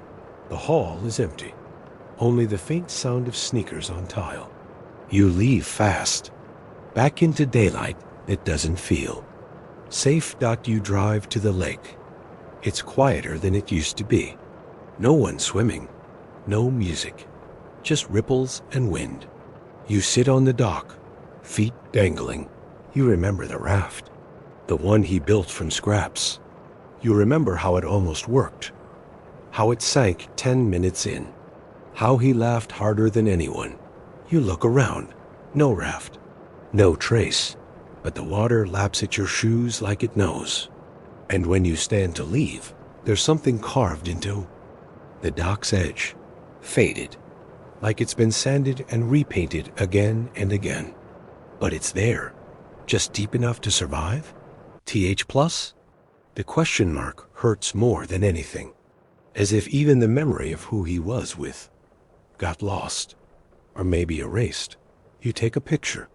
the hall is empty. Only the faint sound of sneakers on tile. You leave fast, back into daylight that doesn't feel safe. You drive to the lake. It's quieter than it used to be. No one swimming, no music, just ripples and wind. You sit on the dock, feet dangling. You remember the raft, the one he built from scraps. You remember how it almost worked, how it sank 10 minutes in, how he laughed harder than anyone. You look around, no raft, no trace, but the water laps at your shoes like it knows. And when you stand to leave, there's something carved into the dock's edge, faded, like it's been sanded and repainted again and again. But it's there, just deep enough to survive? TH plus? The question mark hurts more than anything, as if even the memory of who he was with got lost, or maybe erased. You take a picture.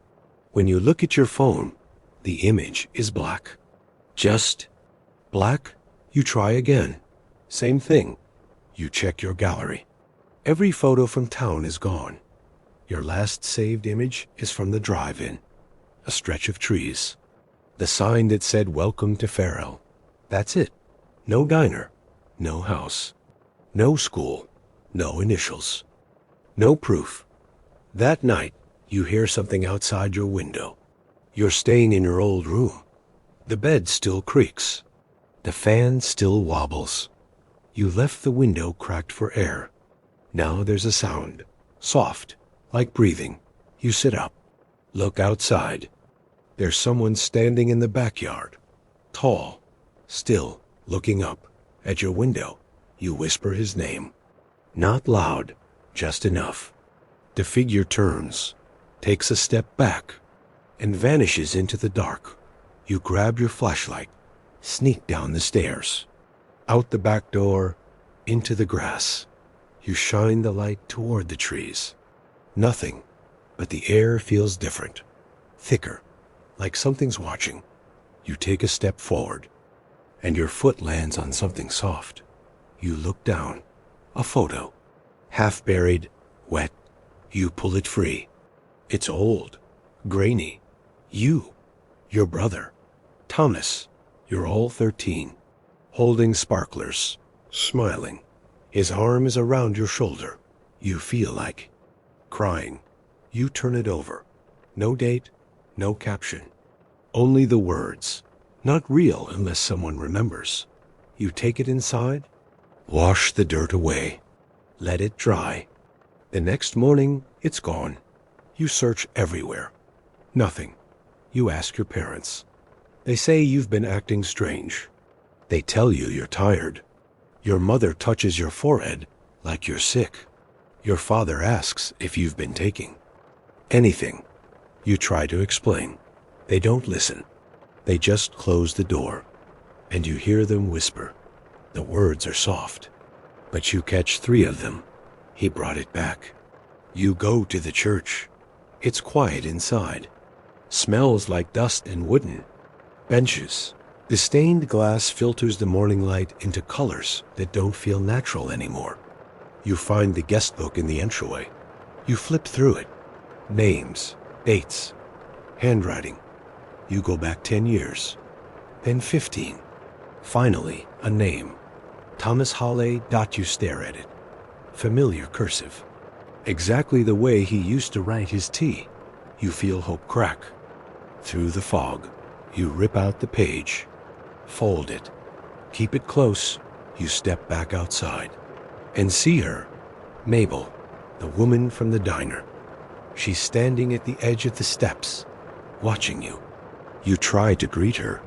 When you look at your phone, the image is black. Just black. You try again. Same thing. You check your gallery. Every photo from town is gone. Your last saved image is from the drive-in, a stretch of trees. The sign that said, "Welcome to Farrell." That's it. No diner, no house, no school, no initials. No proof. That night, you hear something outside your window. You're staying in your old room. The bed still creaks. The fan still wobbles. You left the window cracked for air. Now there's a sound, soft, like breathing. You sit up, look outside. There's someone standing in the backyard, tall, still, looking up. At your window, you whisper his name. Not loud, just enough. The figure turns, takes a step back, and vanishes into the dark. You grab your flashlight, sneak down the stairs, out the back door, into the grass. You shine the light toward the trees. Nothing, but the air feels different, thicker, like something's watching. You take a step forward, and your foot lands on something soft. You look down, a photo, half buried, wet. You pull it free. It's old, grainy. You, your brother, Thomas, you're all 13, holding sparklers, smiling. His arm is around your shoulder. You feel like crying. You turn it over. No date, no caption. Only the words. Not real unless someone remembers. You take it inside, wash the dirt away, let it dry. The next morning, it's gone. You search everywhere. Nothing. You ask your parents. They say you've been acting strange. They tell you you're tired. Your mother touches your forehead like you're sick. Your father asks if you've been taking anything. You try to explain. They don't listen. They just close the door, and you hear them whisper. The words are soft, but you catch 3 of them. He brought it back. You go to the church. It's quiet inside. Smells like dust and wooden. Benches. The stained glass filters the morning light into colors that don't feel natural anymore. You find the guest book in the entryway. You flip through it. Names, dates, handwriting. You go back 10 years, then 15. Finally, a name. Thomas Hawley. You stare at it. Familiar cursive. Exactly the way he used to write his T. You feel hope crack. Through the fog, you rip out the page. Fold it. Keep it close. You step back outside and see her, Mabel, the woman from the diner. She's standing at the edge of the steps, watching you. You try to greet her.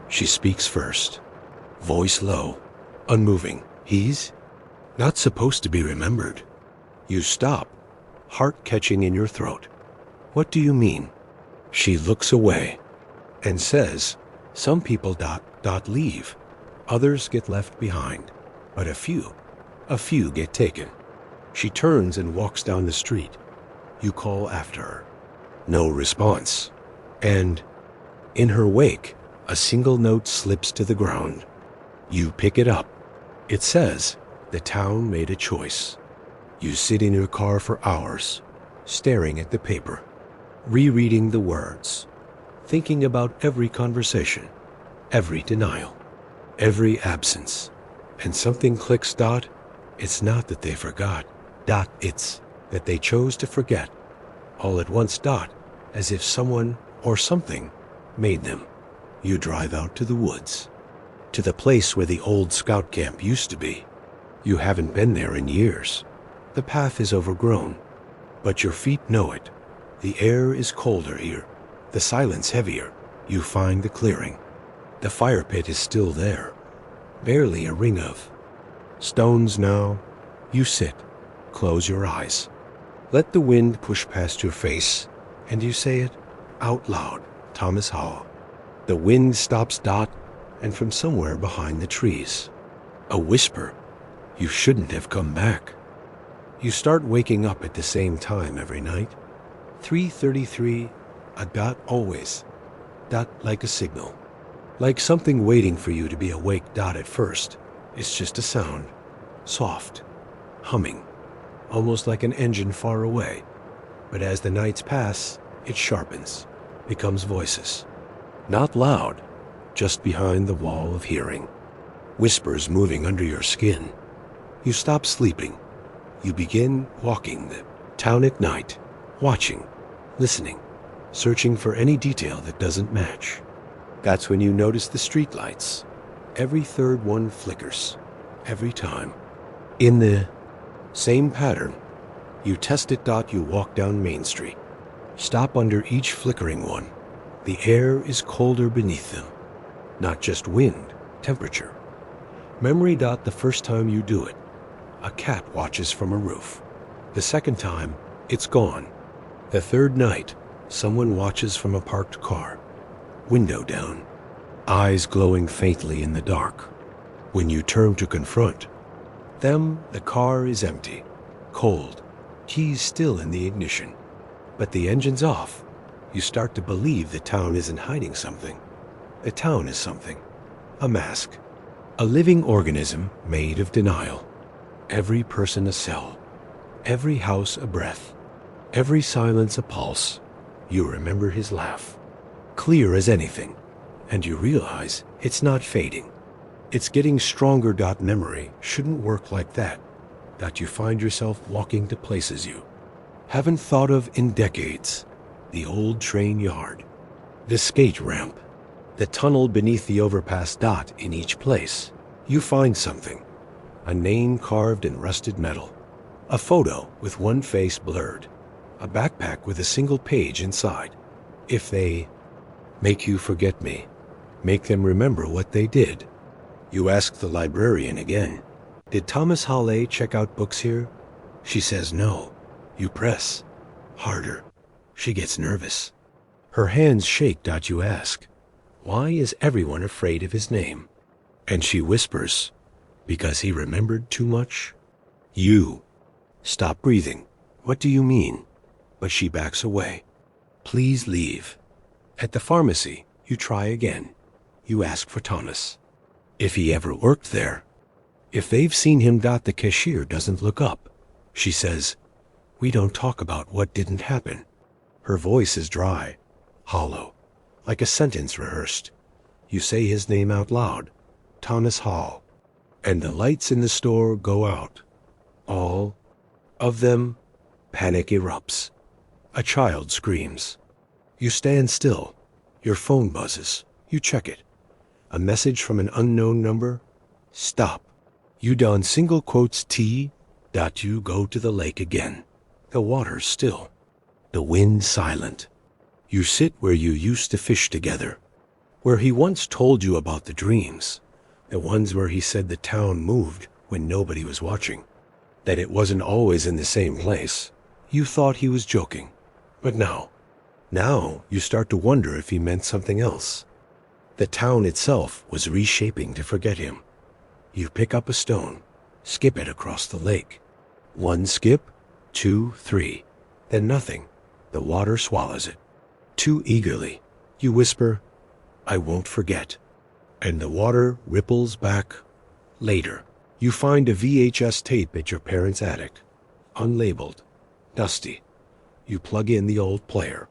She speaks first, voice low, unmoving. He's not supposed to be remembered. You stop, heart catching in your throat. What do you mean? She looks away and says, some people leave. Others get left behind, but a few get taken. She turns and walks down the street. You call after her. No response. And in her wake, a single note slips to the ground. You pick it up. It says, the town made a choice. You sit in your car for hours, staring at the paper, rereading the words, thinking about every conversation, every denial, every absence. And something clicks. It's not that they forgot. It's that they chose to forget. All at once. As if someone or something made them. You drive out to the woods, to the place where the old scout camp used to be. You haven't been there in years. The path is overgrown, but your feet know it. The air is colder here, the silence heavier. You find the clearing. The fire pit is still there, barely a ring of stones now. You sit, close your eyes. Let the wind push past your face, and you say it out loud. Thomas Hall. The wind stops. And from somewhere behind the trees, a whisper. You shouldn't have come back. You start waking up at the same time every night. 3:33, a dot always. Like a signal. Like something waiting for you to be awake. At first, it's just a sound. Soft. Humming. Almost like an engine far away. But as the nights pass, it sharpens. Becomes voices. Not loud. Just behind the wall of hearing. Whispers moving under your skin. You stop sleeping. You begin walking the town at night, watching, listening, searching for any detail that doesn't match. That's when you notice the streetlights. Every third one flickers. Every time. In the same pattern. You test it. You walk down Main Street. Stop under each flickering one. The air is colder beneath them. Not just wind, temperature. Memory. The first time you do it, a cat watches from a roof. The second time, it's gone. The third night, someone watches from a parked car. Window down. Eyes glowing faintly in the dark. When you turn to confront them, the car is empty, cold, keys still in the ignition. But the engine's off. You start to believe the town isn't hiding something. The town is something. A mask. A living organism made of denial. Every person a cell. Every house a breath. Every silence a pulse. You remember his laugh. Clear as anything. And you realize it's not fading. It's getting stronger. Memory shouldn't work like that. You find yourself walking to places you haven't thought of in decades. The old train yard. The skate ramp. The tunnel beneath the overpass. In each place, you find something. A name carved in rusted metal. A photo with one face blurred. A backpack with a single page inside. If they make you forget me, make them remember what they did. You ask the librarian again, did Thomas Halley check out books here? She says no. You press. Harder. She gets nervous. Her hands shake. You ask, why is everyone afraid of his name? And she whispers, because he remembered too much? You stop breathing. What do you mean? But she backs away. Please leave. At the pharmacy, you try again. You ask for Thomas. If he ever worked there. If they've seen him. The cashier doesn't look up. She says, we don't talk about what didn't happen. Her voice is dry, hollow, like a sentence rehearsed. You say his name out loud, Thomas Hall, and the lights in the store go out. All of them. Panic erupts. A child screams. You stand still. Your phone buzzes. You check it. A message from an unknown number. Stop. You don single quotes T. You go to the lake again. The water's still. The wind silent. You sit where you used to fish together. Where he once told you about the dreams. The ones where he said the town moved when nobody was watching. That it wasn't always in the same place. You thought he was joking. But now you start to wonder if he meant something else. The town itself was reshaping to forget him. You pick up a stone, skip it across the lake. One skip, 2, 3, then nothing. The water swallows it. Too eagerly, you whisper, I won't forget. And the water ripples back. Later, you find a VHS tape at your parents' attic. Unlabeled, dusty. You plug in the old player.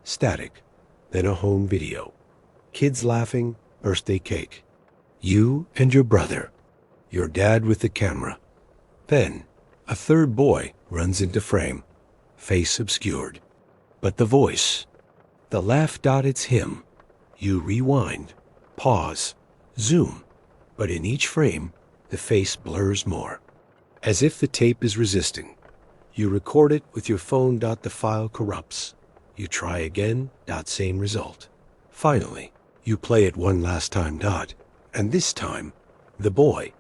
Static, then a home video. Kids laughing, birthday cake. You and your brother. Your dad with the camera. Then, a third boy runs into frame, face obscured. But the voice, the laugh. It's him. You rewind, pause, zoom. But in each frame, the face blurs more. As if the tape is resisting. You record it with your phone. The file corrupts. You try again. Same result. Finally, you play it one last time. And this time, the boy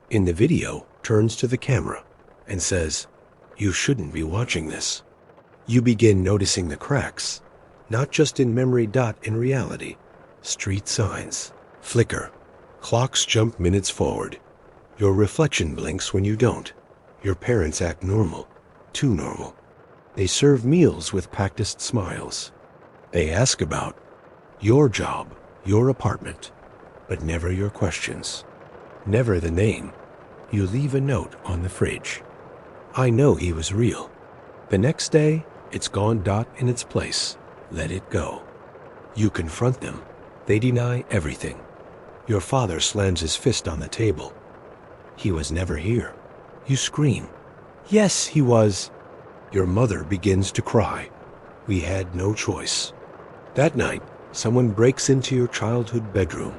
in the video turns to the camera and says, you shouldn't be watching this. You begin noticing the cracks, not just in memory. In reality, street signs flicker, clocks jump minutes forward. Your reflection blinks when you don't. Your parents act normal, too normal. They serve meals with practiced smiles. They ask about your job, your apartment, but never your questions. Never the name. You leave a note on the fridge. I know he was real. The next day, it's gone. In its place. Let it go. You confront them. They deny everything. Your father slams his fist on the table. He was never here. You scream. Yes, he was. Your mother begins to cry. We had no choice. That night, someone breaks into your childhood bedroom.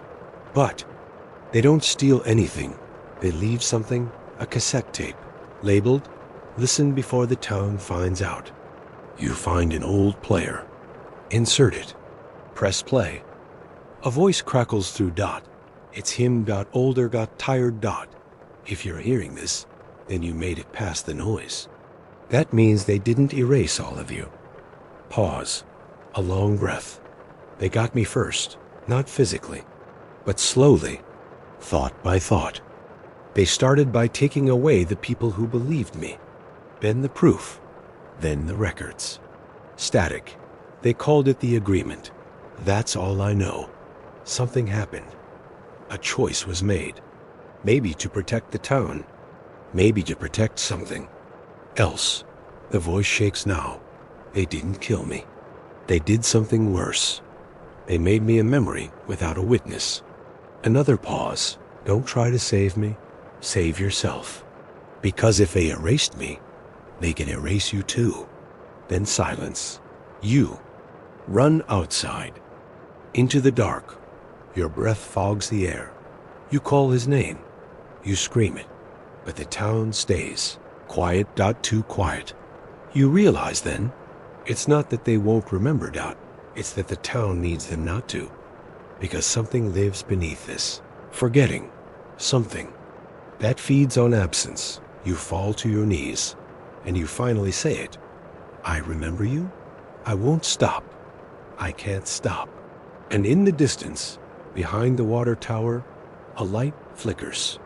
But they don't steal anything. They leave something, a cassette tape, labeled, "Listen before the town finds out." You find an old player. Insert it. Press play. A voice crackles through Dot. It's him got older, got tired Dot. If you're hearing this, then you made it past the noise. That means they didn't erase all of you. Pause. A long breath. They got me first, not physically, but slowly, thought by thought. They started by taking away the people who believed me, then the proof, then the records. Static. They called it the agreement. That's all I know. Something happened. A choice was made. Maybe to protect the town. Maybe to protect something else. The voice shakes now. They didn't kill me. They did something worse. They made me a memory without a witness. Another pause. Don't try to save me. Save yourself. Because if they erased me, they can erase you too. Then silence. You run outside. Into the dark. Your breath fogs the air. You call his name. You scream it. But the town stays. Quiet. Too quiet. You realize then, it's not that they won't remember Dot. It's that the town needs them not to. Because something lives beneath this. Forgetting. Something. That feeds on absence. You fall to your knees. And you finally say it. I remember you. I won't stop. I can't stop. And in the distance, behind the water tower, a light flickers.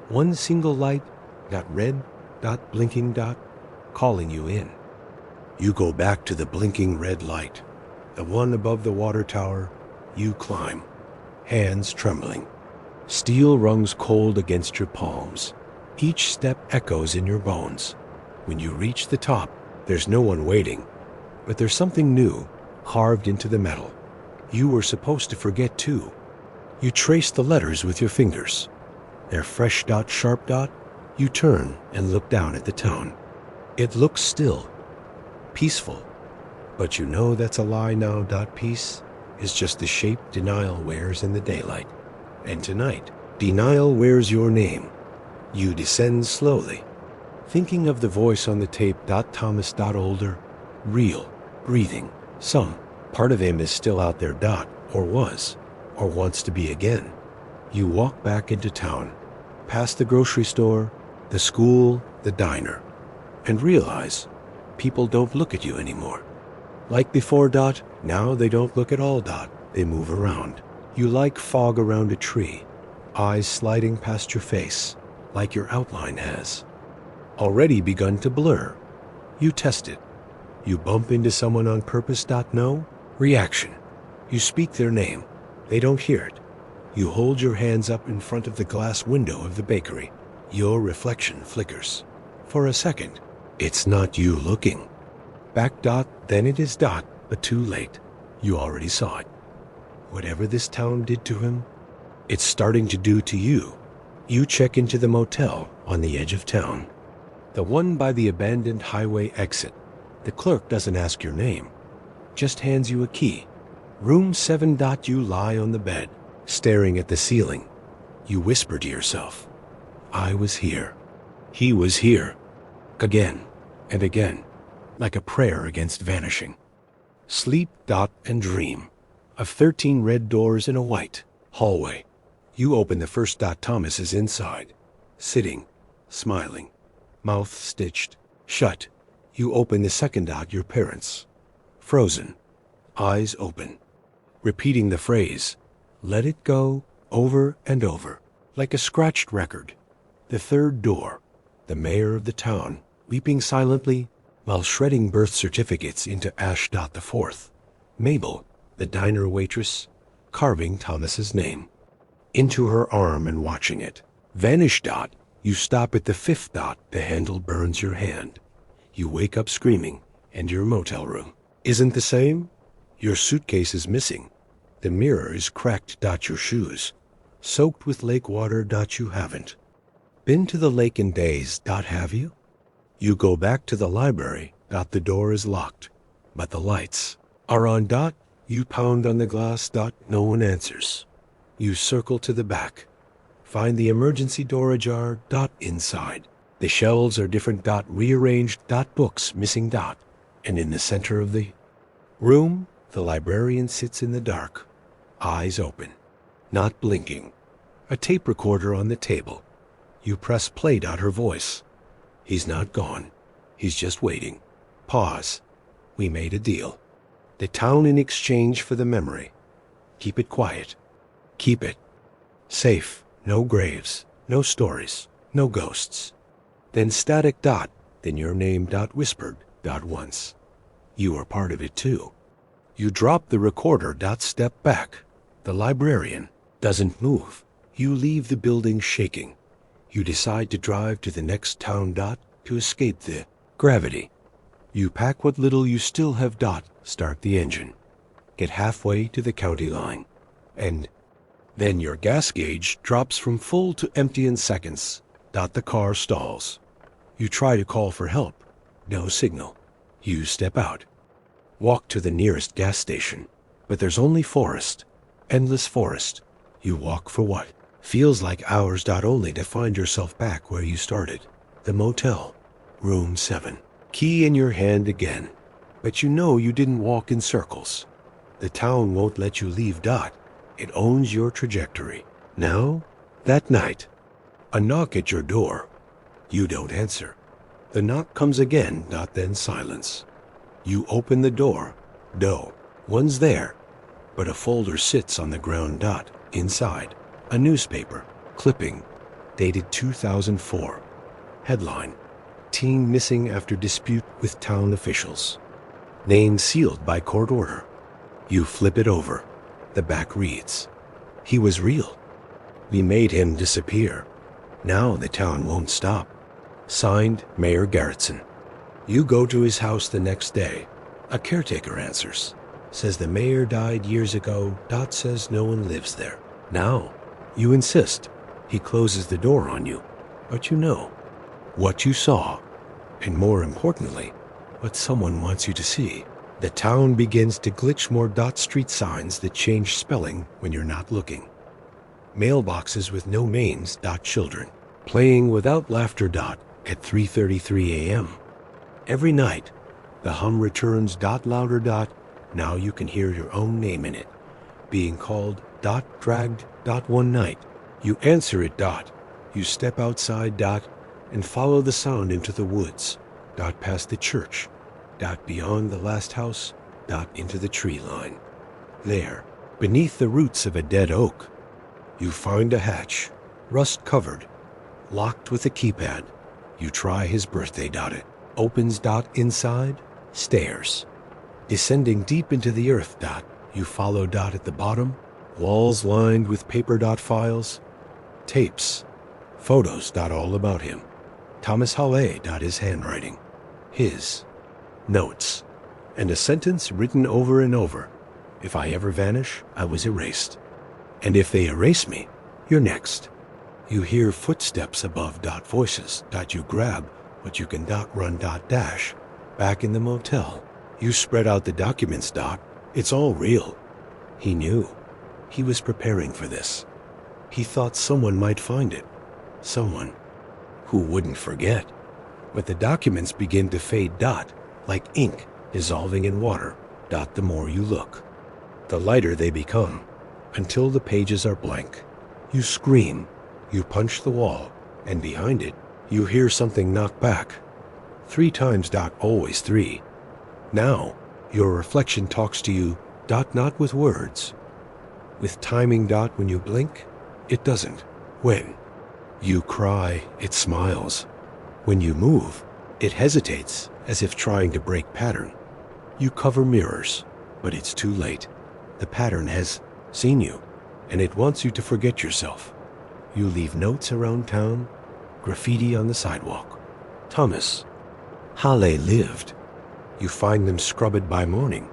One single light, got red, dot blinking dot, calling you in. You go back to the blinking red light, the one above the water tower. You climb, hands trembling, steel rungs cold against your palms. Each step echoes in your bones. When you reach the top, there's no one waiting, but there's something new carved into the metal. You were supposed to forget too. You trace the letters with your fingers. They're fresh dot, sharp dot. You turn and look down at the town. It looks still, peaceful, but you know that's a lie now. Peace is just the shape denial wears in the daylight. And tonight, denial wears your name. You descend slowly, thinking of the voice on the tape. Thomas. Older, real, breathing. Some part of him is still out there. Or was, or wants to be again. You walk back into town, past the grocery store, the school, the diner, and realize people don't look at you anymore. Like before. Now they don't look at all. They move around. You like fog around a tree, eyes sliding past your face, like your outline has already begun to blur. You test it. You bump into someone on purpose. No reaction. You speak their name. They don't hear it. You hold your hands up in front of the glass window of the bakery. Your reflection flickers. For a second, it's not you looking. Back. Then it is. But too late. You already saw it. Whatever this town did to him, it's starting to do to you. You check into the motel on the edge of town. The one by the abandoned highway exit. The clerk doesn't ask your name, just hands you a key. Room 7. You lie on the bed, staring at the ceiling. You whisper to yourself, I was here. He was here. Again and again, like a prayer against vanishing. Sleep. And dream of 13 red doors in a white hallway. You open the first. Thomas is inside, sitting, smiling, mouth stitched shut. You open the second. Your parents, frozen, eyes open, repeating the phrase, let it go, over and over, like a scratched record. The third door, the mayor of the town, weeping silently while shredding birth certificates into ash. The fourth, Mabel, the diner waitress, carving Thomas's name into her arm and watching it vanish. You stop at the fifth. The handle burns your hand. You wake up screaming, and your motel room isn't the same. Your suitcase is missing. The mirror is cracked. Your shoes soaked with lake water. You haven't been to the lake in days. Have you? You go back to the library. The door is locked, but the lights are on. You pound on the glass. No one answers. You circle to the back. Find the emergency door ajar. Inside. The shelves are different. Rearranged. Books missing. And in the center of the room, the librarian sits in the dark, eyes open, not blinking. A tape recorder on the table. You press play. Her voice. He's not gone. He's just waiting. Pause. We made a deal. The town in exchange for the memory. Keep it quiet. Keep it safe. No graves. No stories. No ghosts. Then static. Then your name. Whispered. Once. You are part of it too. You drop the recorder. Step back. The librarian doesn't move. You leave the building shaking. You decide to drive to the next town. To escape the gravity. You pack what little you still have. Start the engine. Get halfway to the county line. And then your gas gauge drops from full to empty in seconds. The car stalls. You try to call for help. No signal. You step out. Walk to the nearest gas station. But there's only forest. Endless forest. You walk for what feels like hours. Only to find yourself back where you started. The motel. Room 7. Key in your hand again. But you know you didn't walk in circles. The town won't let you leave. It owns your trajectory. Now, that night, a knock at your door. You don't answer. The knock comes again. Then silence. You open the door. No one's there, but a folder sits on the ground. Inside, a newspaper clipping dated 2004. Headline: Teen missing after dispute with town officials. Name sealed by court order. You flip it over. The back reads, he was real. We made him disappear. Now the town won't stop. Signed, Mayor Garrettson. You go to his house the next day. A caretaker answers. Says the mayor died years ago. Says no one lives there. Now, you insist. He closes the door on you. But you know what you saw, and more importantly, what someone wants you to see. The town begins to glitch more. Street signs that change spelling when you're not looking. Mailboxes with no names. Children playing without laughter. At 3:33 a.m. Every night, the hum returns. Louder. Now you can hear your own name in it, being called. Dragged. One night, you answer it. You step outside. And follow the sound into the woods. Past the church. Beyond the last house. Into the tree line. There, beneath the roots of a dead oak, you find a hatch, rust covered, locked with a keypad. You try his birthday. It opens. Inside, stairs. Descending deep into the earth. You follow. At the bottom, walls lined with paper. Files, tapes, photos. All about him. Thomas Halle. His handwriting. His notes. And a sentence written over and over. If I ever vanish, I was erased. And if they erase me, you're next. You hear footsteps above. Voices. You grab what you can. Run. Dash. Back in the motel. You spread out the documents. It's all real. He knew. He was preparing for this. He thought someone might find it. Someone who wouldn't forget. But the documents begin to fade. Like ink dissolving in water. The more you look, the lighter they become, until the pages are blank. You scream. You punch the wall, and behind it, you hear something knock back. 3 times. Always 3. Now, your reflection talks to you. Not with words. With timing. When you blink, it doesn't. When you cry, it smiles. When you move, it hesitates, as if trying to break pattern. You cover mirrors, but it's too late. The pattern has seen you, and it wants you to forget yourself. You leave notes around town, graffiti on the sidewalk. Thomas Halle lived. You find them scrubbed by morning.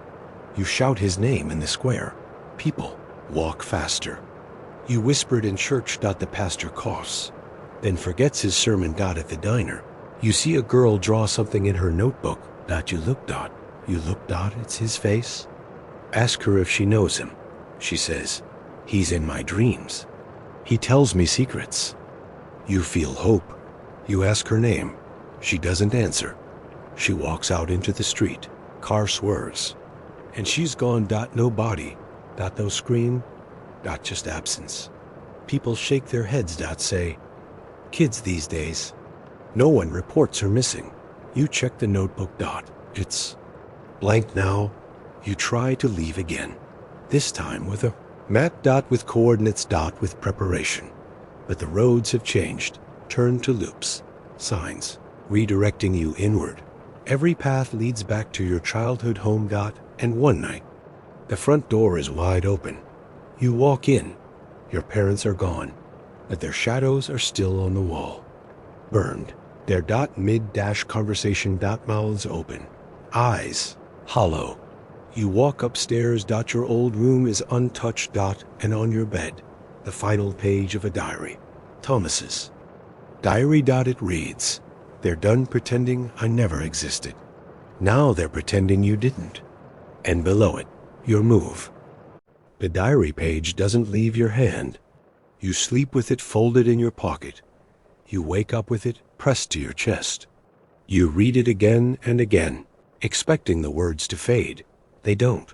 You shout his name in the square. People walk faster. You whispered in church. The pastor coughs, then forgets his sermon. At the diner, You see a girl draw something in her notebook. Dot, you look, Dot. You look, Dot, it's his face. Ask her if she knows him. She says, he's in my dreams. He tells me secrets. You feel hope. You ask her name. She doesn't answer. She walks out into the street. Car swerves. And she's gone. Dot, no body. Dot, no scream. Dot, just absence. People shake their heads. Dot, say, kids these days. No one reports her missing. You check the notebook. Dot, it's blank now. You try to leave again. This time with a map. Dot, with coordinates. Dot, with preparation. But the roads have changed. Turn to loops. Signs. Redirecting you inward. Every path leads back to your childhood home. Dot, and one night, the front door is wide open. You walk in. Your parents are gone, but their shadows are still on the wall. Burned. Their dot mid-dash conversation. Dot, mouths open. Eyes hollow. You walk upstairs. Dot, your old room is untouched. Dot, and on your bed, the final page of a diary. Thomas's diary. Dot, it reads, they're done pretending I never existed. Now they're pretending you didn't. And below it, your move. The diary page doesn't leave your hand. You sleep with it folded in your pocket. You wake up with it pressed to your chest. You read it again and again, expecting the words to fade. They don't,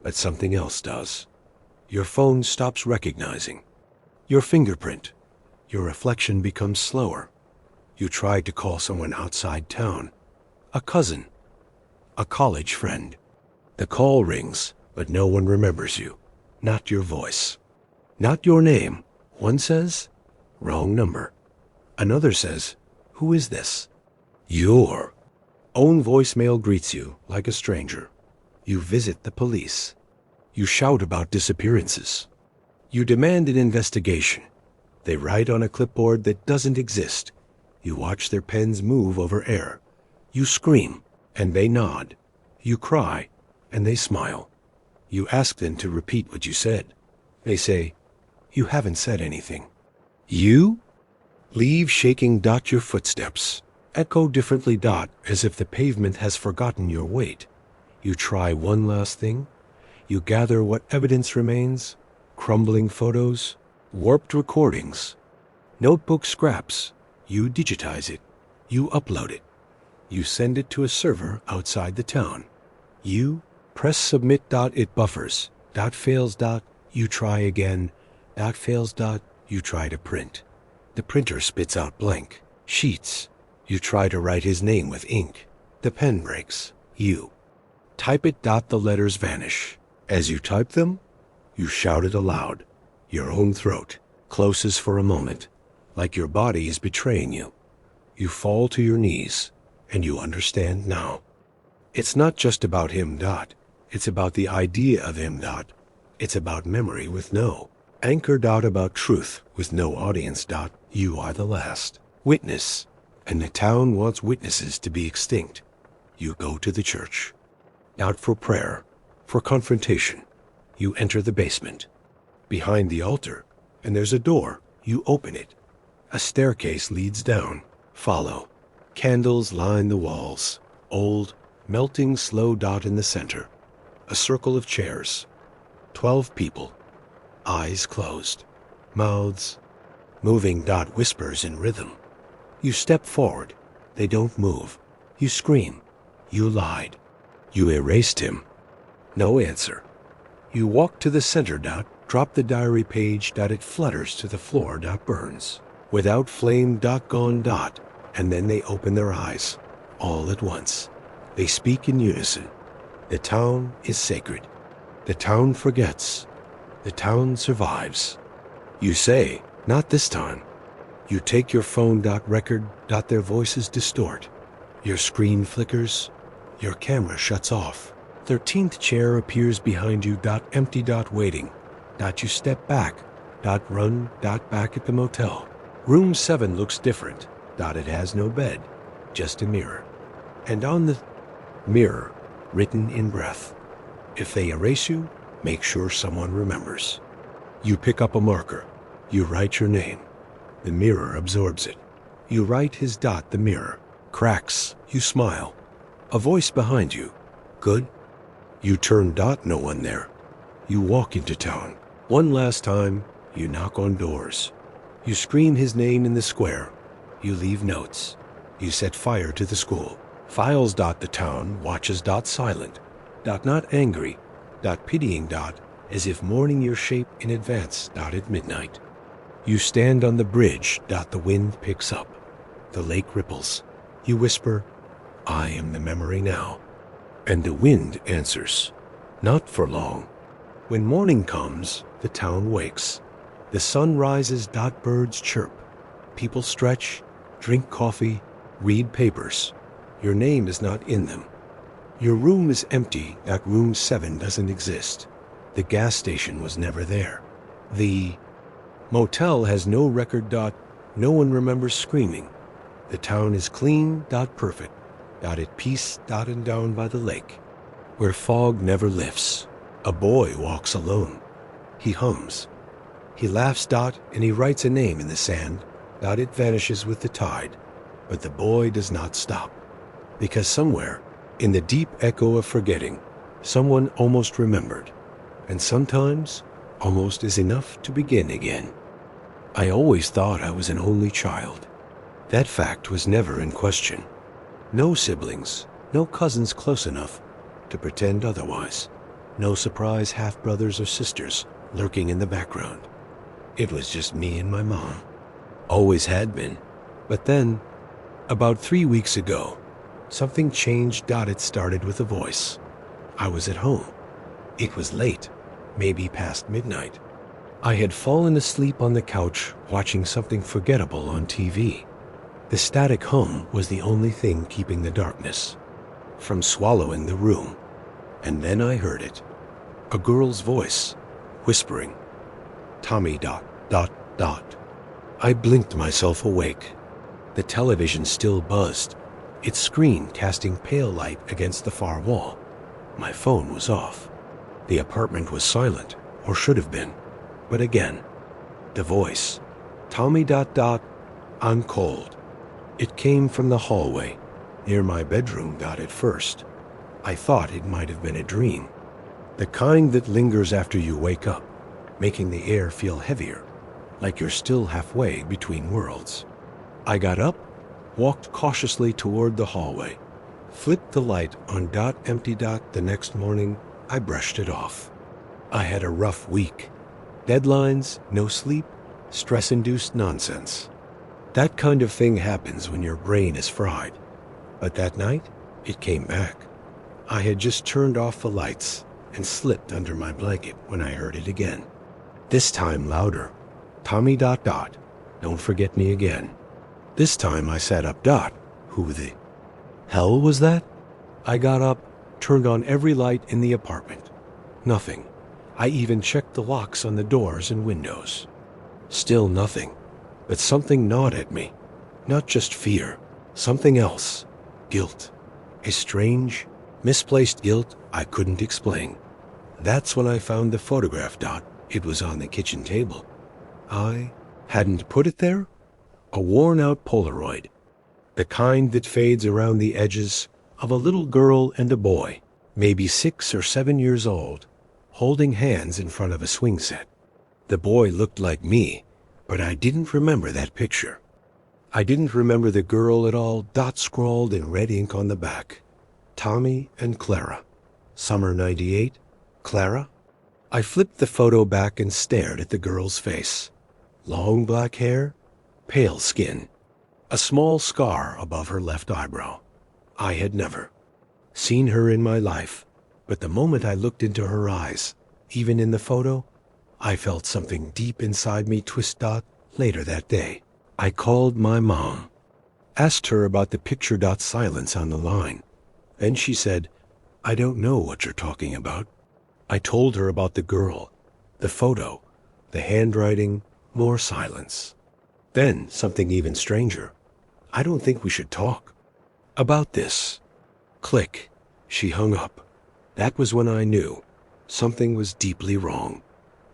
but something else does. Your phone stops recognizing. Your fingerprint. Your reflection becomes slower. You tried to call someone outside town. A cousin. A college friend. The call rings, but no one remembers you. Not your voice. Not your name. One says, wrong number. Another says, who is this? Your own voicemail greets you like a stranger. You visit the police. You shout about disappearances. You demand an investigation. They write on a clipboard that doesn't exist. You watch their pens move over air. You scream, and they nod. You cry, and they smile. You ask them to repeat what you said. They say, you haven't said anything. You leave shaking. Dot, your footsteps echo differently. Dot, as if the pavement has forgotten your weight. You try one last thing. You gather what evidence remains. Crumbling photos, warped recordings, notebook scraps. You digitize it. You upload it. You send it to a server outside the town. You press submit. Dot, it buffers. Dot, fails. Dot, you try again. Dot, fails. Dot, you try to print. The printer spits out blank sheets. You try to write his name with ink. The pen breaks. You type it. Dot, the letters vanish. As you type them, you shout it aloud. Your own throat closes for a moment, like your body is betraying you. You fall to your knees, and you understand now. It's not just about him. Dot. It's about the idea of him. Dot. It's about memory with no anchor. Dot, about truth with no audience. Dot, you are the last witness, and the town wants witnesses to be extinct. You go to the church. Dot, for prayer, for confrontation. You enter the basement. Behind the altar, and there's a door. You open it. A staircase leads down. Follow. Candles line the walls. Old, melting slow. Dot, in the center. A circle of chairs. 12 people. Eyes closed. Mouths moving. Dot, whispers in rhythm. You step forward. They don't move. You scream. You lied. You erased him. No answer. You walk to the center. Dot, drop the diary page. Dot, it flutters to the floor. Dot, burns. Without flame. Dot, gone. Dot, and then they open their eyes. All at once. They speak in unison. The town is sacred. The town forgets. The town survives. You say, not this time. You take your phone. Dot, record. Dot, their voices distort. Your screen flickers. Your camera shuts off. 13th chair appears behind you. Dot, empty. Dot, waiting. Dot, you step back. Dot, run. Dot, back at the motel. Room 7 looks different. Dot, it has no bed, just a mirror. And on the mirror, written in breath, if they erase you, make sure someone remembers. You pick up a marker. You write your name. The mirror absorbs it. You write his. Dot, the mirror Cracks. You smile. A voice behind you. Good? You turn. No one there. You walk into town. One last time, you knock on doors. You scream his name in the square. You leave notes. You set fire to the school. Files. The town watches. Silent. Not angry. Pitying. As if mourning your shape in advance. At midnight. You stand on the bridge. The wind picks up. The lake ripples. You whisper, I am the memory now. And the wind answers, not for long. When morning comes, the town wakes. The sun rises. Birds chirp. People stretch, drink coffee, read papers. Your name is not in them. Your room is empty. Room 7 doesn't exist. The gas station was never there. The motel has no record. No one remembers screaming. The town is clean. Perfect. At peace. And down by the lake, where fog never lifts. A boy walks alone. He hums. He laughs. And he writes a name in the sand. It vanishes with the tide. But the boy does not stop. Because somewhere, in the deep echo of forgetting, someone almost remembered. And sometimes, almost is enough to begin again. I always thought I was an only child. That fact was never in question. No siblings, no cousins close enough to pretend otherwise. No surprise half-brothers or sisters lurking in the background. It was just me and my mom. Always had been. But then, about 3 weeks ago, something changed. It started with a voice. I was at home. It was late, maybe past midnight. I had fallen asleep on the couch watching something forgettable on TV. The static hum was the only thing keeping the darkness from swallowing the room. And then I heard it. A girl's voice, whispering, Tommy ... I blinked myself awake. The television still buzzed, its screen casting pale light against the far wall. My phone was off. The apartment was silent, or should have been. But again, the voice, Tommy ... I'm cold. It came from the hallway, near my bedroom. At first, I thought it might have been a dream. The kind that lingers after you wake up, making the air feel heavier, like you're still halfway between worlds. I got up, walked cautiously toward the hallway, flipped the light on. Empty. The next morning, I brushed it off. I had a rough week. Deadlines, no sleep, stress-induced nonsense. That kind of thing happens when your brain is fried. But that night, it came back. I had just turned off the lights and slipped under my blanket when I heard it again. This time louder. Tommy ... Don't forget me again. This time I sat up. Who the hell was that? I got up, turned on every light in the apartment. Nothing. I even checked the locks on the doors and windows. Still nothing. But something gnawed at me. Not just fear. Something else. Guilt. A strange, misplaced guilt I couldn't explain. That's when I found the photograph. It was on the kitchen table. I hadn't put it there? A worn-out Polaroid. The kind that fades around the edges, of a little girl and a boy, maybe 6 or 7 years old, holding hands in front of a swing set. The boy looked like me, but I didn't remember that picture. I didn't remember the girl at all. Scrawled in red ink on the back. Tommy and Clara. Summer 98. Clara? I flipped the photo back and stared at the girl's face. Long black hair, pale skin, a small scar above her left eyebrow. I had never seen her in my life, but the moment I looked into her eyes, even in the photo, I felt something deep inside me twist. Later that day, I called my mom, asked her about the picture. Silence on the line. Then she said, I don't know what you're talking about. I told her about the girl, the photo, the handwriting, more silence. Then something even stranger. I don't think we should talk about this. Click. She hung up. That was when I knew something was deeply wrong.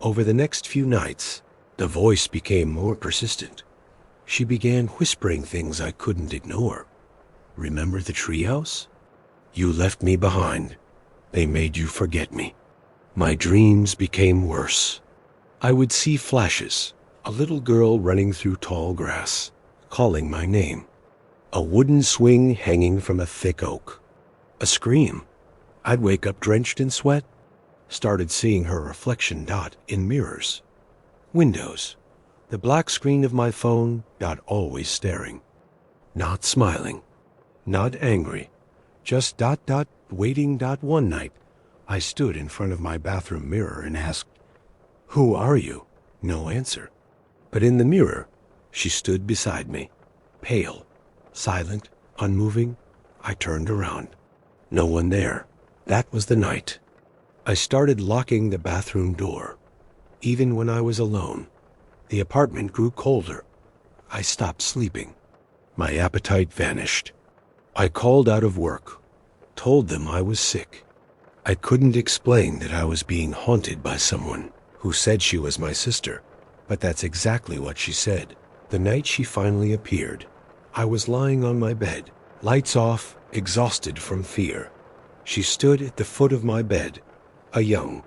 Over the next few nights, the voice became more persistent. She began whispering things I couldn't ignore. Remember the treehouse? You left me behind. They made you forget me. My dreams became worse. I would see flashes, a little girl running through tall grass, calling my name. A wooden swing hanging from a thick oak. A scream. I'd wake up drenched in sweat. Started seeing her reflection dot in mirrors. Windows. The black screen of my phone dot always staring. Not smiling. Not angry. Just dot dot waiting dot one night. I stood in front of my bathroom mirror and asked, "Who are you?" No answer. But in the mirror, she stood beside me, pale, silent, unmoving. I turned around. No one there. That was the night. I started locking the bathroom door. Even when I was alone, the apartment grew colder. I stopped sleeping. My appetite vanished. I called out of work, told them I was sick. I couldn't explain that I was being haunted by someone who said she was my sister, but that's exactly what she said. The night she finally appeared, I was lying on my bed, lights off, exhausted from fear. She stood at the foot of my bed, a young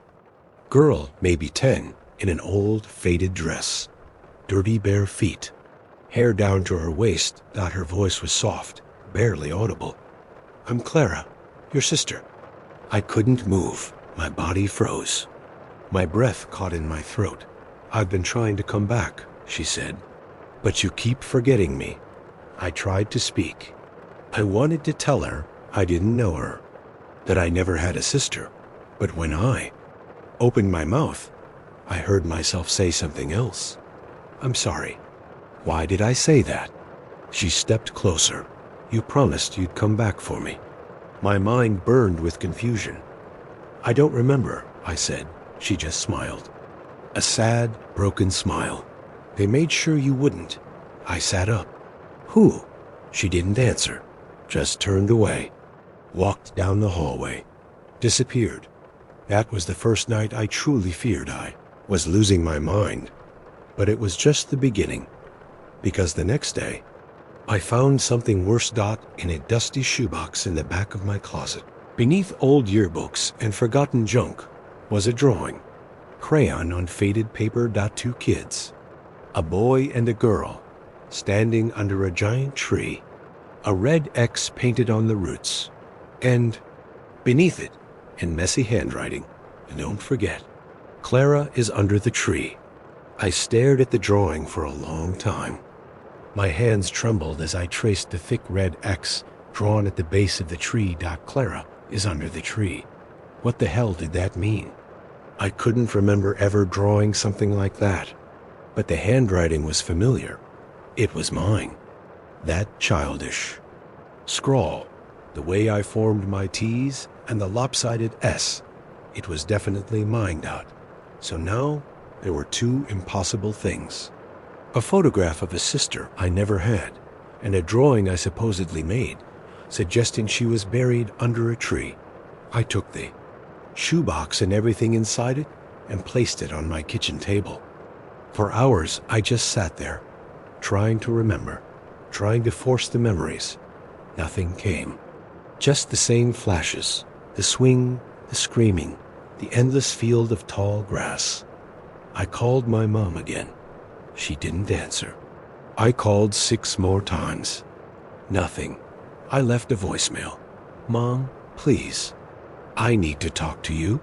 girl, maybe 10, in an old, faded dress, dirty bare feet, hair down to her waist. Her voice was soft, barely audible. "I'm Clara, your sister." I couldn't move. My body froze. My breath caught in my throat. "I've been trying to come back," she said. "But you keep forgetting me." I tried to speak. I wanted to tell her I didn't know her, that I never had a sister. But when I opened my mouth, I heard myself say something else. "I'm sorry." Why did I say that? She stepped closer. "You promised you'd come back for me." My mind burned with confusion. "I don't remember," I said. She just smiled. A sad, broken smile. "They made sure you wouldn't." I sat up. "Who?" She didn't answer, just turned away, walked down the hallway, disappeared. That was the first night I truly feared I was losing my mind. But it was just the beginning, because the next day, I found something worse in a dusty shoebox in the back of my closet. Beneath old yearbooks and forgotten junk was a drawing, crayon on faded paper. Two kids, a boy and a girl, standing under a giant tree, a red X painted on the roots, and beneath it, in messy handwriting, "Don't forget, Clara is under the tree." I stared at the drawing for a long time. My hands trembled as I traced the thick red X drawn at the base of the tree. Clara is under the tree. What the hell did that mean? I couldn't remember ever drawing something like that, but the handwriting was familiar. It was mine. That childish scrawl, the way I formed my T's and the lopsided S. It was definitely mine. So now there were two impossible things. A photograph of a sister I never had, and a drawing I supposedly made, suggesting she was buried under a tree. I took the shoebox and everything inside it and placed it on my kitchen table. For hours I just sat there, trying to remember, trying to force the memories. Nothing came. Just the same flashes, the swing, the screaming, the endless field of tall grass. I called my mom again. She didn't answer. I called 6 more times. Nothing. I left a voicemail. "Mom, please. I need to talk to you.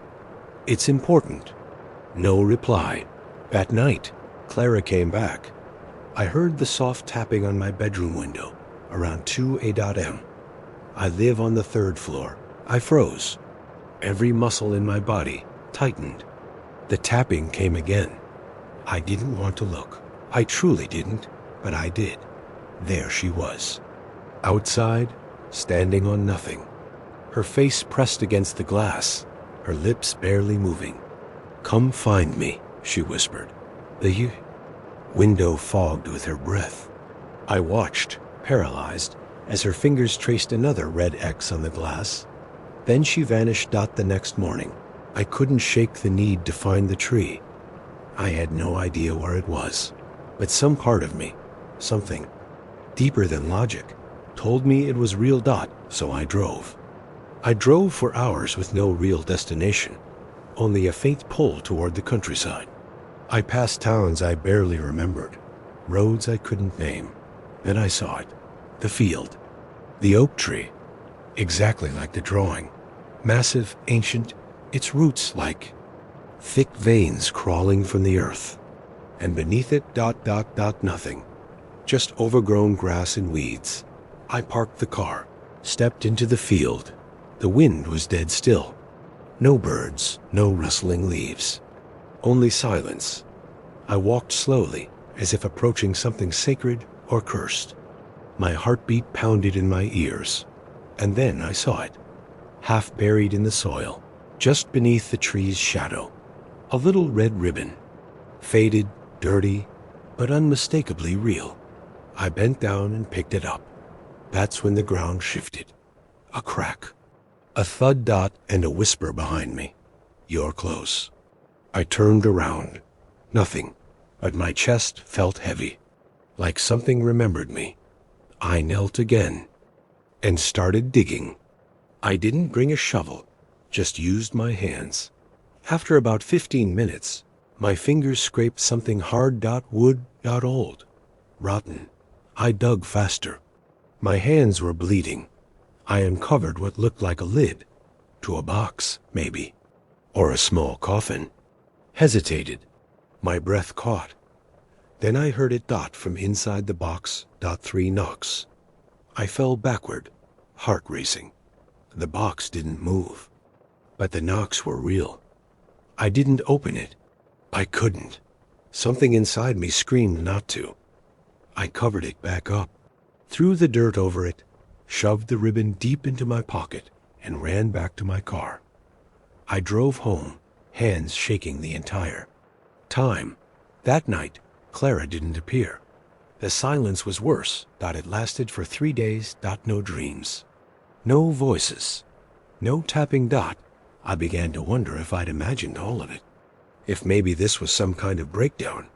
It's important." No reply. That night, Clara came back. I heard the soft tapping on my bedroom window around 2 a.m. I live on the 3rd floor. I froze. Every muscle in my body tightened. The tapping came again. I didn't want to look. I truly didn't, but I did. There she was. Outside, standing on nothing. Her face pressed against the glass, her lips barely moving. "Come find me," she whispered. The window fogged with her breath. I watched, paralyzed, as her fingers traced another red X on the glass. Then she vanished. The next morning, I couldn't shake the need to find the tree. I had no idea where it was, but some part of me, something deeper than logic, told me it was real Dot, so I drove. I drove for hours with no real destination, only a faint pull toward the countryside. I passed towns I barely remembered, roads I couldn't name. Then I saw it, the field, the oak tree, exactly like the drawing, massive, ancient, its roots like thick veins crawling from the earth. And beneath it, nothing, just overgrown grass and weeds. I parked the car, stepped into the field. The wind was dead still. No birds, no rustling leaves, only silence. I walked slowly, as if approaching something sacred or cursed. My heartbeat pounded in my ears, and then I saw it, half buried in the soil, just beneath the tree's shadow. A little red ribbon, faded, dirty, but unmistakably real. I bent down and picked it up. That's when the ground shifted. A crack, a thud, Dot, and a whisper behind me. You're close. I turned around. Nothing, but my chest felt heavy, like something remembered me. I knelt again and started digging. I didn't bring a shovel, just used my hands. After about 15 minutes, my fingers scraped something hard. Wood, old, rotten. I dug faster. My hands were bleeding. I uncovered what looked like a lid to a box, maybe, or a small coffin. Hesitated. My breath caught. Then I heard it, Dot, from inside the box. 3 knocks. I fell backward, heart racing. The box didn't move, but the knocks were real. I didn't open it. I couldn't. Something inside me screamed not to. I covered it back up, threw the dirt over it, shoved the ribbon deep into my pocket, and ran back to my car. I drove home, hands shaking the entire time. That night, Clara didn't appear. The silence was worse. It lasted for 3 days. No dreams. No voices. No tapping. I began to wonder if I'd imagined all of it. If maybe this was some kind of breakdown.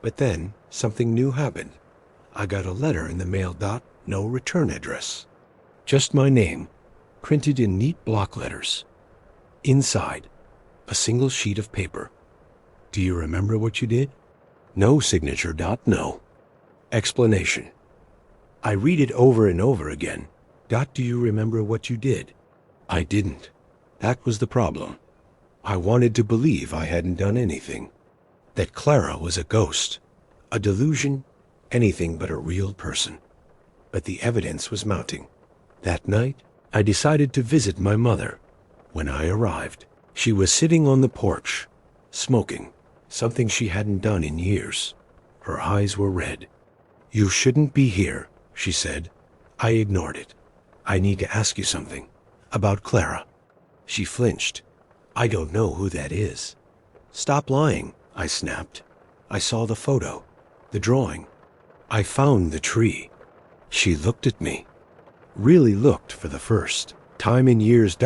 But then, something new happened. I got a letter in the mail. No return address. Just my name, printed in neat block letters. Inside, a single sheet of paper. Do you remember what you did? No signature. No. Explanation. I read it over and over again. Do you remember what you did? I didn't. That was the problem. I wanted to believe I hadn't done anything. That Clara was a ghost, a delusion, anything but a real person. But the evidence was mounting. That night, I decided to visit my mother. When I arrived, she was sitting on the porch, smoking, something she hadn't done in years. Her eyes were red. You shouldn't be here, she said. I ignored it. I need to ask you something. About Clara. She flinched. I don't know who that is. Stop lying, I snapped. I saw the photo, the drawing. I found the tree. She looked at me. Really looked for the first time in years.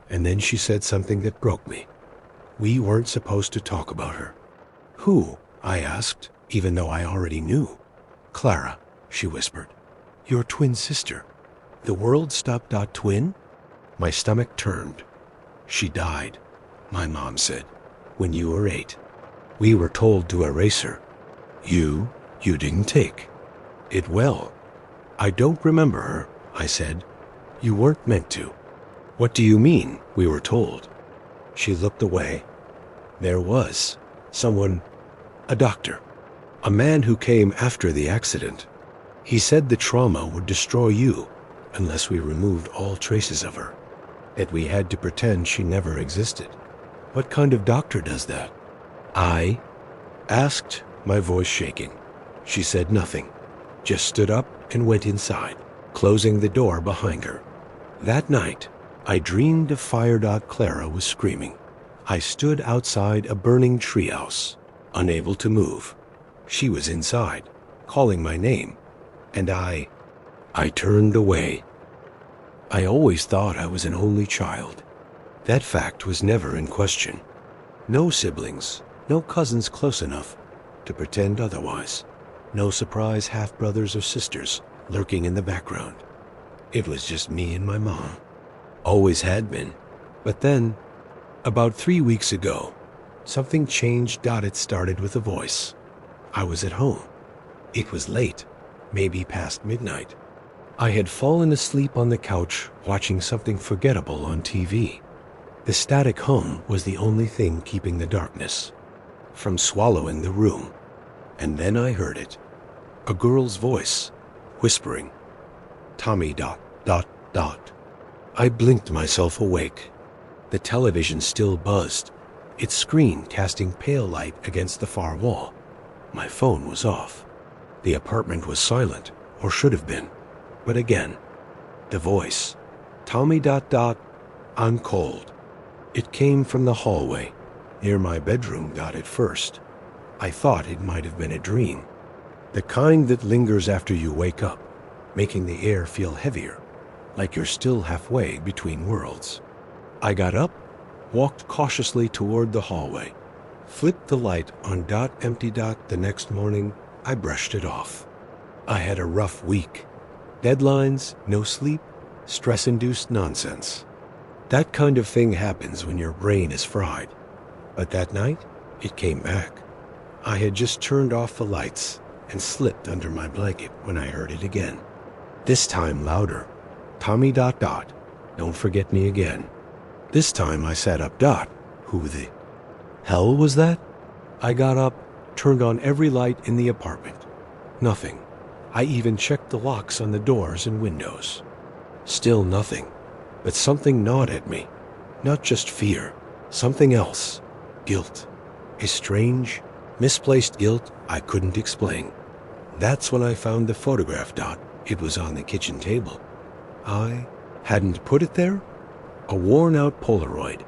And then she said something that broke me. We weren't supposed to talk about her. Who? I asked, even though I already knew. Clara, she whispered. Your twin sister. The world stopped. Twin? My stomach turned. She died, my mom said, when you were 8. We were told to erase her. You didn't take it well. I don't remember her, I said. You weren't meant to. What do you mean, we were told? She looked away. There was someone, a doctor, a man who came after the accident. He said the trauma would destroy you unless we removed all traces of her, that we had to pretend she never existed. What kind of doctor does that? I asked, my voice shaking. She said nothing, just stood up and went inside, closing the door behind her. That night, I dreamed of fire. Clara was screaming. I stood outside a burning treehouse, unable to move. She was inside, calling my name, and I turned away. I always thought I was an only child. That fact was never in question. No siblings, no cousins close enough to pretend otherwise. No surprise half-brothers or sisters lurking in the background. It was just me and my mom. Always had been. But then, about 3 weeks ago, something changed. It started with a voice. I was at home. It was late, maybe past midnight. I had fallen asleep on the couch watching something forgettable on TV. The static hum was the only thing keeping the darkness from swallowing the room. And then I heard it. A girl's voice, whispering, Tommy ... I blinked myself awake. The television still buzzed, its screen casting pale light against the far wall. My phone was off. The apartment was silent, or should have been. But again, the voice, Tommy ... I'm cold. It came from the hallway, near my bedroom. At first, I thought it might have been a dream. The kind that lingers after you wake up, making the air feel heavier, like you're still halfway between worlds. I got up, walked cautiously toward the hallway, flipped the light on empty. The next morning, I brushed it off. I had a rough week. Deadlines, no sleep, stress-induced nonsense. That kind of thing happens when your brain is fried. But that night, it came back. I had just turned off the lights and slipped under my blanket when I heard it again. This time louder. Tommy ... Don't forget me again. This time I sat up. Who the hell was that? I got up, turned on every light in the apartment. Nothing. I even checked the locks on the doors and windows. Still nothing. But something gnawed at me. Not just fear. Something else. Guilt. A strange, misplaced guilt I couldn't explain. That's when I found the photograph. It was on the kitchen table. I hadn't put it there? A worn-out Polaroid.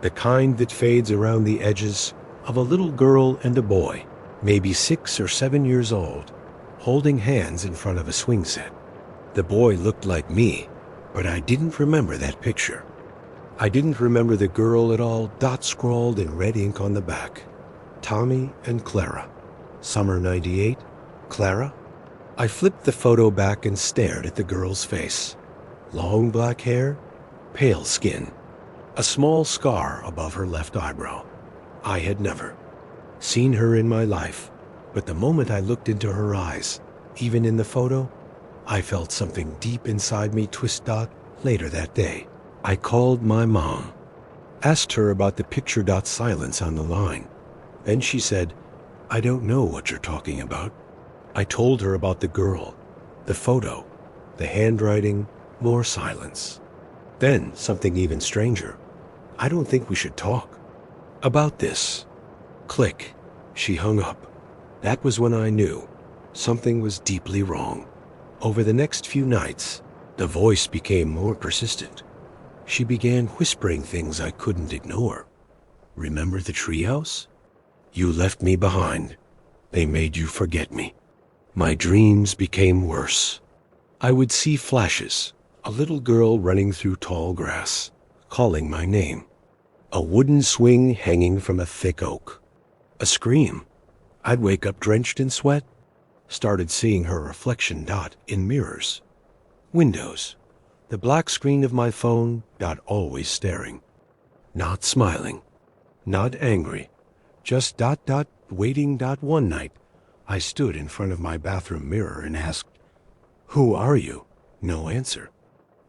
The kind that fades around the edges, of a little girl and a boy, maybe 6 or 7 years old, holding hands in front of a swing set. The boy looked like me, but I didn't remember that picture. I didn't remember the girl at all. Scrawled in red ink on the back. Tommy and Clara. Summer '98. Clara? I flipped the photo back and stared at the girl's face. Long black hair, pale skin, a small scar above her left eyebrow. I had never seen her in my life, but the moment I looked into her eyes, even in the photo, I felt something deep inside me twist. Later that day, I called my mom, asked her about the picture. Silence on the line. Then she said, I don't know what you're talking about. I told her about the girl, the photo, the handwriting, more silence. Then something even stranger. I don't think we should talk about this. Click. She hung up. That was when I knew something was deeply wrong. Over the next few nights, the voice became more persistent. She began whispering things I couldn't ignore. Remember the treehouse? You left me behind. They made you forget me. My dreams became worse. I would see flashes, a little girl running through tall grass, calling my name. A wooden swing hanging from a thick oak. A scream. I'd wake up drenched in sweat. Started seeing her reflection. In mirrors. Windows. The black screen of my phone. Always staring. Not smiling. Not angry. Just ... waiting. One night, I stood in front of my bathroom mirror and asked, Who are you? No answer.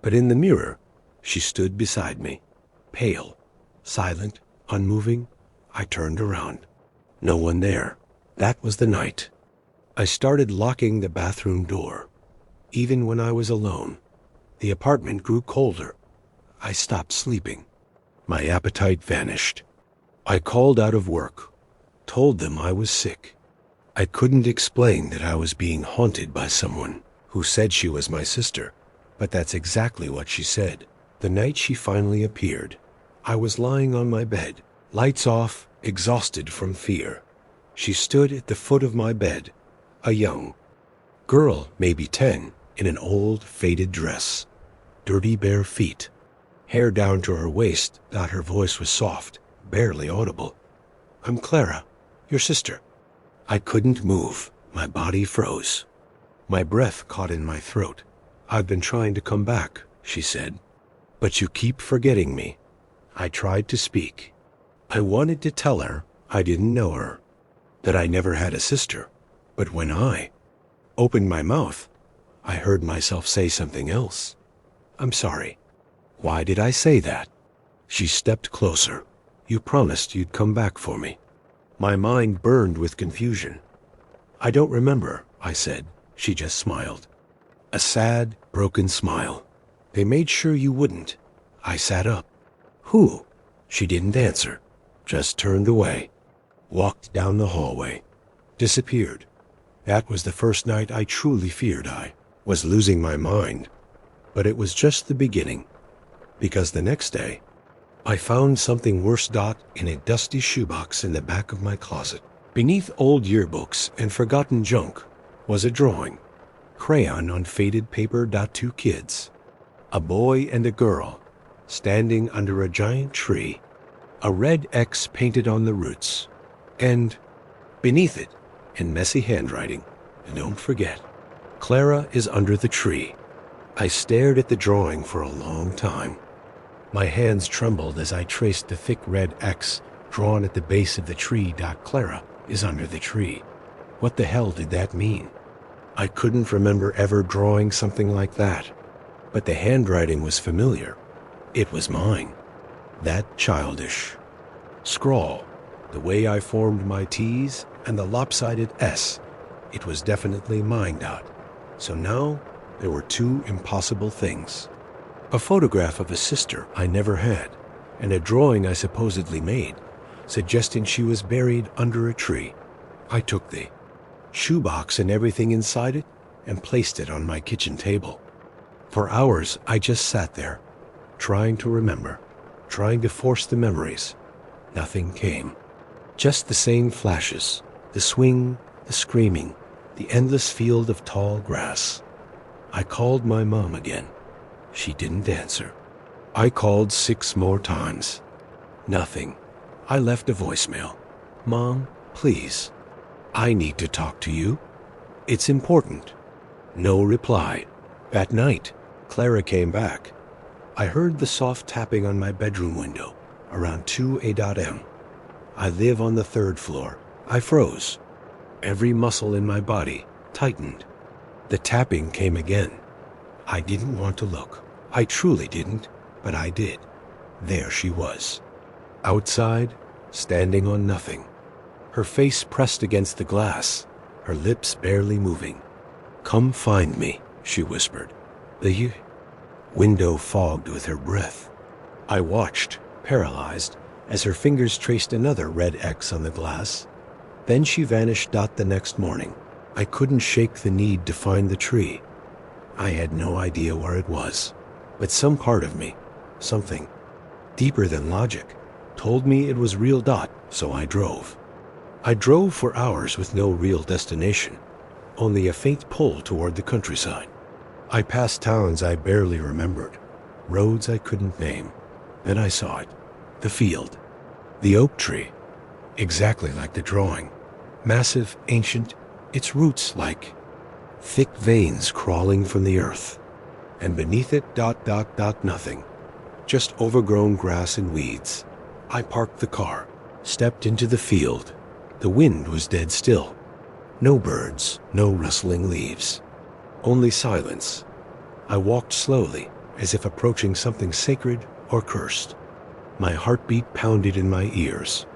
But in the mirror, she stood beside me, pale, silent, unmoving. I turned around. No one there. That was the night. I started locking the bathroom door. Even when I was alone, the apartment grew colder. I stopped sleeping. My appetite vanished. I called out of work, told them I was sick. I couldn't explain that I was being haunted by someone who said she was my sister, but that's exactly what she said. The night she finally appeared, I was lying on my bed, lights off, exhausted from fear. She stood at the foot of my bed, a young girl, maybe 10, in an old, faded dress, dirty bare feet, hair down to her waist. Her voice was soft, barely audible. I'm Clara, your sister. I couldn't move. My body froze. My breath caught in my throat. "I've been trying to come back," she said. "But you keep forgetting me." I tried to speak. I wanted to tell her I didn't know her, that I never had a sister. But when I opened my mouth, I heard myself say something else. "I'm sorry." Why did I say that? She stepped closer. "You promised you'd come back for me." My mind burned with confusion. "I don't remember," I said. She just smiled. A sad, broken smile. "They made sure you wouldn't." I sat up. "Who?" She didn't answer, just turned away, walked down the hallway, disappeared. That was the first night I truly feared I was losing my mind. But it was just the beginning, because the next day, I found something worse. In a dusty shoebox in the back of my closet, beneath old yearbooks and forgotten junk, was a drawing, crayon on faded paper. Two kids, a boy and a girl, standing under a giant tree, a red X painted on the roots, and beneath it, in messy handwriting, "Don't forget, Clara is under the tree." I stared at the drawing for a long time. My hands trembled as I traced the thick red X drawn at the base of the tree. Clara is under the tree. What the hell did that mean? I couldn't remember ever drawing something like that. But the handwriting was familiar. It was mine. That childish scrawl, the way I formed my T's and the lopsided S. It was definitely mine. So now there were two impossible things. A photograph of a sister I never had, and a drawing I supposedly made, suggesting she was buried under a tree. I took the shoebox and everything inside it and placed it on my kitchen table. For hours I just sat there, trying to remember, trying to force the memories. Nothing came. Just the same flashes, the swing, the screaming, the endless field of tall grass. I called my mom again. She didn't answer. I called 6 more times. Nothing. I left a voicemail. "Mom, please. I need to talk to you. It's important." No reply. That night, Clara came back. I heard the soft tapping on my bedroom window around 2 a.m. I live on the 3rd floor. I froze. Every muscle in my body tightened. The tapping came again. I didn't want to look. I truly didn't, but I did. There she was. Outside, standing on nothing. Her face pressed against the glass, her lips barely moving. "Come find me," she whispered. The window fogged with her breath. I watched, paralyzed, as her fingers traced another red X on the glass. Then she vanished. The next morning, I couldn't shake the need to find the tree. I had no idea where it was, but some part of me, something deeper than logic, told me it was real. So I drove. I drove for hours with no real destination, only a faint pull toward the countryside. I passed towns I barely remembered, roads I couldn't name. Then I saw it, the field, the oak tree, exactly like the drawing, massive, ancient, its roots like thick veins crawling from the earth, and beneath it, nothing, just overgrown grass and weeds. I parked the car, stepped into the field. The wind was dead still. No birds, no rustling leaves, only silence. I walked slowly, as if approaching something sacred or cursed. My heartbeat pounded in my ears,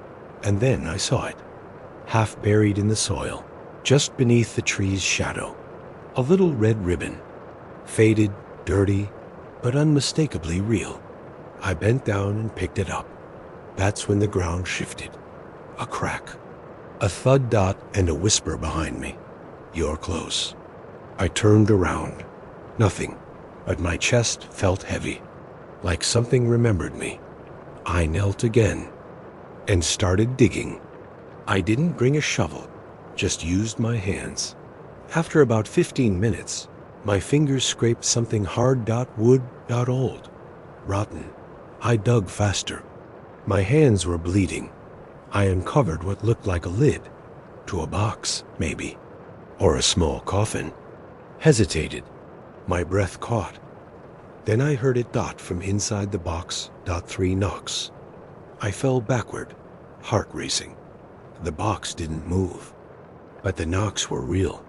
and then I saw it, half buried in the soil, just beneath the tree's shadow. A little red ribbon, faded, dirty, but unmistakably real. I bent down and picked it up. That's when the ground shifted. A crack, a thud, and a whisper behind me. "You're close." I turned around. Nothing, but my chest felt heavy, like something remembered me. I knelt again and started digging. I didn't bring a shovel, just used my hands. After about 15 minutes, my fingers scraped something hard. Wood. Old. Rotten. I dug faster. My hands were bleeding. I uncovered what looked like a lid to a box, maybe, or a small coffin. Hesitated. My breath caught. Then I heard it dot from inside the box, dot 3 knocks. I fell backward, heart racing. The box didn't move, but the knocks were real.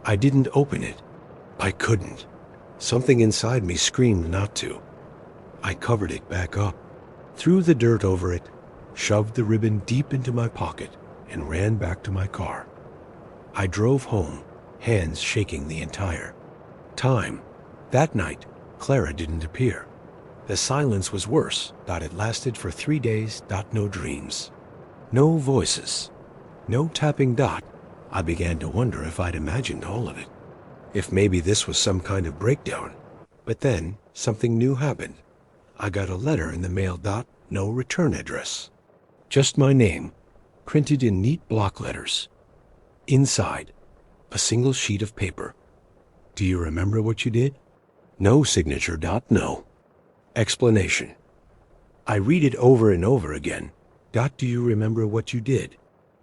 I didn't open it. I couldn't. Something inside me screamed not to. I covered it back up, threw the dirt over it, shoved the ribbon deep into my pocket, and ran back to my car. I drove home, hands shaking the entire time. That night, Clara didn't appear. The silence was worse. It lasted for 3 days. No dreams. No voices. No tapping. I began to wonder if I'd imagined all of it. If maybe this was some kind of breakdown. But then, something new happened. I got a letter in the mail. No return address. Just my name, printed in neat block letters. Inside, a single sheet of paper. Do you remember what you did? No signature. No. Explanation. I read it over and over again. Do you remember what you did?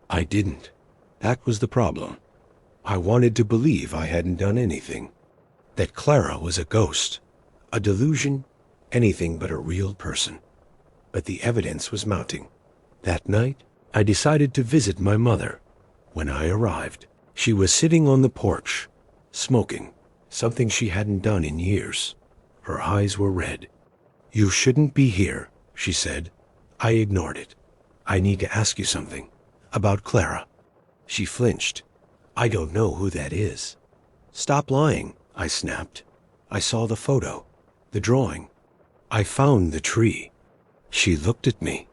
I didn't. That was the problem. I wanted to believe I hadn't done anything. That Clara was a ghost, a delusion, anything but a real person. But the evidence was mounting. That night, I decided to visit my mother. When I arrived, she was sitting on the porch, smoking, something she hadn't done in years. Her eyes were red. You shouldn't be here, she said. I ignored it. I need to ask you something. About Clara. She flinched. I don't know who that is. Stop lying, I snapped. I saw the photo, the drawing. I found the tree. She looked at me.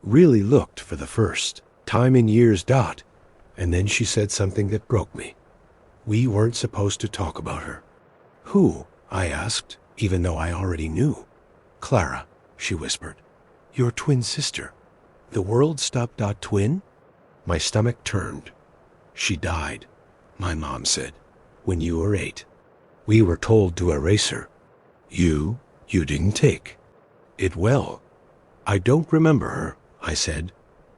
Really looked for the first time in years. And then she said something that broke me. We weren't supposed to talk about her. Who? I asked, even though I already knew. Clara, she whispered. Your twin sister. The world stopped. Twin? My stomach turned. She died, my mom said, when you were 8. We were told to erase her. You didn't take it well. I don't remember her, I said.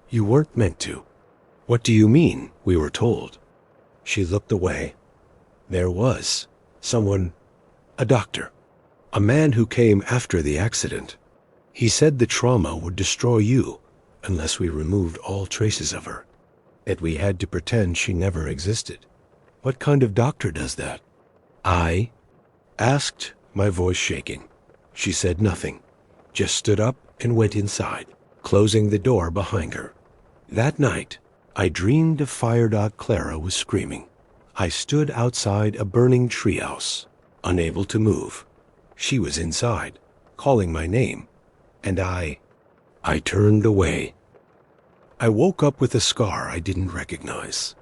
You weren't meant to. What do you mean, we were told? She looked away. There was someone, a doctor, a man who came after the accident. He said the trauma would destroy you unless we removed all traces of her, that we had to pretend she never existed. What kind of doctor does that? I asked, my voice shaking. She said nothing, just stood up and went inside, closing the door behind her. That night, I dreamed of fire. Clara was screaming. I stood outside a burning treehouse, unable to move. She was inside, calling my name, and I turned away. I woke up with a scar I didn't recognize.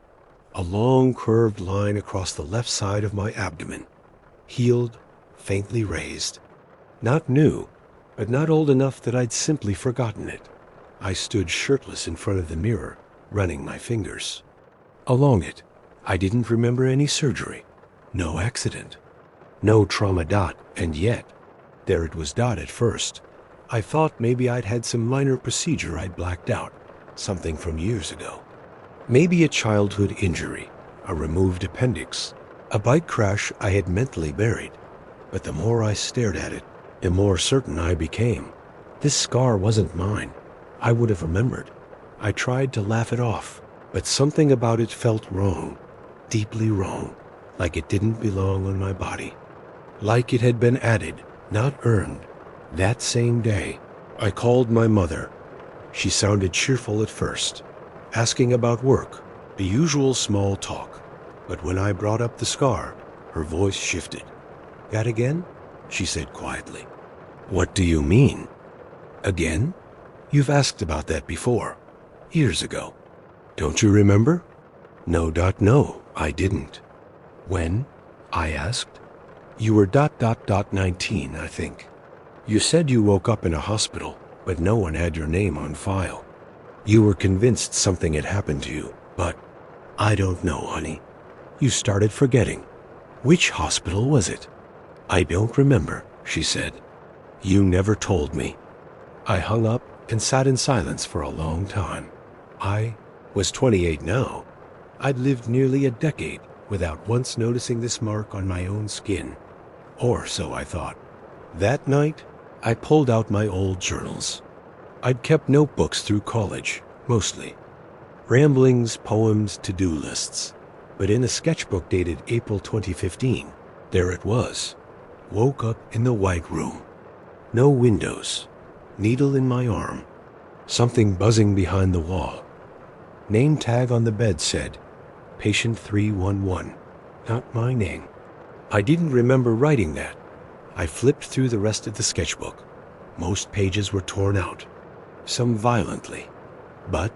A long curved line across the left side of my abdomen, healed, faintly raised. Not new, but not old enough that I'd simply forgotten it. I stood shirtless in front of the mirror, running my fingers along it. I didn't remember any surgery, no accident, no trauma. And yet, there it was. At first, I thought maybe I'd had some minor procedure I'd blacked out, something from years ago. Maybe a childhood injury, a removed appendix, a bike crash I had mentally buried. But the more I stared at it, the more certain I became. This scar wasn't mine. I would have remembered. I tried to laugh it off, but something about it felt wrong, deeply wrong, like it didn't belong on my body. Like it had been added, not earned. That same day, I called my mother. She sounded cheerful at first, asking about work, the usual small talk. But when I brought up the scar, her voice shifted. That again? She said quietly. What do you mean? Again? You've asked about that before, years ago. Don't you remember? No. No, I didn't. When? I asked. You were 19, I think. You said you woke up in a hospital, but no one had your name on file. You were convinced something had happened to you, but I don't know, honey. You started forgetting. Which hospital was it? I don't remember, she said. You never told me. I hung up and sat in silence for a long time. I was 28 now. I'd lived nearly a decade without once noticing this mark on my own skin. Or so I thought. That night, I pulled out my old journals. I'd kept notebooks through college, mostly. Ramblings, poems, to-do lists. But in a sketchbook dated April 2015, there it was. Woke up in the white room. No windows. Needle in my arm. Something buzzing behind the wall. Name tag on the bed said, Patient 311. Not my name. I didn't remember writing that. I flipped through the rest of the sketchbook. Most pages were torn out. Some violently. But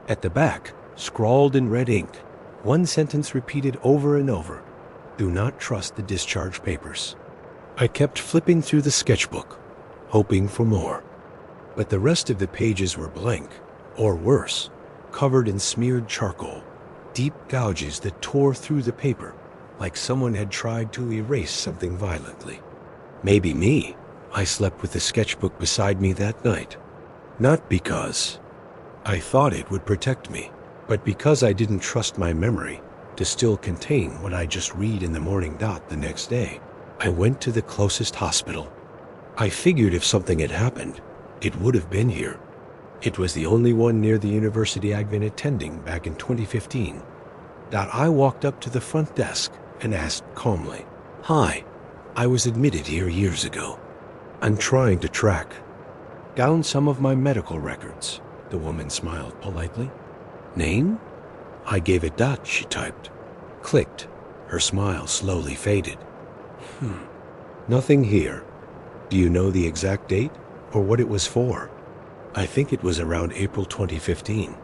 at the back, scrawled in red ink, one sentence repeated over and over. Do not trust the discharge papers. I kept flipping through the sketchbook, hoping for more. But the rest of the pages were blank, or worse, covered in smeared charcoal, deep gouges that tore through the paper, like someone had tried to erase something violently. Maybe me. I slept with the sketchbook beside me that night. Not because I thought it would protect me, but because I didn't trust my memory to still contain what I just read in the morning dot the next day. I went to the closest hospital. I figured if something had happened, it would have been here. It was the only one near the university I'd been attending back in 2015. I walked up to the front desk and asked calmly, Hi, I was admitted here years ago. I'm trying to track down some of my medical records. The woman smiled politely. Name? I gave it. She typed. Clicked. Her smile slowly faded. Nothing here. Do you know the exact date or what it was for? I think it was around April 2015.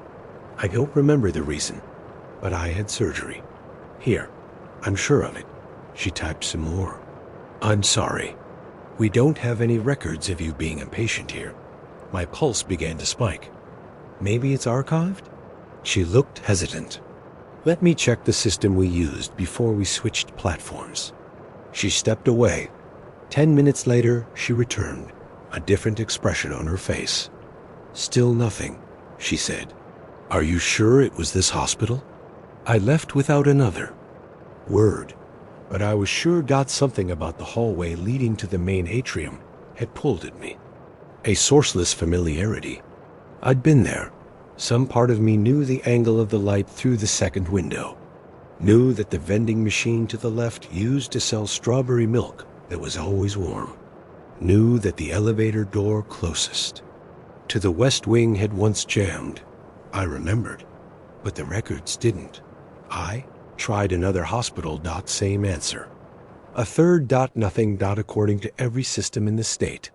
I don't remember the reason, but I had surgery. Here, I'm sure of it. She typed some more. I'm sorry. We don't have any records of you being a patient here. My pulse began to spike. Maybe it's archived? She looked hesitant. Let me check the system we used before we switched platforms. She stepped away. 10 minutes later, she returned, a different expression on her face. Still nothing, she said. Are you sure it was this hospital? I left without another word, but I was sure something about the hallway leading to the main atrium had pulled at me. A sourceless familiarity. I'd been there. Some part of me knew the angle of the light through the second window. Knew that the vending machine to the left used to sell strawberry milk that was always warm. Knew that the elevator door closest to the west wing had once jammed. I remembered, but the records didn't. I tried another hospital. Same answer. A third. Nothing. According to every system in the state.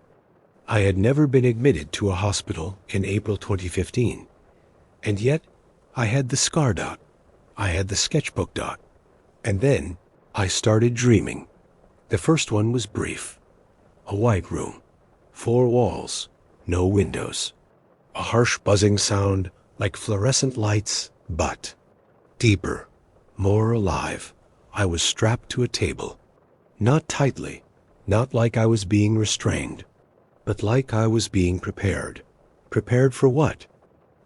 I had never been admitted to a hospital in April 2015. And yet, I had the scar. I had the sketchbook. And then, I started dreaming. The first one was brief. A white room. 4 walls. No windows. A harsh buzzing sound like fluorescent lights, but deeper, more alive. I was strapped to a table. Not tightly, not like I was being restrained, but like I was being prepared. Prepared for what?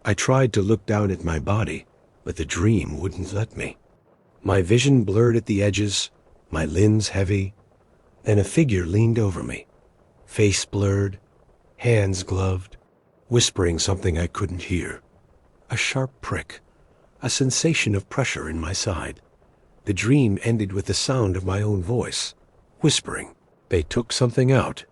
I tried to look down at my body, but the dream wouldn't let me. My vision blurred at the edges, my limbs heavy, and a figure leaned over me. Face blurred, hands gloved, whispering something I couldn't hear. A sharp prick, a sensation of pressure in my side. The dream ended with the sound of my own voice, whispering. They took something out.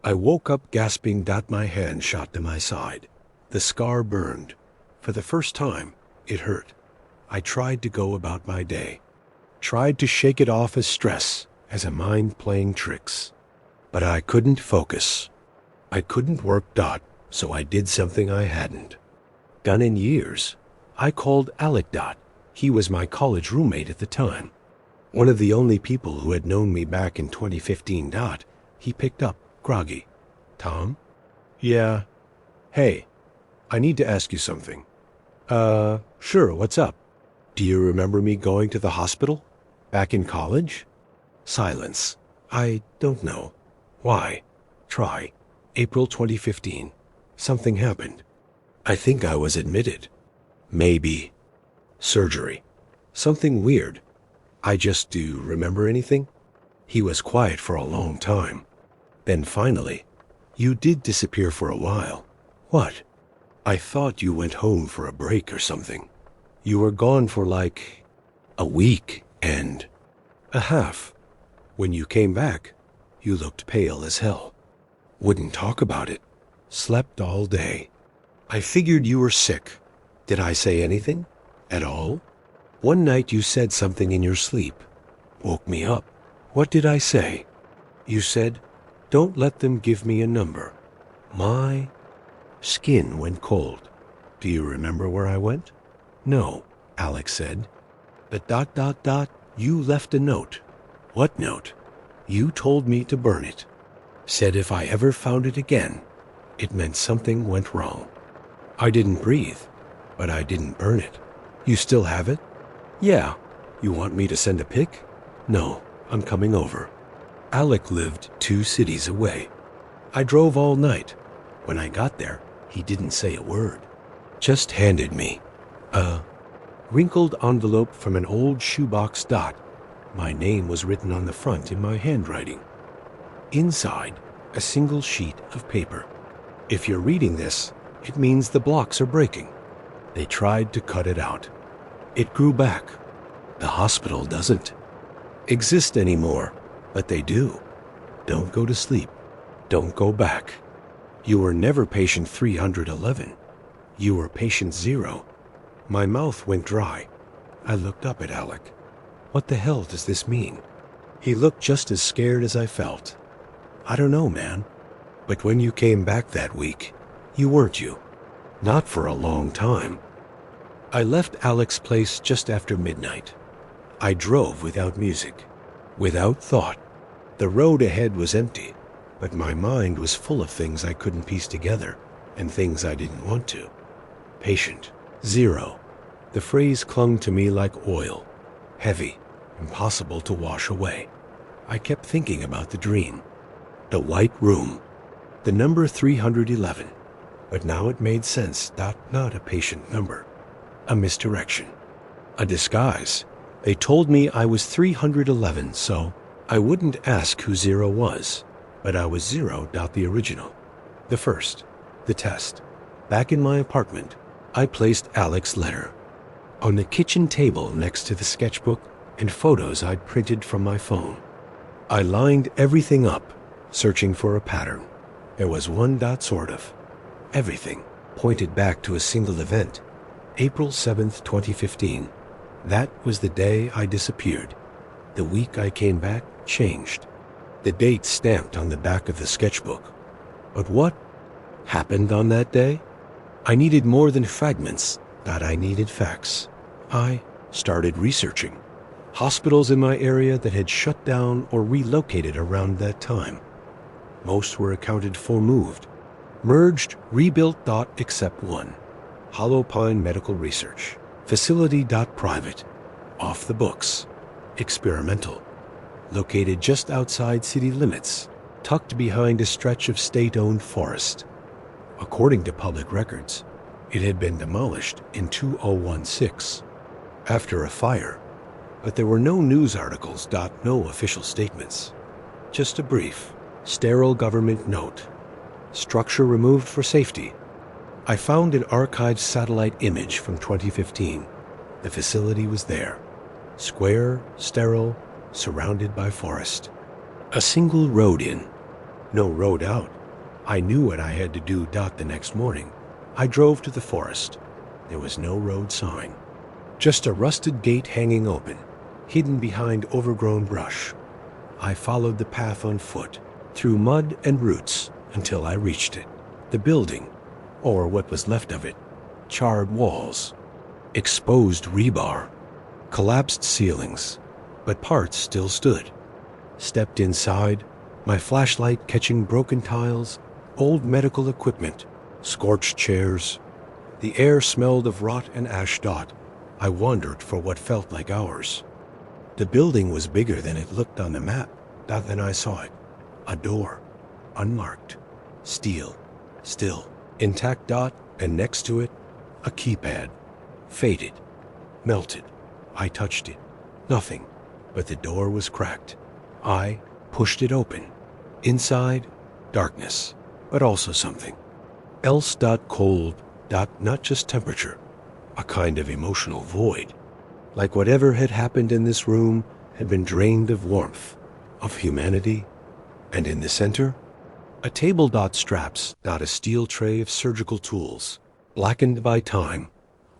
I woke up gasping. My hand shot to my side. The scar burned. For the first time, it hurt. I tried to go about my day. Tried to shake it off as stress, as a mind playing tricks. But I couldn't focus. I couldn't work. So I did something I hadn't done in years. I called Alec. He was my college roommate at the time. One of the only people who had known me back in 2015. He picked up, groggy. Tom? Yeah. Hey, I need to ask you something. Sure, what's up? Do you remember me going to the hospital? Back in college? Silence. I don't know. Why? Try. April 2015. Something happened. I think I was admitted. Maybe. Surgery. Something weird. I just do. Remember anything? He was quiet for a long time. Then finally, you did disappear for a while. What? I thought you went home for a break or something. You were gone for like a week and a half. When you came back, you looked pale as hell. Wouldn't talk about it. Slept all day. I figured you were sick. Did I say anything? At all? One night you said something in your sleep. Woke me up. What did I say? You said, "Don't let them give me a number." My skin went cold. Do you remember where I went? No, Alex said. But ... you left a note. What note? You told me to burn it. Said if I ever found it again, it meant something went wrong. I didn't breathe, but I didn't burn it. You still have it? Yeah. You want me to send a pic? No, I'm coming over. Alec lived 2 cities away. I drove all night. When I got there, he didn't say a word. Just handed me a wrinkled envelope from an old shoebox. My name was written on the front in my handwriting. Inside, a single sheet of paper. If you're reading this, it means the blocks are breaking. They tried to cut it out. It grew back. The hospital doesn't exist anymore, but they do. Don't go to sleep. Don't go back. You were never patient 311. You were patient 0. My mouth went dry. I looked up at Alec. What the hell does this mean? He looked just as scared as I felt. I don't know, man. But when you came back that week, you weren't you. Not for a long time. I left Alec's place just after midnight. I drove without music, without thought. The road ahead was empty, but my mind was full of things I couldn't piece together and things I didn't want to. Patient 0. The phrase clung to me like oil, heavy, impossible to wash away. I kept thinking about the dream, the white room, the number 311, but now it made sense. Not a patient number, a misdirection, a disguise. They told me I was 311, so I wouldn't ask who 0 was, but I was 0. The original, the first, the test. Back in my apartment, I placed Alec's letter on the kitchen table next to the sketchbook and photos I'd printed from my phone. I lined everything up, searching for a pattern. There was one sort of. Everything pointed back to a single event, April 7th, 2015. That was the day I disappeared. The week I came back changed. The date stamped on the back of the sketchbook. But what happened on that day? I needed more than fragments. I needed facts. I started researching hospitals in my area that had shut down or relocated around that time. Most were accounted for, moved, merged, rebuilt. Except one, Hollow Pine Medical Research Facility. Private, off the books, experimental, located just outside city limits, tucked behind a stretch of state-owned forest. According to public records, it had been demolished in 2016 after a fire, but there were no news articles. No official statements, just a brief, sterile government note. Structure removed for safety. I found an archived satellite image from 2015. The facility was there, square, sterile, surrounded by forest. A single road in, no road out. I knew what I had to do. The next morning, I drove to the forest. There was no road sign, just a rusted gate hanging open, hidden behind overgrown brush. I followed the path on foot, through mud and roots, until I reached it. The building, or what was left of it, charred walls, exposed rebar, collapsed ceilings, but parts still stood. Stepped inside, my flashlight catching broken tiles, old medical equipment, scorched chairs. The air smelled of rot and ash. I wandered for what felt like hours. The building was bigger than it looked on the map. Then I saw it. A door, unmarked, steel, still, intact. And next to it, a keypad, faded, melted. I touched it. Nothing, but the door was cracked. I pushed it open. Inside, darkness, but also something else. Cold. Not just temperature, a kind of emotional void. Like whatever had happened in this room had been drained of warmth, of humanity, and in the center, a table. Straps. A steel tray of surgical tools, blackened by time.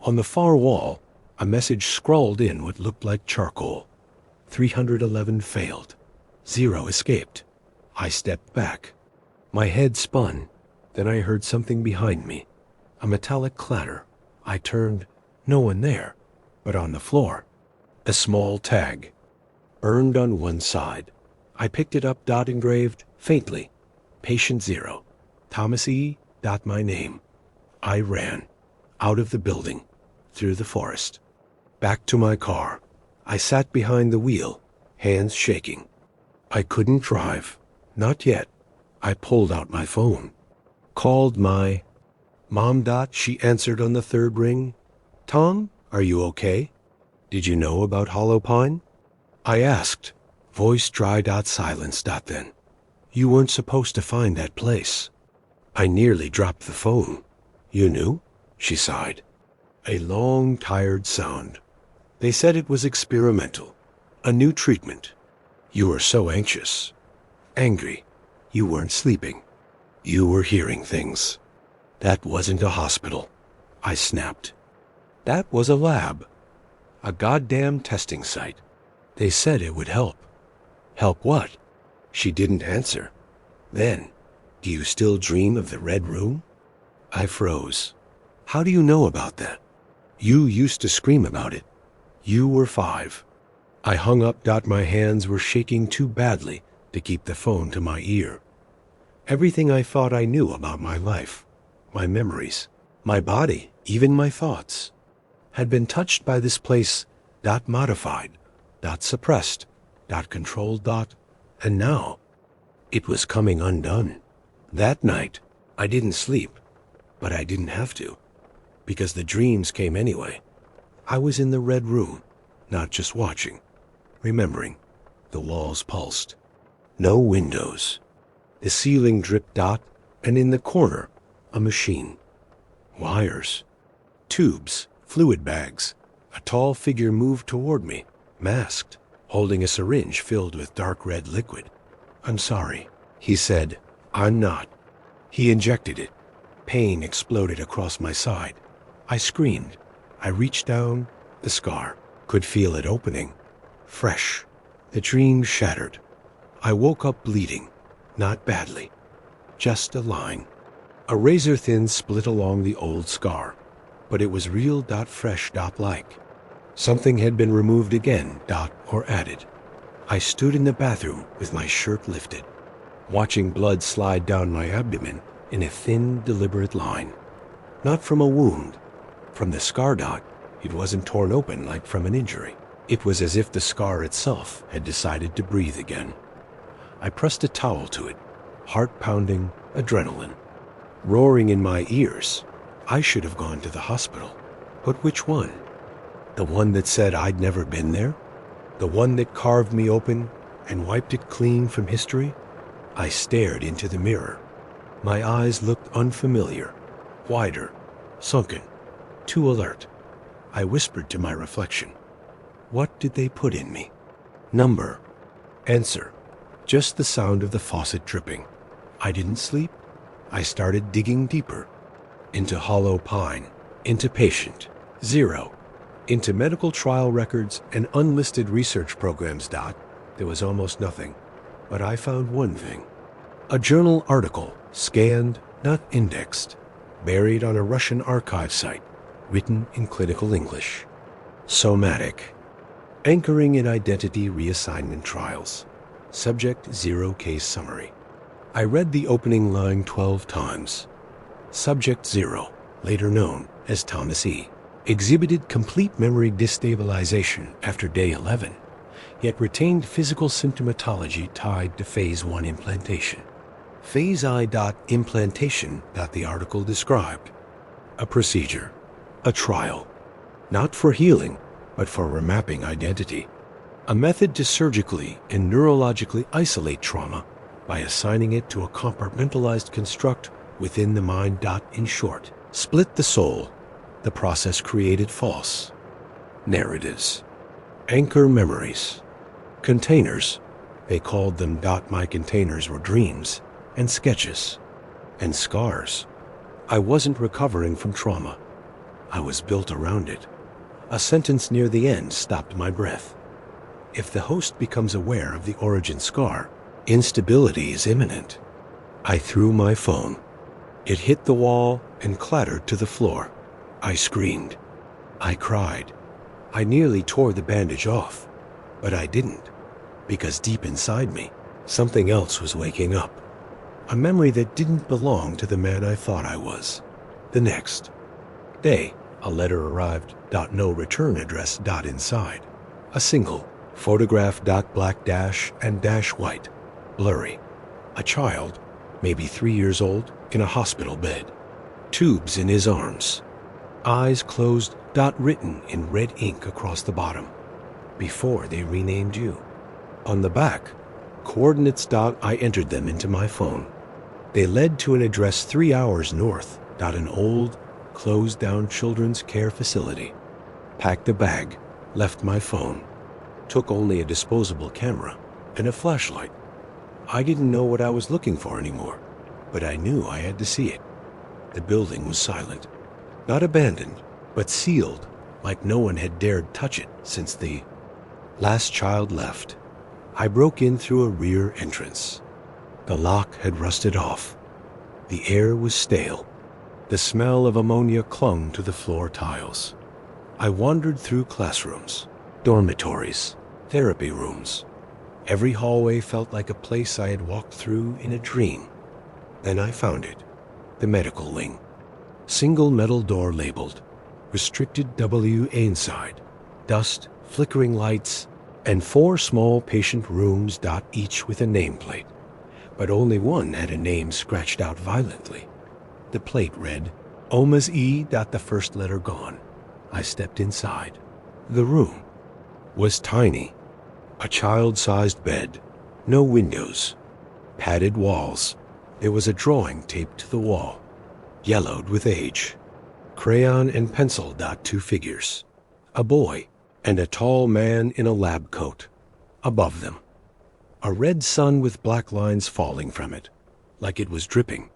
On the far wall, a message scrawled in what looked like charcoal. 311 failed. 0 escaped. I stepped back. My head spun. Then I heard something behind me. A metallic clatter. I turned. No one there, but on the floor, a small tag, burned on one side. I picked it up. Engraved faintly. Patient 0. Thomas E. My name. I ran. Out of the building. Through the forest. Back to my car. I sat behind the wheel, hands shaking. I couldn't drive. Not yet. I pulled out my phone. Called my mom. She answered on the third ring. Tom, are you okay? Did you know about Hollow Pine? I asked. Voice dry. Silence. Then. You weren't supposed to find that place. I nearly dropped the phone. You knew? She sighed. A long, tired sound. They said it was experimental. A new treatment. You were so anxious. Angry. You weren't sleeping. You were hearing things. That wasn't a hospital. I snapped. That was a lab. A goddamn testing site. They said it would help. Help what? She didn't answer. Then, do you still dream of the Red Room? I froze. How do you know about that? You used to scream about it. You were 5. I hung up. My hands were shaking too badly to keep the phone to my ear. Everything I thought I knew about my life, my memories, my body, even my thoughts, had been touched by this place. Modified. Suppressed. Controlled. And now, it was coming undone. That night, I didn't sleep, but I didn't have to, because the dreams came anyway. I was in the Red Room, not just watching, remembering. The walls pulsed. No windows. The ceiling dripped. And in the corner, a machine. Wires. Tubes. Fluid bags. A tall figure moved toward me, masked, holding a syringe filled with dark red liquid. I'm sorry, he said. I'm not. He injected it. Pain exploded across my side. I screamed. I reached down. The scar. Could feel it opening. Fresh. The dream shattered. I woke up bleeding. Not badly. Just a line. A razor-thin split along the old scar. But it was real. Fresh. Like. Something had been removed again. Or added. I stood in the bathroom with my shirt lifted, watching blood slide down my abdomen in a thin, deliberate line. Not from a wound. From the scar. It wasn't torn open like from an injury. It was as if the scar itself had decided to breathe again. I pressed a towel to it, heart pounding, adrenaline roaring in my ears. I should have gone to the hospital. But which one? The one that said I'd never been there? The one that carved me open and wiped it clean from history? I stared into the mirror. My eyes looked unfamiliar, wider, sunken, too alert. I whispered to my reflection. What did they put in me? Number. Answer. Just the sound of the faucet dripping. I didn't sleep. I started digging deeper. Into Hollow Pine. Into patient. 0. Into medical trial records and unlisted research programs. There was almost nothing. But I found one thing. A journal article, scanned, not indexed, buried on a Russian archive site, written in clinical English. Somatic. Anchoring in identity reassignment trials. Subject 0 case summary. I read the opening line 12 times. Subject 0, later known as Thomas E., exhibited complete memory destabilization after day 11, yet retained physical symptomatology tied to Phase 1 implantation. Phase I. Implantation. The article described. A procedure. A trial. Not for healing, but for remapping identity. A method to surgically and neurologically isolate trauma by assigning it to a compartmentalized construct within the mind. In short, split the soul. The process created false narratives, anchor memories, containers. They called them. My containers were dreams and sketches and scars. I wasn't recovering from trauma. I was built around it. A sentence near the end stopped my breath. If the host becomes aware of the origin scar, instability is imminent. I threw my phone. It hit the wall and clattered to the floor. I screamed. I cried. I nearly tore the bandage off, but I didn't, because deep inside me, something else was waking up. A memory that didn't belong to the man I thought I was. The next day, a letter arrived. No return address. Inside. A single photograph. Black dash and dash white. Blurry. A child, maybe 3 years old, in a hospital bed. Tubes in his arms. Eyes closed. Written in red ink across the bottom. Before they renamed you. On the back, coordinates. I entered them into my phone. They led to an address 3 hours north. An old, closed-down children's care facility. Packed a bag, left my phone. Took only a disposable camera and a flashlight. I didn't know what I was looking for anymore, but I knew I had to see it. The building was silent. Not abandoned, but sealed, like no one had dared touch it since the last child left. I broke in through a rear entrance. The lock had rusted off. The air was stale. The smell of ammonia clung to the floor tiles. I wandered through classrooms, dormitories, therapy rooms. Every hallway felt like a place I had walked through in a dream. Then I found it, the medical wing. Single metal door labeled, restricted W inside, dust, flickering lights, and 4 small patient rooms. Each with a nameplate. But only one had a name scratched out violently. The plate read, Oma's E. The first letter gone. I stepped inside. The room was tiny. A child-sized bed. No windows. Padded walls. There was a drawing taped to the wall. Yellowed with age. Crayon and pencil. 2 figures. A boy and a tall man in a lab coat. Above them, a red sun with black lines falling from it, like it was dripping.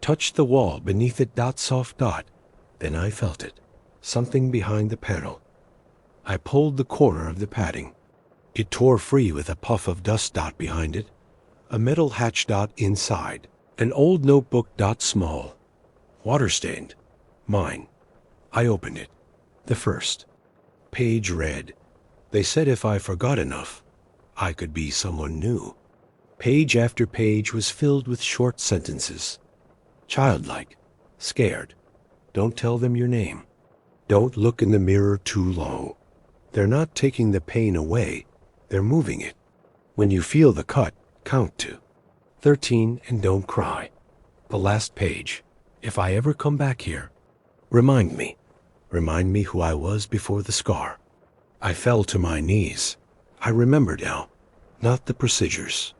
Touched the wall beneath it. Soft. Then I felt it. Something behind the panel. I pulled the corner of the padding. It tore free with a puff of dust. Behind it, a metal hatch. Inside, an old notebook. Small. Water-stained. Mine. I opened it. The first page read, they said if I forgot enough, I could be someone new. Page after page was filled with short sentences. Childlike. Scared. Don't tell them your name. Don't look in the mirror too long. They're not taking the pain away. They're moving it. When you feel the cut, count to 13 and don't cry. The last page. If I ever come back here, remind me. Remind me who I was before the scar. I fell to my knees. I remember now. Not the procedures.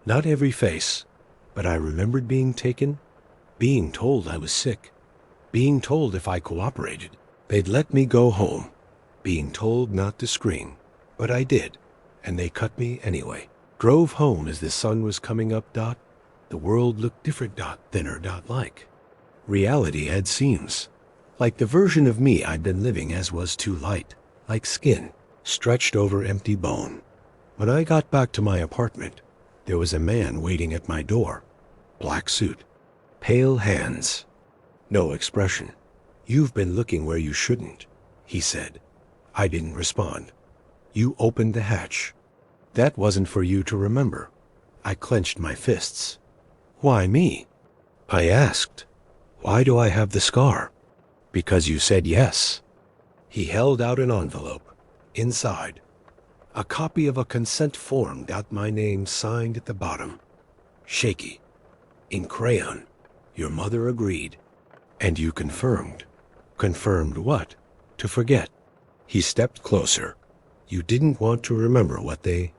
Not every face. But I remembered being taken. Being told I was sick. Being told if I cooperated, they'd let me go home. Being told not to scream. But I did. And they cut me anyway. Drove home as the sun was coming up. The world looked different. Thinner. Like reality had seams. Like the version of me I'd been living as was too light. Like skin, stretched over empty bone. When I got back to my apartment, there was a man waiting at my door. Black suit. Pale hands. No expression. You've been looking where you shouldn't, he said. I didn't respond. You opened the hatch. That wasn't for you to remember. I clenched my fists. Why me? I asked. Why do I have the scar? Because you said yes. He held out an envelope. Inside, a copy of a consent form. My name signed at the bottom. Shaky. In crayon. Your mother agreed. And you confirmed. Confirmed what? To forget. He stepped closer. You didn't want to remember what they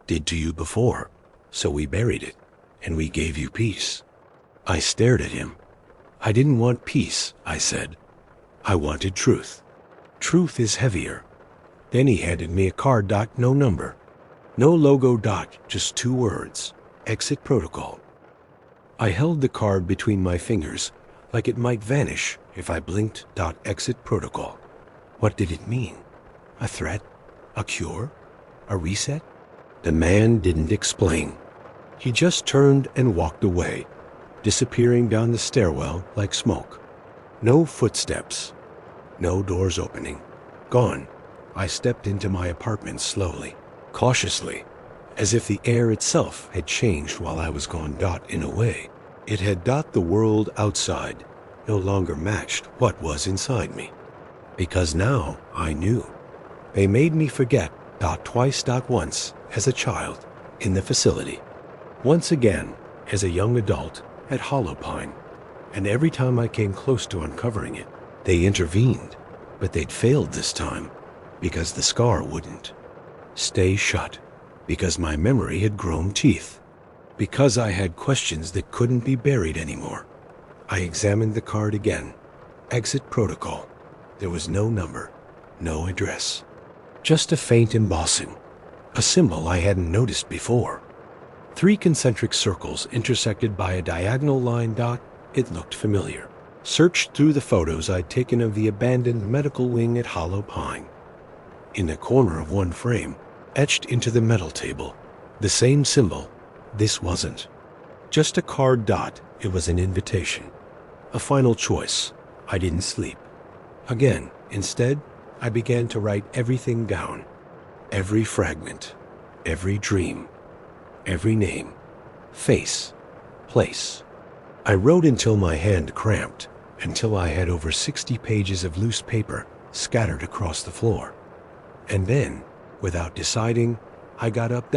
did to you before, so we buried it, and we gave you peace. I stared at him. I didn't want peace, I said. I wanted truth. Truth is heavier. Then he handed me a card. No number. No logo. Just 2 words. Exit protocol. I held the card between my fingers, like it might vanish if I blinked. Exit protocol. What did it mean? A threat? A cure? A reset? The man didn't explain. He just turned and walked away, disappearing down the stairwell like smoke. No footsteps. No doors opening. Gone. I stepped into my apartment slowly, cautiously, as if the air itself had changed while I was gone. In a way, it had. The world outside no longer matched what was inside me. Because now I knew. They made me forget. Twice. Once as a child in the facility. Once again as a young adult at Hollow Pine. And every time I came close to uncovering it, they intervened. But they'd failed this time. Because the scar wouldn't stay shut, because my memory had grown teeth, because I had questions that couldn't be buried anymore. I examined the card again. Exit protocol. There was no number, no address, just a faint embossing, a symbol I hadn't noticed before. 3 concentric circles intersected by a diagonal line. It looked familiar. Searched through the photos I'd taken of the abandoned medical wing at Hollow Pine. In the corner of one frame, etched into the metal table, the same symbol. This wasn't just a card. It was an invitation, a final choice. I didn't sleep. Again, instead, I began to write everything down. Every fragment, every dream, every name, face, place. I wrote until my hand cramped, until I had over 60 pages of loose paper scattered across the floor. And then, without deciding, I got up.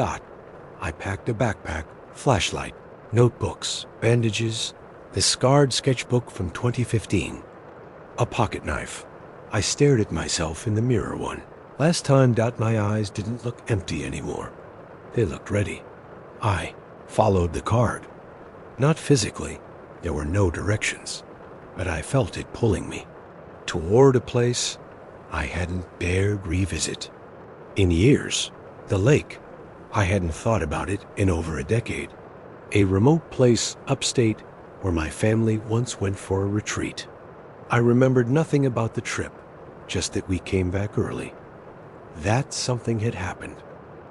I packed a backpack, flashlight, notebooks, bandages, the scarred sketchbook from 2015, a pocket knife. I stared at myself in the mirror one. Last time. My eyes didn't look empty anymore. They looked ready. I followed the card. Not physically. There were no directions, but I felt it pulling me toward a place I hadn't dared revisit in years. The lake. I hadn't thought about it in over a decade. A remote place upstate where my family once went for a retreat. I remembered nothing about the trip, just that we came back early. That something had happened.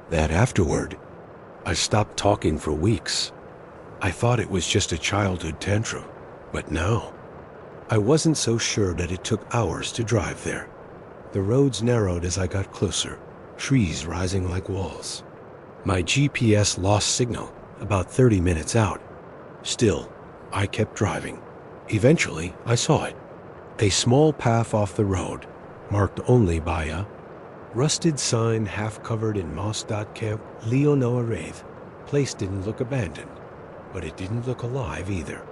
That afterward, I stopped talking for weeks. I thought it was just a childhood tantrum, but no. I wasn't so sure that it took hours to drive there. The roads narrowed as I got closer, trees rising like walls. My GPS lost signal about 30 minutes out. Still, I kept driving. Eventually, I saw it. A small path off the road, marked only by a rusted sign half covered in moss. Camp Leonoa Rave. Place didn't look abandoned, but it didn't look alive either.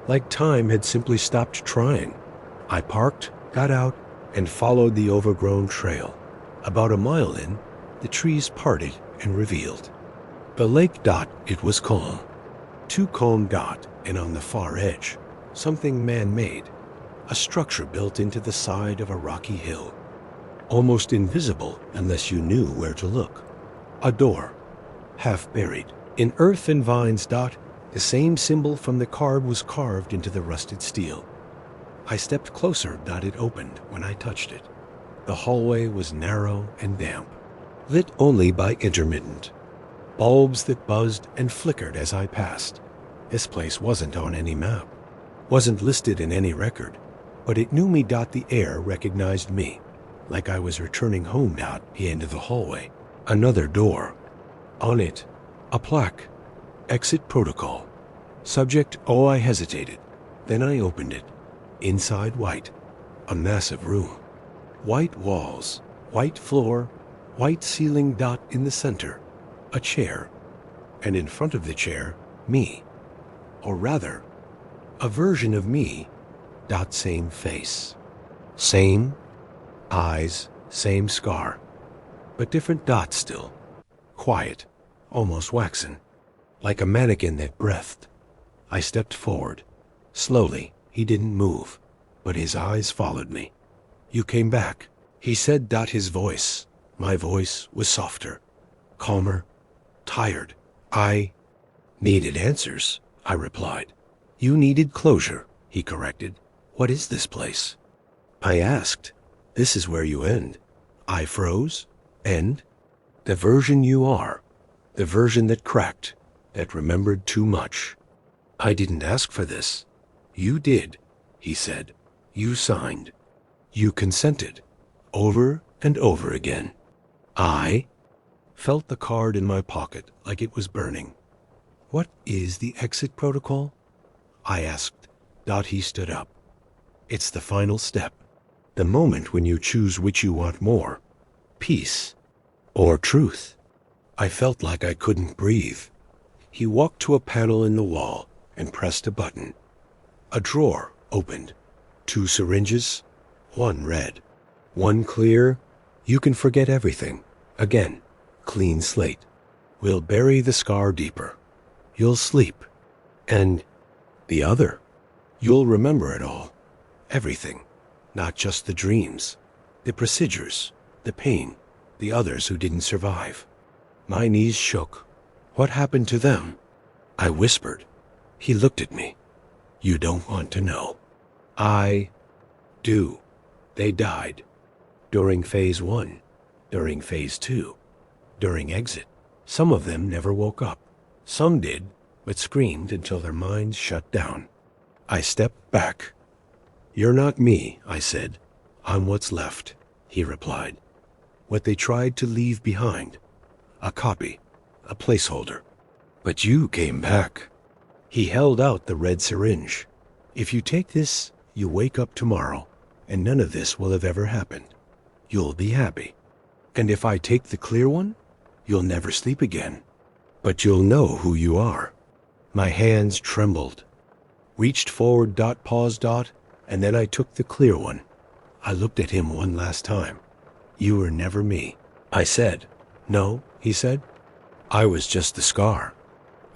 Like time had simply stopped trying. I parked, got out, and followed the overgrown trail. About a mile in, the trees parted and revealed the lake. It was calm. Too calm. And on the far edge, something man-made. A structure built into the side of a rocky hill. Almost invisible unless you knew where to look. A door, half buried in earth and vines. The same symbol from the card was carved into the rusted steel. I stepped closer. It opened when I touched it. The hallway was narrow and damp, lit only by intermittent bulbs that buzzed and flickered as I passed. This place wasn't on any map, wasn't listed in any record, but it knew me. The air recognized me, like I was returning home. The end of the hallway, another door. On it, a plaque. Exit protocol. Subject. I hesitated. Then I opened it. Inside white. A massive room. White walls, white floor, white ceiling. In the center, a chair. And in front of the chair, me. Or rather, a version of me. Same face. Same eyes, same scar. but different dots still. Quiet, almost waxen, like a mannequin that breathed. I stepped forward. Slowly, he didn't move, but his eyes followed me. You came back, he said. His voice, my voice, was softer, calmer, tired. I needed answers, I replied. You needed closure, he corrected. What is this place? I asked. This is where you end. I froze. End? The version you are. The version that cracked, that remembered too much. I didn't ask for this. You did, he said. You signed. You consented. Over and over again. I felt the card in my pocket like it was burning. What is the exit protocol? I asked. He stood up. It's the final step. The moment when you choose which you want more. Peace or truth. I felt like I couldn't breathe. He walked to a panel in the wall and pressed a button. A drawer opened. 2 syringes, 1 red, 1 clear. You can forget everything. Again, clean slate. We'll bury the scar deeper. You'll sleep. And the other. You'll remember it all. Everything. Not just the dreams, the procedures, the pain, the others who didn't survive. My knees shook. What happened to them? I whispered. He looked at me. You don't want to know. I do. They died. During phase 1, during phase 2, during exit. Some of them never woke up. Some did, but screamed until their minds shut down. I stepped back. You're not me, I said. I'm what's left, he replied. What they tried to leave behind. A copy, a placeholder. But you came back. He held out the red syringe. If you take this, you wake up tomorrow, and none of this will have ever happened. You'll be happy. And if I take the clear one, you'll never sleep again. But you'll know who you are. My hands trembled. Reached forward, paused, and then I took the clear one. I looked at him one last time. You were never me, I said. No, he said. I was just the scar.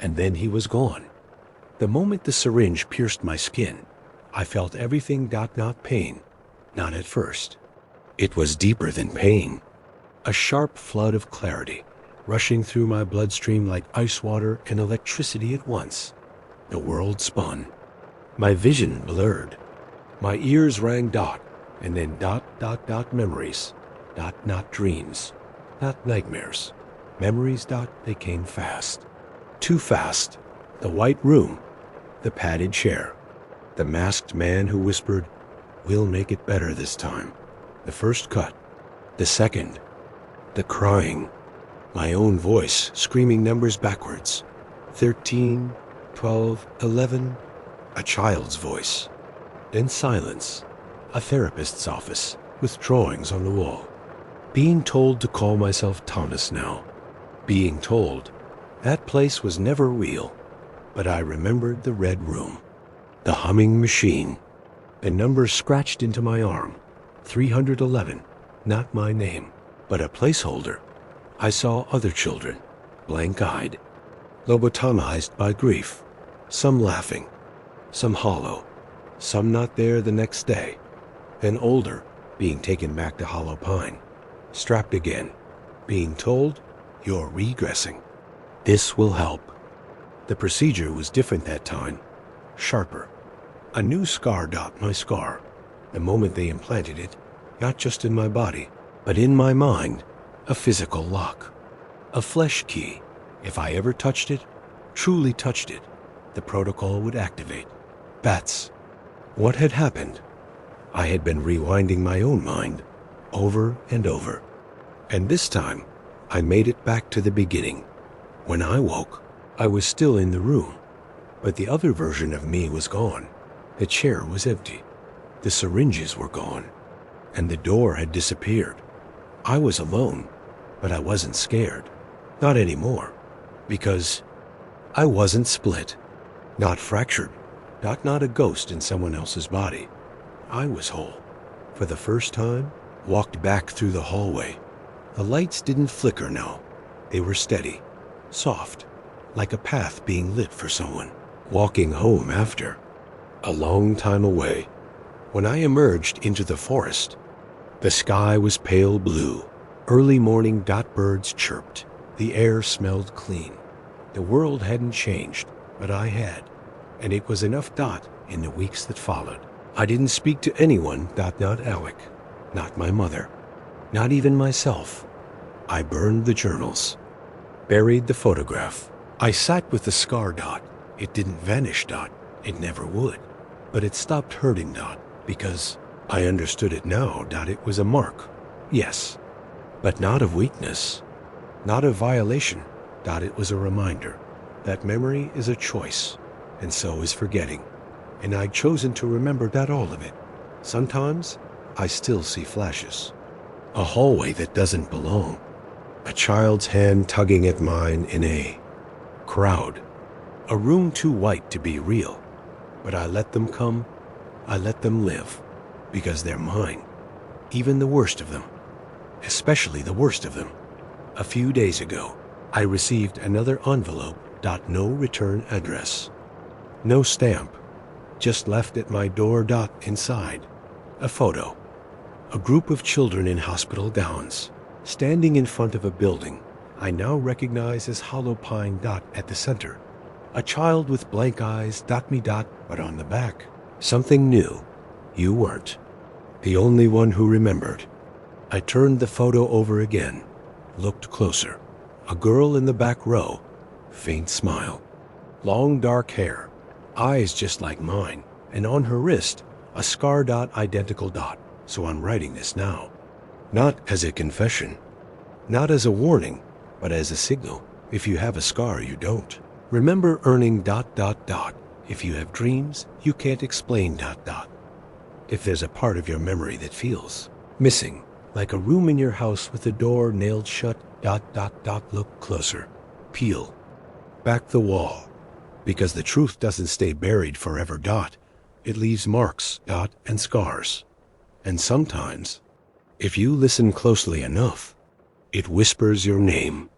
And then he was gone. The moment the syringe pierced my skin, I felt everything. Not pain. Not at first. It was deeper than pain. A sharp flood of clarity, rushing through my bloodstream like ice water and electricity at once. The world spun. My vision blurred. My ears rang and then memories. Not dreams. Not nightmares. Memories. They came fast. Too fast. The white room. The padded chair. The masked man who whispered, "We'll make it better this time." The first cut. The second. The crying. My own voice screaming numbers backwards. 13, 12, 11. A child's voice. Then silence. A therapist's office with drawings on the wall. Being told to call myself Thomas now. Being told that place was never real. But I remembered the red room. The humming machine. The numbers scratched into my arm. 311. Not my name, but a placeholder. I saw other children, blank-eyed, lobotomized by grief. Some laughing. Some hollow. Some not there the next day. Then older, being taken back to Hollow Pine. Strapped again. Being told, "You're regressing. This will help." The procedure was different that time. Sharper. A new scar. My scar. The moment they implanted it, not just in my body, but in my mind, a physical lock. A flesh key. If I ever touched it, truly touched it, the protocol would activate. Bats. What had happened? I had been rewinding my own mind, over and over. And this time, I made it back to the beginning. When I woke, I was still in the room, but the other version of me was gone. The chair was empty. The syringes were gone, and the door had disappeared. I was alone, but I wasn't scared. Not anymore, because I wasn't split, not fractured, not a ghost in someone else's body. I was whole. For the first time, walked back through the hallway, The lights didn't flicker now. They were steady, soft, like a path being lit for someone walking home after a long time away. When I emerged into the forest, the sky was pale blue. Early morning birds chirped. The air smelled clean. The world hadn't changed, but I had, and it was enough. In the weeks that followed, I didn't speak to anyone. Not Alec, not my mother, not even myself. I burned the journals, buried the photograph. I sat with the scar. It didn't vanish. It never would, but it stopped hurting. Because I understood it now. It was a mark, yes, but not of weakness, not of violation. It was a reminder that memory is a choice, and so is forgetting. And I'd chosen to remember all of it. Sometimes I still see flashes. A hallway that doesn't belong. A child's hand tugging at mine in a crowd. A room too white to be real. But I let them come. I let them live. Because they're mine. Even the worst of them. Especially the worst of them. A few days ago, I received another envelope. No return address. No stamp. Just left at my door. Inside, a photo. A group of children in hospital gowns, standing in front of a building I now recognize as Hollow Pine. At the center, a child with blank eyes. But on the back, something new. You weren't the only one who remembered. I turned the photo over again, looked closer. A girl in the back row, faint smile, long dark hair, eyes just like mine, and on her wrist, a scar. Identical. So I'm writing this now. Not as a confession, not as a warning, but as a signal. If you have a scar, you don't. Remember earning. If you have dreams, you can't explain. If there's a part of your memory that feels missing, like a room in your house with the door nailed shut. Look closer. Peel back the wall. Because the truth doesn't stay buried forever. It leaves marks. And scars. And sometimes, if you listen closely enough, it whispers your name.